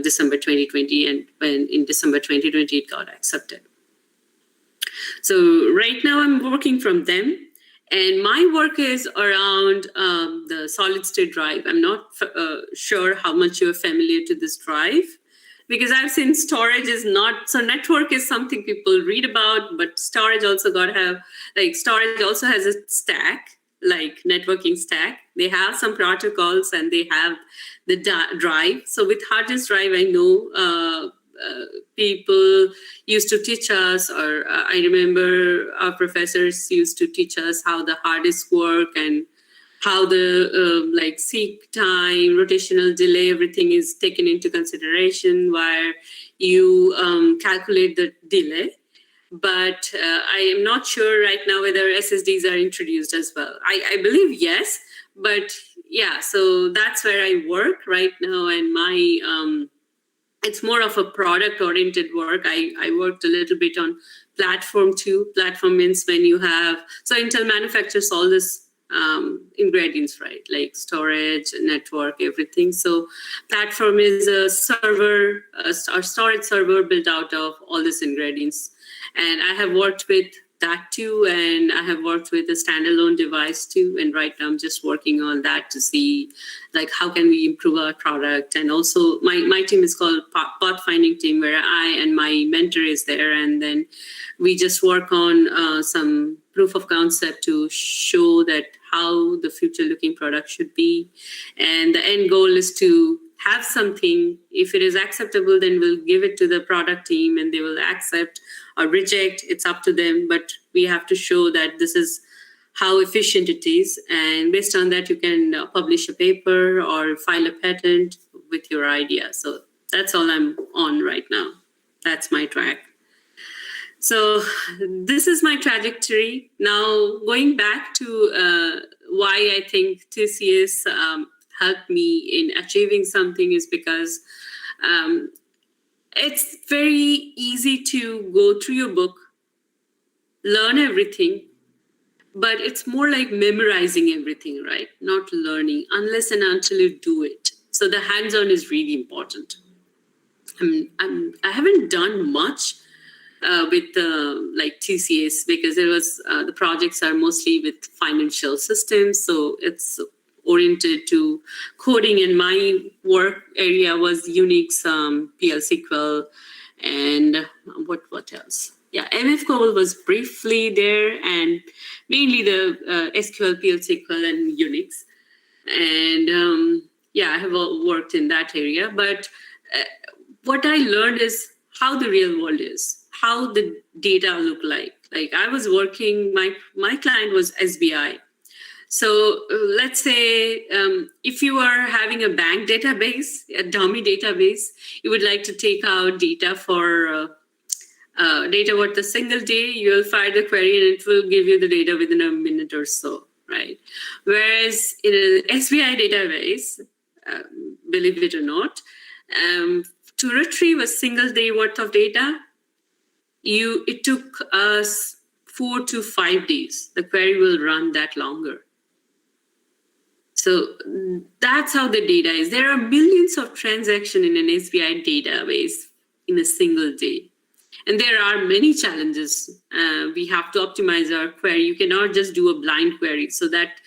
December 2020, and when in December 2020 it got accepted. So right now I'm working from them, and my work is around the solid state drive. I'm not sure how much you're familiar to this drive, because I've seen storage is not, so network is something people read about, but storage also got to have, like storage also has a stack, like networking stack. They have some protocols and they have the drive. So with hard disk drive, I know people used to teach us, or I remember our professors used to teach us how the hard disk work and how the like seek time, rotational delay, everything is taken into consideration where you calculate the delay. But I am not sure right now whether SSDs are introduced as well. I believe yes, but yeah, so that's where I work right now, and my it's more of a product-oriented work. I worked a little bit on platform too. Platform means when you have, so Intel manufactures all this ingredients, right? Like storage, network, everything. So platform is a server, a storage server built out of all these ingredients. And I have worked with that too, and I have worked with a standalone device too. And right now I'm just working on that to see like how can we improve our product. And also my team is called Path Finding Team, where I and my mentor is there. And then we just work on some proof of concept to show that how the future looking product should be. And the end goal is to have something. If it is acceptable, then we'll give it to the product team and they will accept or reject. It's up to them, but we have to show that this is how efficient it is. And based on that, you can publish a paper or file a patent with your idea. So that's all I'm on right now. That's my track. So this is my trajectory. Now, going back to why I think TCS helped me in achieving something is because it's very easy to go through your book, learn everything, but it's more like memorizing everything, right? Not learning unless and until you do it. So the hands-on is really important. I haven't done much with like TCS because it was the projects are mostly with financial systems, so it's oriented to coding, and my work area was Unix, PL/SQL, and what else? Yeah, MF COBOL was briefly there, and mainly the SQL, PL/SQL, and Unix. And yeah, I have worked in that area. But what I learned is how the real world is, how the data look like. Like I was working, my client was SBI. So let's say if you are having a bank database, a dummy database, you would like to take out data for data worth a single day, you will fire the query and it will give you the data within a minute or so, right? Whereas in an SBI database, believe it or not, to retrieve a single day worth of data, it took us 4 to 5 days. The query will run that longer. So that's how the data is. There are millions of transactions in an SBI database in a single day. And there are many challenges. We have to optimize our query. You cannot just do a blind query. So that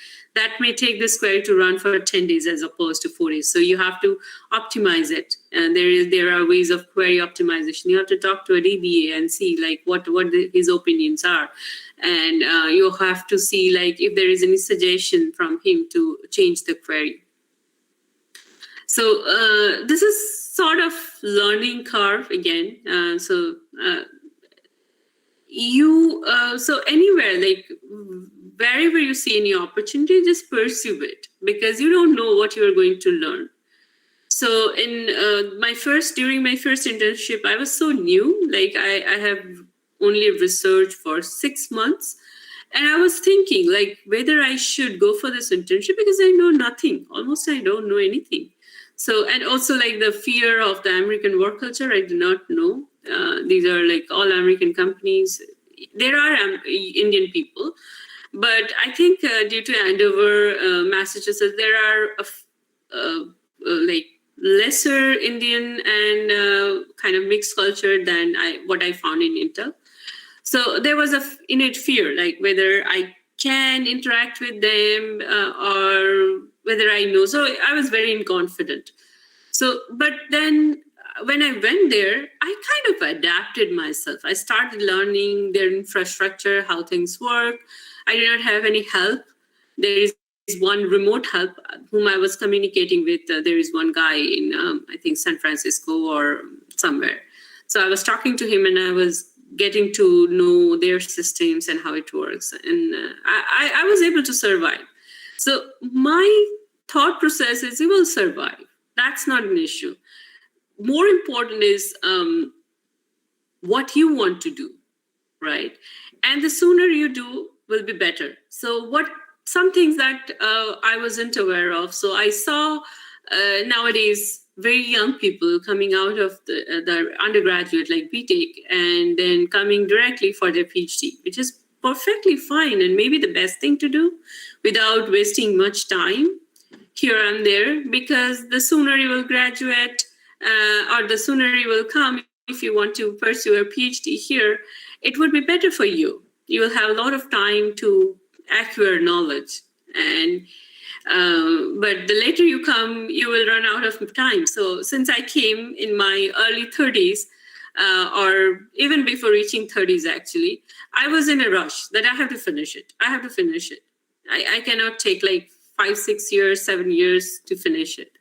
may take this query to run for 10 days as opposed to 4 days. So you have to optimize it. And there are ways of query optimization. You have to talk to a DBA and see like what his opinions are. And you have to see like if there is any suggestion from him to change the query. So this is sort of learning curve again. So anywhere, like wherever you see any opportunity, just pursue it because you don't know what you're going to learn. So during my first internship, I was so new. Like I have only researched for 6 months. And I was thinking like whether I should go for this internship because I know nothing. Almost I don't know anything. So, and also like the fear of the American work culture, I do not know. These are like all American companies. There are Indian people, but I think due to Andover, Massachusetts, there are like lesser Indian and kind of mixed culture than what I found in Intel. So there was a innate fear, like whether I can interact with them or whether I know. So I was very inconfident. So, but then when I went there, I kind of adapted myself. I started learning their infrastructure, how things work. I did not have any help. There is one remote help whom I was communicating with. There is one guy in, I think, San Francisco or somewhere. So I was talking to him and I was getting to know their systems and how it works. And I was able to survive. So my thought process is you will survive. That's not an issue. More important is what you want to do, right? And the sooner you do will be better. So some things that I wasn't aware of. So I saw nowadays very young people coming out of the undergraduate like BTech and then coming directly for their PhD, which is perfectly fine and maybe the best thing to do without wasting much time here and there, because the sooner you will graduate or the sooner you will come, if you want to pursue a PhD here, it would be better for you. You will have a lot of time to acquire knowledge. And but the later you come, you will run out of time. So since I came in my early 30s, or even before reaching 30s, actually, I was in a rush that I have to finish it. I cannot take like 5, 6 years, 7 years to finish it.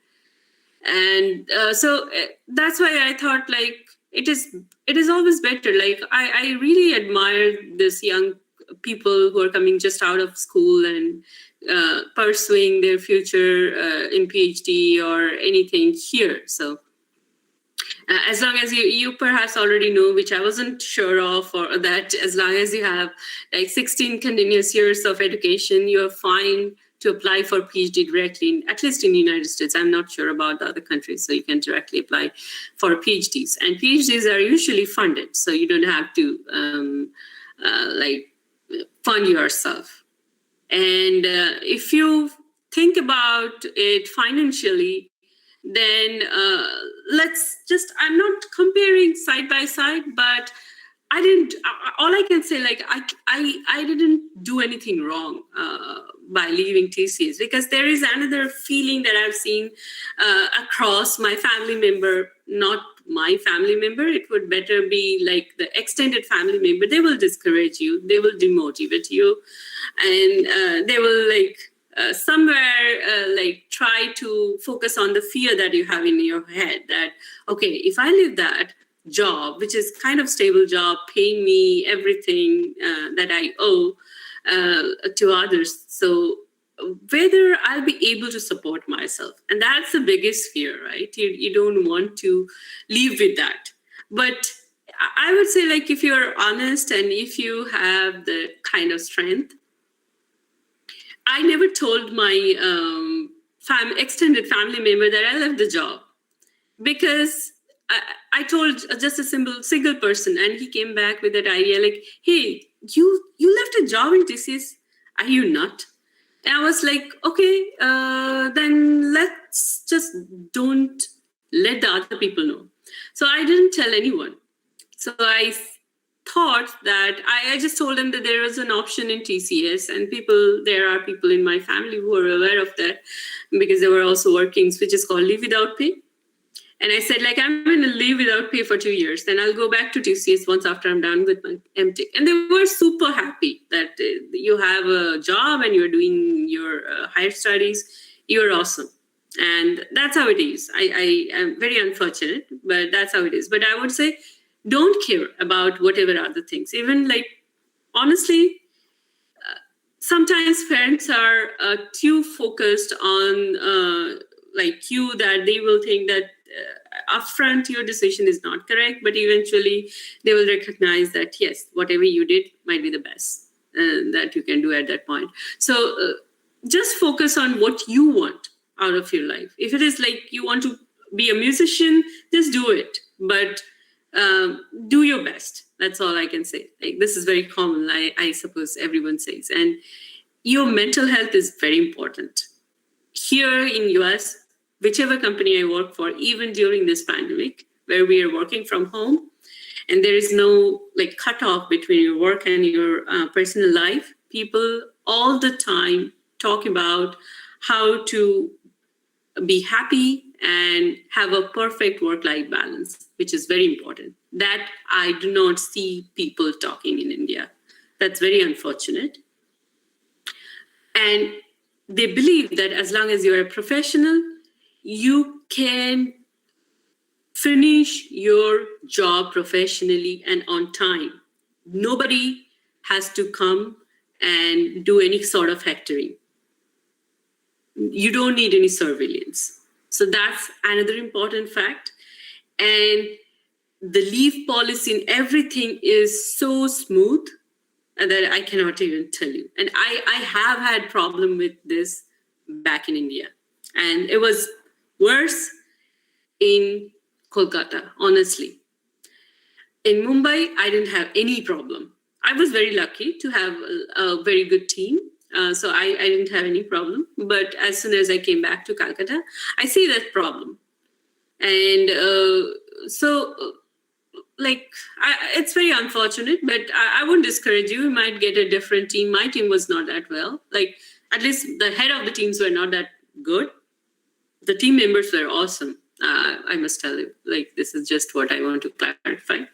And so that's why I thought like it is always better. Like I really admire this young people who are coming just out of school and pursuing their future in PhD or anything here. So as long as you perhaps already know, which I wasn't sure of, or that as long as you have like 16 continuous years of education, you're fine to apply for PhD directly, at least in the United States. I'm not sure about the other countries, so you can directly apply for PhDs. And PhDs are usually funded, so you don't have to like fund yourself. And if you think about it financially, then I'm not comparing side by side, but all I can say, like, I didn't do anything wrong by leaving TCS, because there is another feeling that I've seen across my family member, not my family member. It would better be like the extended family member. They will discourage you. They will demotivate you. And they will somewhere try to focus on the fear that you have in your head that, okay, if I leave that job, which is kind of stable job, paying me everything that I owe to others, so whether I'll be able to support myself. And that's the biggest fear, right? You don't want to live with that. But I would say, like, if you're honest and if you have the kind of strength, I never told my extended family member that I left the job, because I told just a single person, and he came back with that idea like, hey, you left a job in TCS, are you not? And I was like, okay, then let's just don't let the other people know. So I didn't tell anyone. So I thought that I just told them that there was an option in TCS, and there are people in my family who are aware of that because they were also working, which is called leave without pay. And I said, like, I'm going to leave without pay for 2 years. Then I'll go back to TCS once after I'm done with my MTech. And they were super happy that you have a job and you're doing your higher studies. You're awesome. And that's how it is. I am very unfortunate, but that's how it is. But I would say, don't care about whatever other things. Even like, honestly, sometimes parents are too focused on like you that they will think that upfront your decision is not correct, but eventually they will recognize that yes, whatever you did might be the best that you can do at that point. So just focus on what you want out of your life. If it is like you want to be a musician, just do it, but do your best. That's all I can say. Like, this is very common, I suppose everyone says. And your mental health is very important. Here in US, whichever company I work for, even during this pandemic, where we are working from home, and there is no like cutoff between your work and your personal life, people all the time talk about how to be happy and have a perfect work-life balance, which is very important. That I do not see people talking in India. That's very unfortunate. And they believe that as long as you're a professional, you can finish your job professionally and on time. Nobody has to come and do any sort of hectoring. You don't need any surveillance. So that's another important fact. And the leave policy and everything is so smooth that I cannot even tell you. And I have had problem with this back in India. And it was worse in Kolkata, honestly. In Mumbai, I didn't have any problem. I was very lucky to have a very good team. So I didn't have any problem. But as soon as I came back to Calcutta, I see that problem. And it's very unfortunate, but I wouldn't discourage you. You might get a different team. My team was not that well. Like, at least the head of the teams were not that good. The team members were awesome. I must tell you, like, this is just what I want to clarify.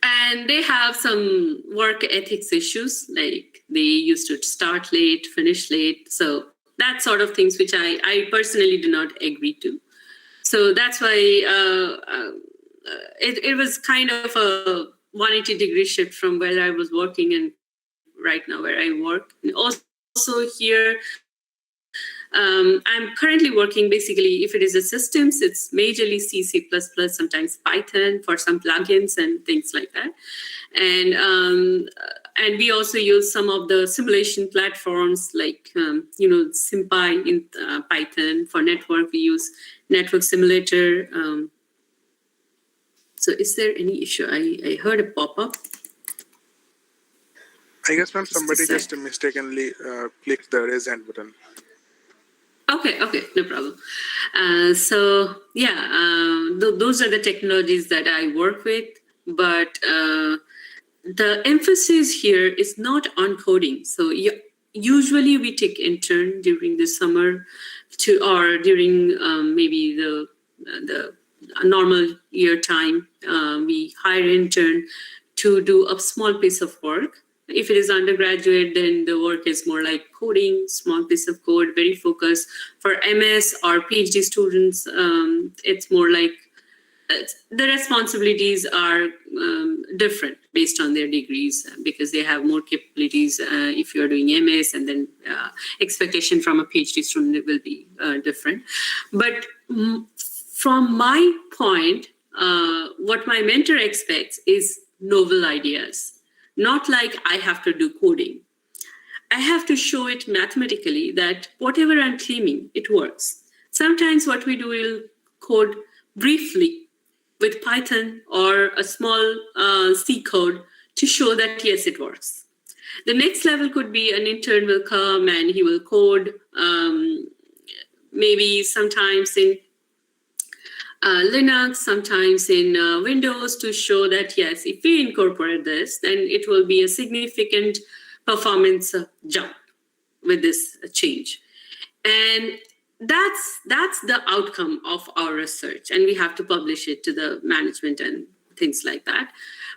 And they have some work ethics issues, like they used to start late, finish late. So that sort of things, which I personally do not agree to. So that's why it was kind of a 180-degree shift from where I was working and right now where I work. And also here, I'm currently working basically, if it is a systems, it's majorly C, C++, sometimes Python for some plugins and things like that. And we also use some of the simulation platforms like, SymPy in Python. For network, we use Network Simulator. So is there any issue? I heard a pop-up. I guess, ma'am, somebody just mistakenly clicked the raise hand button. Okay, no problem. Those are the technologies that I work with, but the emphasis here is not on coding. So usually we take intern during the summer or during maybe the normal year time. We hire intern to do a small piece of work. If it is undergraduate, then the work is more like coding, small piece of code, very focused. For MS or PhD students, it's more like the responsibilities are different based on their degrees because they have more capabilities if you're doing MS, and then expectation from a PhD student will be different. But from my point, what my mentor expects is novel ideas. Not like I have to do coding. I have to show it mathematically that whatever I'm claiming, it works. Sometimes what we do, we'll code briefly with Python or a small C code to show that, yes, it works. The next level could be an intern will come and he will code maybe sometimes in Linux, sometimes in Windows, to show that, yes, if we incorporate this, then it will be a significant performance jump with this change. And that's the outcome of our research, and we have to publish it to the management and things like that.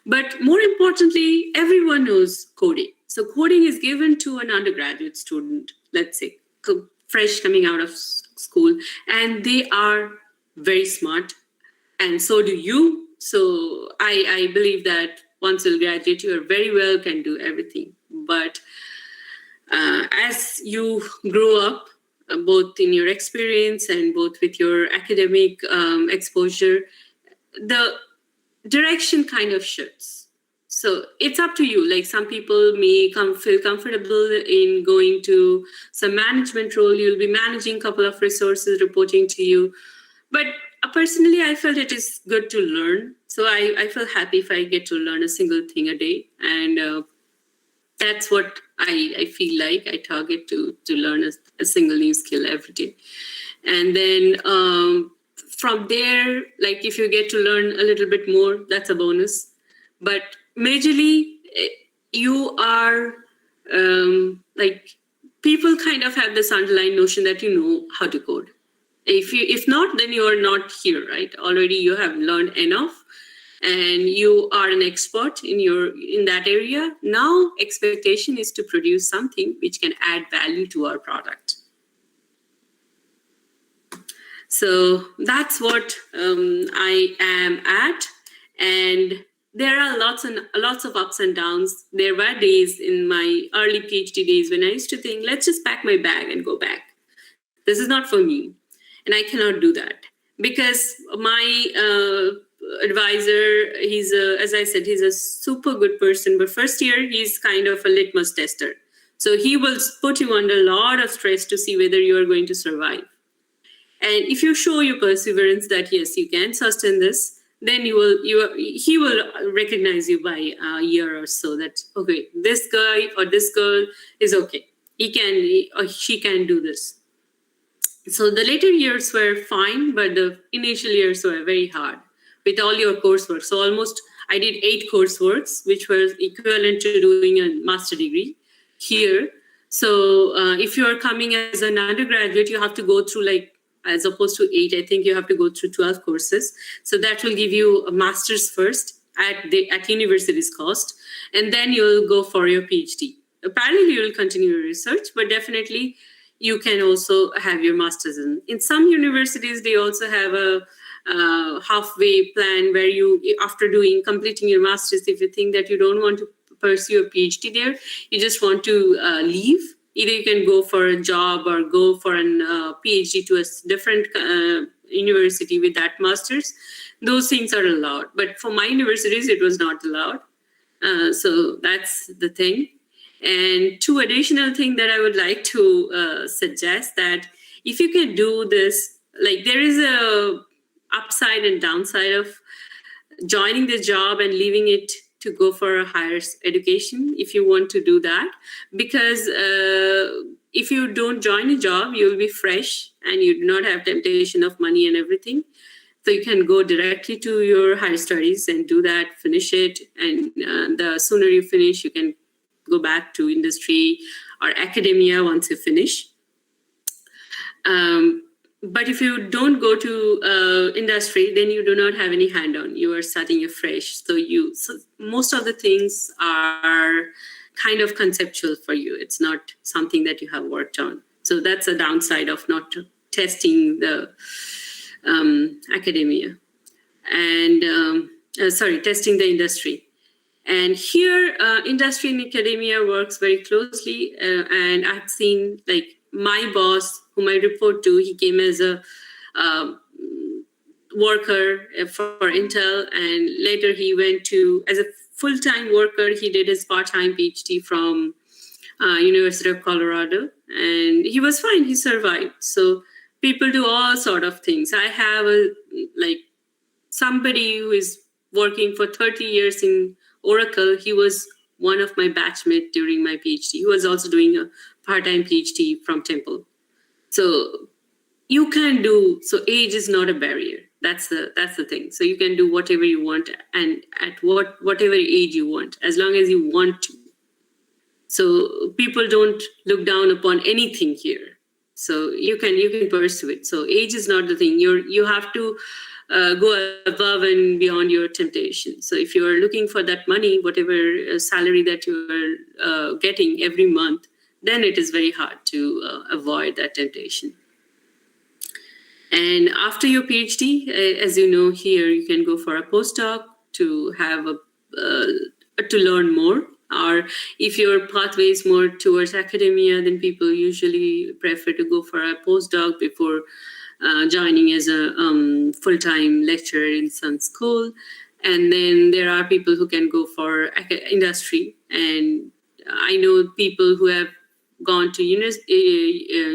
But more importantly, everyone knows coding. So coding is given to an undergraduate student, let's say, fresh coming out of school, and they are very smart, and so do you. So I believe that once you graduate, you are very well can do everything. But as you grow up, both in your experience and both with your academic exposure, the direction kind of shifts. So it's up to you. Like some people may feel comfortable in going to some management role. You'll be managing a couple of resources reporting to you. But personally, I felt it is good to learn. So I feel happy if I get to learn a single thing a day. And that's what I feel like. I target to learn a single new skill every day. And then from there, like if you get to learn a little bit more, that's a bonus. But majorly, you are like people kind of have this underlying notion that you know how to code. If not, then you are not here, right? Already you have learned enough, and you are an expert in that area. Now, expectation is to produce something which can add value to our product. So that's what I am at, and there are lots of ups and downs. There were days in my early PhD days when I used to think, let's just pack my bag and go back. This is not for me, and I cannot do that because my advisor, as I said, he's a super good person. But first year, he's kind of a litmus tester. So he will put you under a lot of stress to see whether you are going to survive. And if you show your perseverance that, yes, you can sustain this, then he will recognize you by a year or so that, okay, this guy or this girl is okay. He or she can do this. So the later years were fine, but the initial years were very hard with all your coursework. So almost I did 8 courseworks, which was equivalent to doing a master degree here. So if you are coming as an undergraduate, you have to go through as opposed to 8, I think you have to go through 12 courses. So that will give you a master's first at university's cost, and then you'll go for your PhD. Apparently, you will continue your research, but definitely you can also have your master's. In some universities, they also have a halfway plan where you, after completing your master's, if you think that you don't want to pursue a PhD there, you just want to leave, either you can go for a job or go for an PhD to a different university with that master's. Those things are allowed. But for my universities, it was not allowed. So that's the thing. And 2 additional things that I would like to suggest, that if you can do this, like there is a upside and downside of joining the job and leaving it to go for a higher education if you want to do that. Because if you don't join a job, you'll be fresh and you do not have temptation of money and everything. So you can go directly to your higher studies and do that, finish it. And the sooner you finish, you can go back to industry or academia once you finish. But if you don't go to industry, then you do not have any hand-on. You are starting afresh. So most of the things are kind of conceptual for you. It's not something that you have worked on. So that's a downside of not testing the academia and testing the industry. And here, industry and academia works very closely. And I've seen my boss, whom I report to, he came as a worker for Intel, and later he went to, as a full-time worker, he did his part-time PhD from University of Colorado, and he was fine, he survived. So people do all sort of things. I have somebody who is working for 30 years in Oracle. He was one of my batchmates during my PhD. He was also doing a part-time PhD from Temple. So you can do, so age is not a barrier. That's the thing. So you can do whatever you want and at whatever age you want, as long as you want to. So people don't look down upon anything here. So you can pursue it. So age is not the thing. You have to go above and beyond your temptation. So if you are looking for that money, whatever salary that you are getting every month, then it is very hard to avoid that temptation. And after your PhD, as you know, here you can go for a postdoc to have to learn more. Or if your pathway is more towards academia, then people usually prefer to go for a postdoc before joining as a full-time lecturer in some school. And then there are people who can go for industry. And I know people who have gone to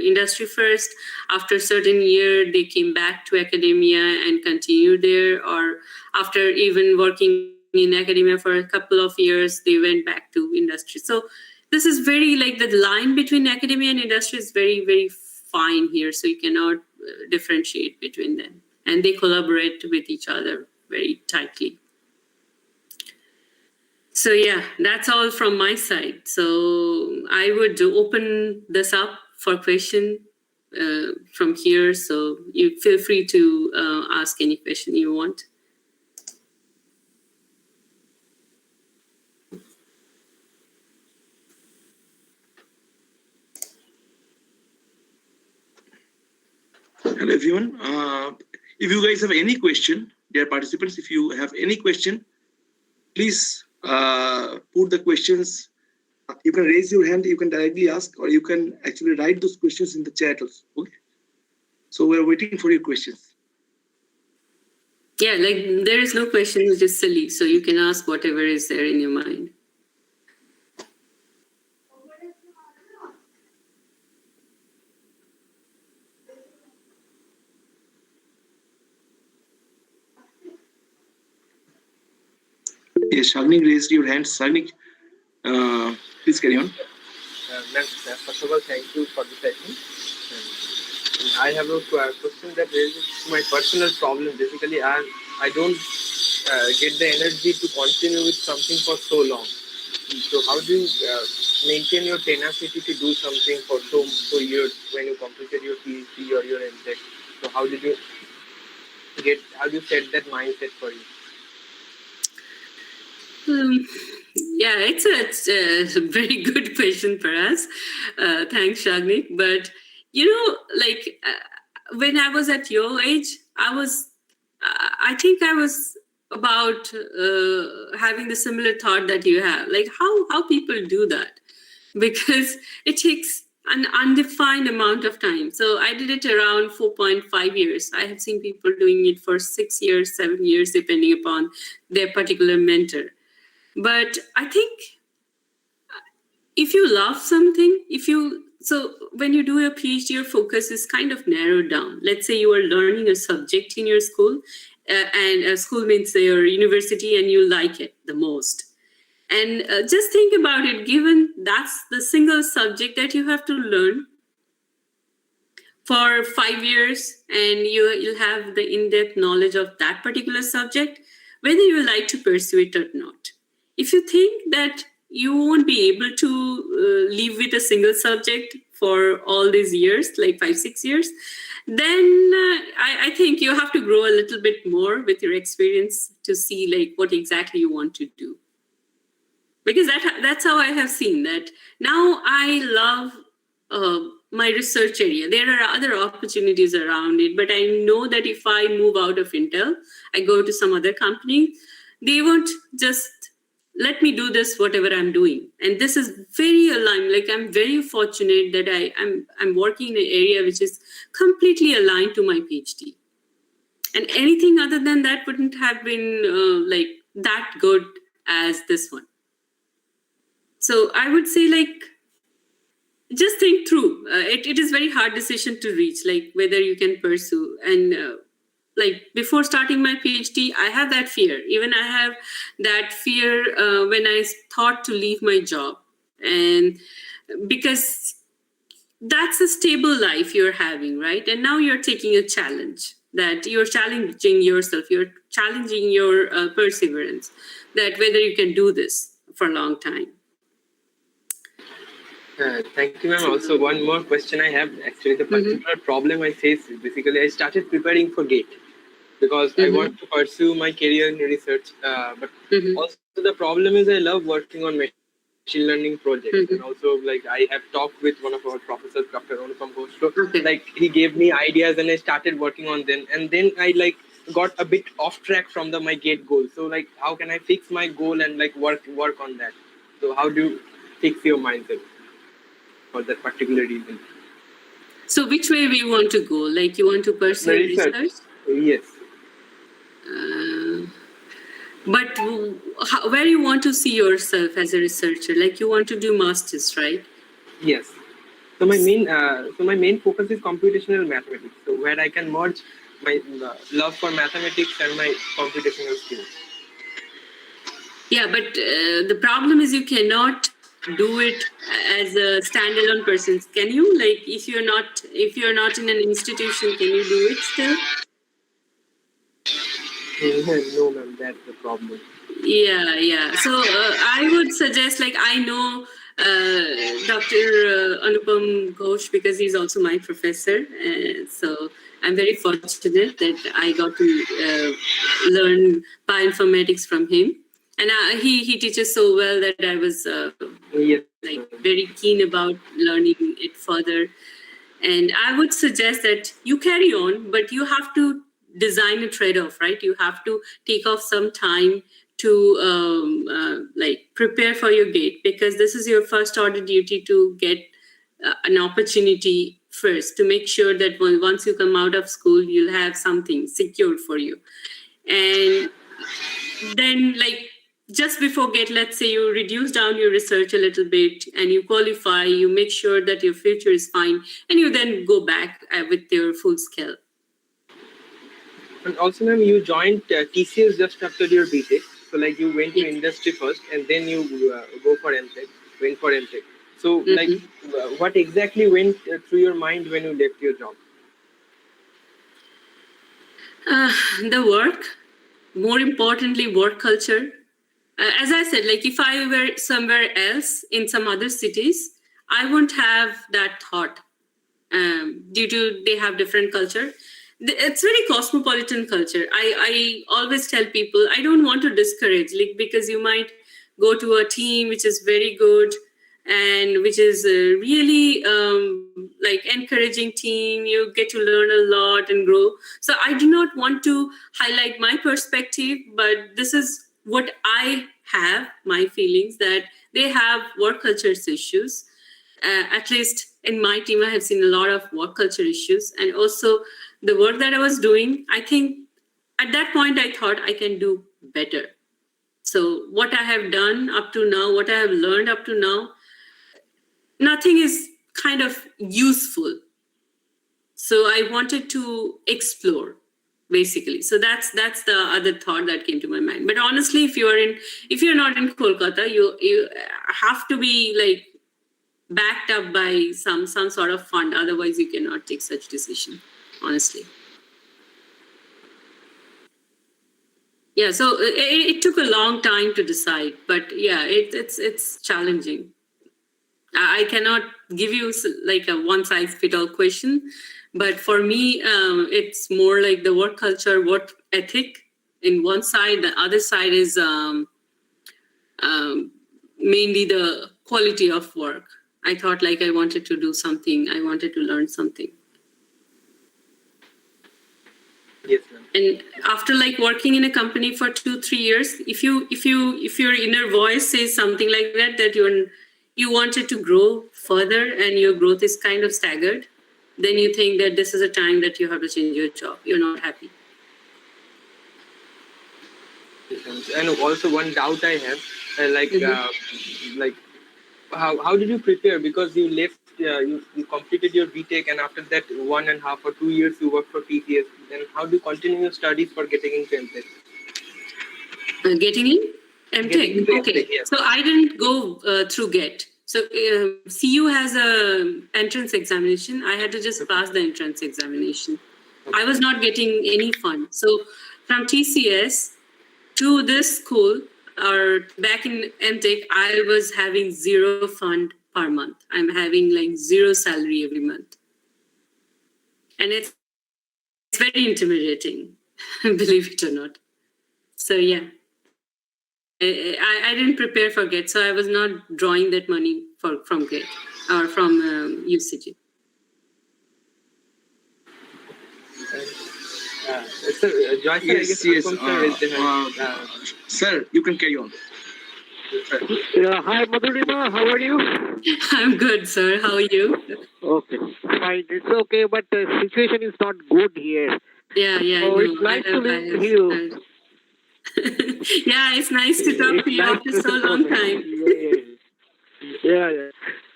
industry first. After a certain year, they came back to academia and continued there. Or after even working in academia for a couple of years, they went back to industry. So this is very like the line between academia and industry is very, very fine here. So you cannot differentiate between them. And they collaborate with each other very tightly. So yeah, that's all from my side. So I would open this up for question from here. So you feel free to ask any question you want. Hello, everyone. If you guys have any question, dear participants, if you have any question, please put the questions. You can raise your hand, you can directly ask, or you can actually write those questions in the chat also. Okay. So we're waiting for your questions. Yeah, like there is no question which is silly. So you can ask whatever is there in your mind. Yes, Shagnik raised your hand. Shagnik, please carry on. First of all, thank you for the session. And I have a question that relates to my personal problem. Basically, I don't get the energy to continue with something for so long. So how do you maintain your tenacity to do something for so years when you completed your PhD or your MTech? So how do you set that mindset for you? Yeah, it's a very good question for us. Thanks, Shagnik. But like when I was at your age, I think I was about having the similar thought that you have. Like how people do that, because it takes an undefined amount of time. So I did it around 4.5 years. I have seen people doing it for 6 years, 7 years, depending upon their particular mentor. But I think if you love something, so when you do a PhD, your focus is kind of narrowed down. Let's say you are learning a subject in your school, and a school means your university, and you like it the most. And just think about it, given that's the single subject that you have to learn for 5 years, and you'll have the in-depth knowledge of that particular subject, whether you like to pursue it or not. If you think that you won't be able to live with a single subject for all these years, like 5-6 years, then I think you have to grow a little bit more with your experience to see like what exactly you want to do. Because that's how I have seen that. Now I love my research area. There are other opportunities around it, but I know that if I move out of Intel, I go to some other company, they won't just let me do this, whatever I'm doing. And this is very aligned. Like I'm very fortunate that I'm working in an area which is completely aligned to my PhD. And anything other than that wouldn't have been like that good as this one. So I would say like, just think through. It is very hard decision to reach, like whether you can pursue. And like before starting my PhD, I have that fear. Even I have that fear when I thought to leave my job. And because that's a stable life you're having, right? And now you're taking a challenge. that you're challenging yourself, you're challenging your perseverance, that whether you can do this for a long time. Thank you, ma'am. Also, one more question I have. Actually, the particular problem I face is basically I started preparing for GATE because I want to pursue my career in research. But also the problem is I love working on machine learning projects, and also like I have talked with one of our professors, Dr. Anupam Ghosh. So like he gave me ideas, and I started working on them, and then I like got a bit off track from my GATE goal. So like, how can I fix my goal and like work on that? So how do you fix your mindset for that particular reason? So which way we want to go? Like you want to pursue research? Yes. But where you want to see yourself as a researcher? Like you want to do masters, right? Yes. So my main focus is computational mathematics. So where I can merge my love for mathematics and my computational skills. Yeah, but the problem is you cannot do it as a standalone person. Can you? Like if you're not in an institution, can you do it still? No, ma'am, that's the problem. Yeah. So I would suggest, like, I know Dr. Anupam Ghosh because he's also my professor. So I'm very fortunate that I got to learn bioinformatics from him. And he teaches so well that I was like very keen about learning it further. And I would suggest that you carry on, but you have to design a trade-off, right? You have to take off some time to like prepare for your GATE, because this is your first order duty to get an opportunity first, to make sure that once you come out of school, you'll have something secured for you. And then like just before GATE, let's say you reduce down your research a little bit and you qualify, you make sure that your future is fine, and you then go back with your full skill. And also, ma'am, you joined TCS just after your BTech. So like you went to industry first and then you went for MTech. So like what exactly went through your mind when you left your job? The work, more importantly, work culture. As I said, like if I were somewhere else in some other cities, I wouldn't have that thought due to they have different culture. It's very cosmopolitan culture. I always tell people I don't want to discourage, like, because you might go to a team which is very good and which is really like encouraging team. You get to learn a lot and grow. So I do not want to highlight my perspective, but this is what I have, my feelings, that they have work culture issues. At least in my team, I have seen a lot of work culture issues. And also the work that I was doing, I think at that point, I thought I can do better. So what I have done up to now, what I have learned up to now, nothing is kind of useful. So I wanted to explore, basically. So that's the other thought that came to my mind. But honestly, if you're not in Kolkata, you have to be like backed up by some sort of fund. Otherwise, you cannot take such decision, honestly. Yeah, so it took a long time to decide, but yeah, it's challenging. I cannot give you like a one-size-fits-all question, but for me, it's more like the work culture, work ethic in one side. The other side is mainly the quality of work. I thought like I wanted to do something. I wanted to learn something. Yes, ma'am. And after like working in a company for 2-3 years, if your inner voice says something like that you wanted to grow further and your growth is kind of staggered, then you think that this is a time that you have to change your job. You're not happy. And also one doubt I have, like how did you prepare? Because you left, you completed your BTech, and after that 1.5 or 2 years you worked for TCS. Then how do you continue your studies for getting into MTech? Getting in MTech? Okay, yes. So I didn't go through GET. So CU has a entrance examination. I had to just pass the entrance examination. I was not getting any fund. So from TCS to this school or back in MTech, I was having zero fund per month. I'm having like zero salary every month. And it's very intimidating, believe it or not. So yeah, I didn't prepare for GATE, so I was not drawing that money from GATE or from UCG. Sir, Joy sir, Yes, yes. Sir, you can carry on. Hi, Madhurima. How are you? I'm good, sir. How are you? Okay, fine. It's okay, but the situation is not good here. Yeah, So it's nice to meet you. Yeah, it's nice to talk to you after so long time. Yeah.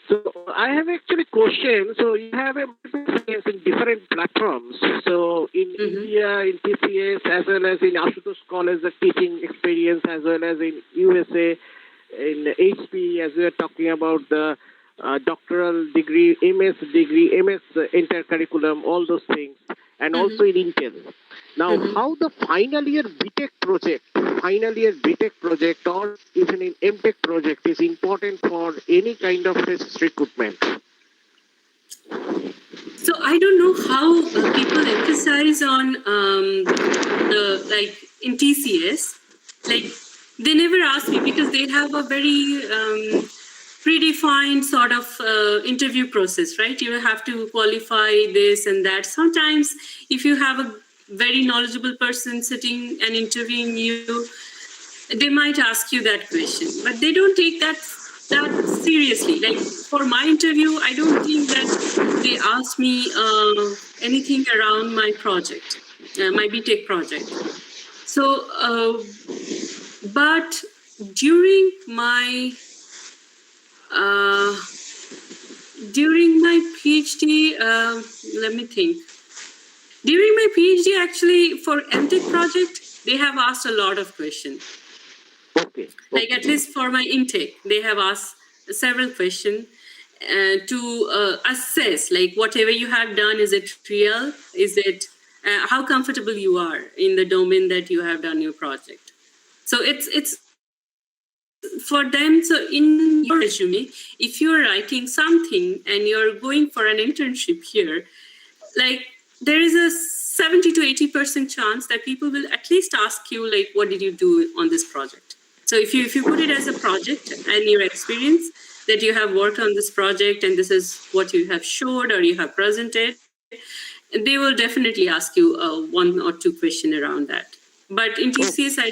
So I have actually question. So you have a experience in different platforms. So in India, in TCS, as well as in Ashutosh College, the teaching experience, as well as in USA, in HP, as we are talking about the doctoral degree, MS degree, MS intercurriculum, all those things, and also in Intel. Now, how the final year BTech project, or even in MTech project is important for any kind of test recruitment? So I don't know how people emphasize on the like in TCS, like they never ask me because they have a very predefined sort of interview process, right? You have to qualify this and that. Sometimes if you have a very knowledgeable person sitting and interviewing you, they might ask you that question, but they don't take that seriously. Like for my interview, I don't think that they asked me anything around my project, my BTech project. So, but during my PhD, let me think. During my PhD, actually, for MTech project, they have asked a lot of questions. Okay. Like at least for my intake, they have asked several questions to assess, like whatever you have done, is it real? Is it how comfortable you are in the domain that you have done your project? So it's for them. So in your resume, if you're writing something and you're going for an internship here, like there is a 70 to 80% chance that people will at least ask you, like, what did you do on this project? So if you put it as a project and your experience that you have worked on this project and this is what you have showed or you have presented, they will definitely ask you one or two questions around that. But in TCS, I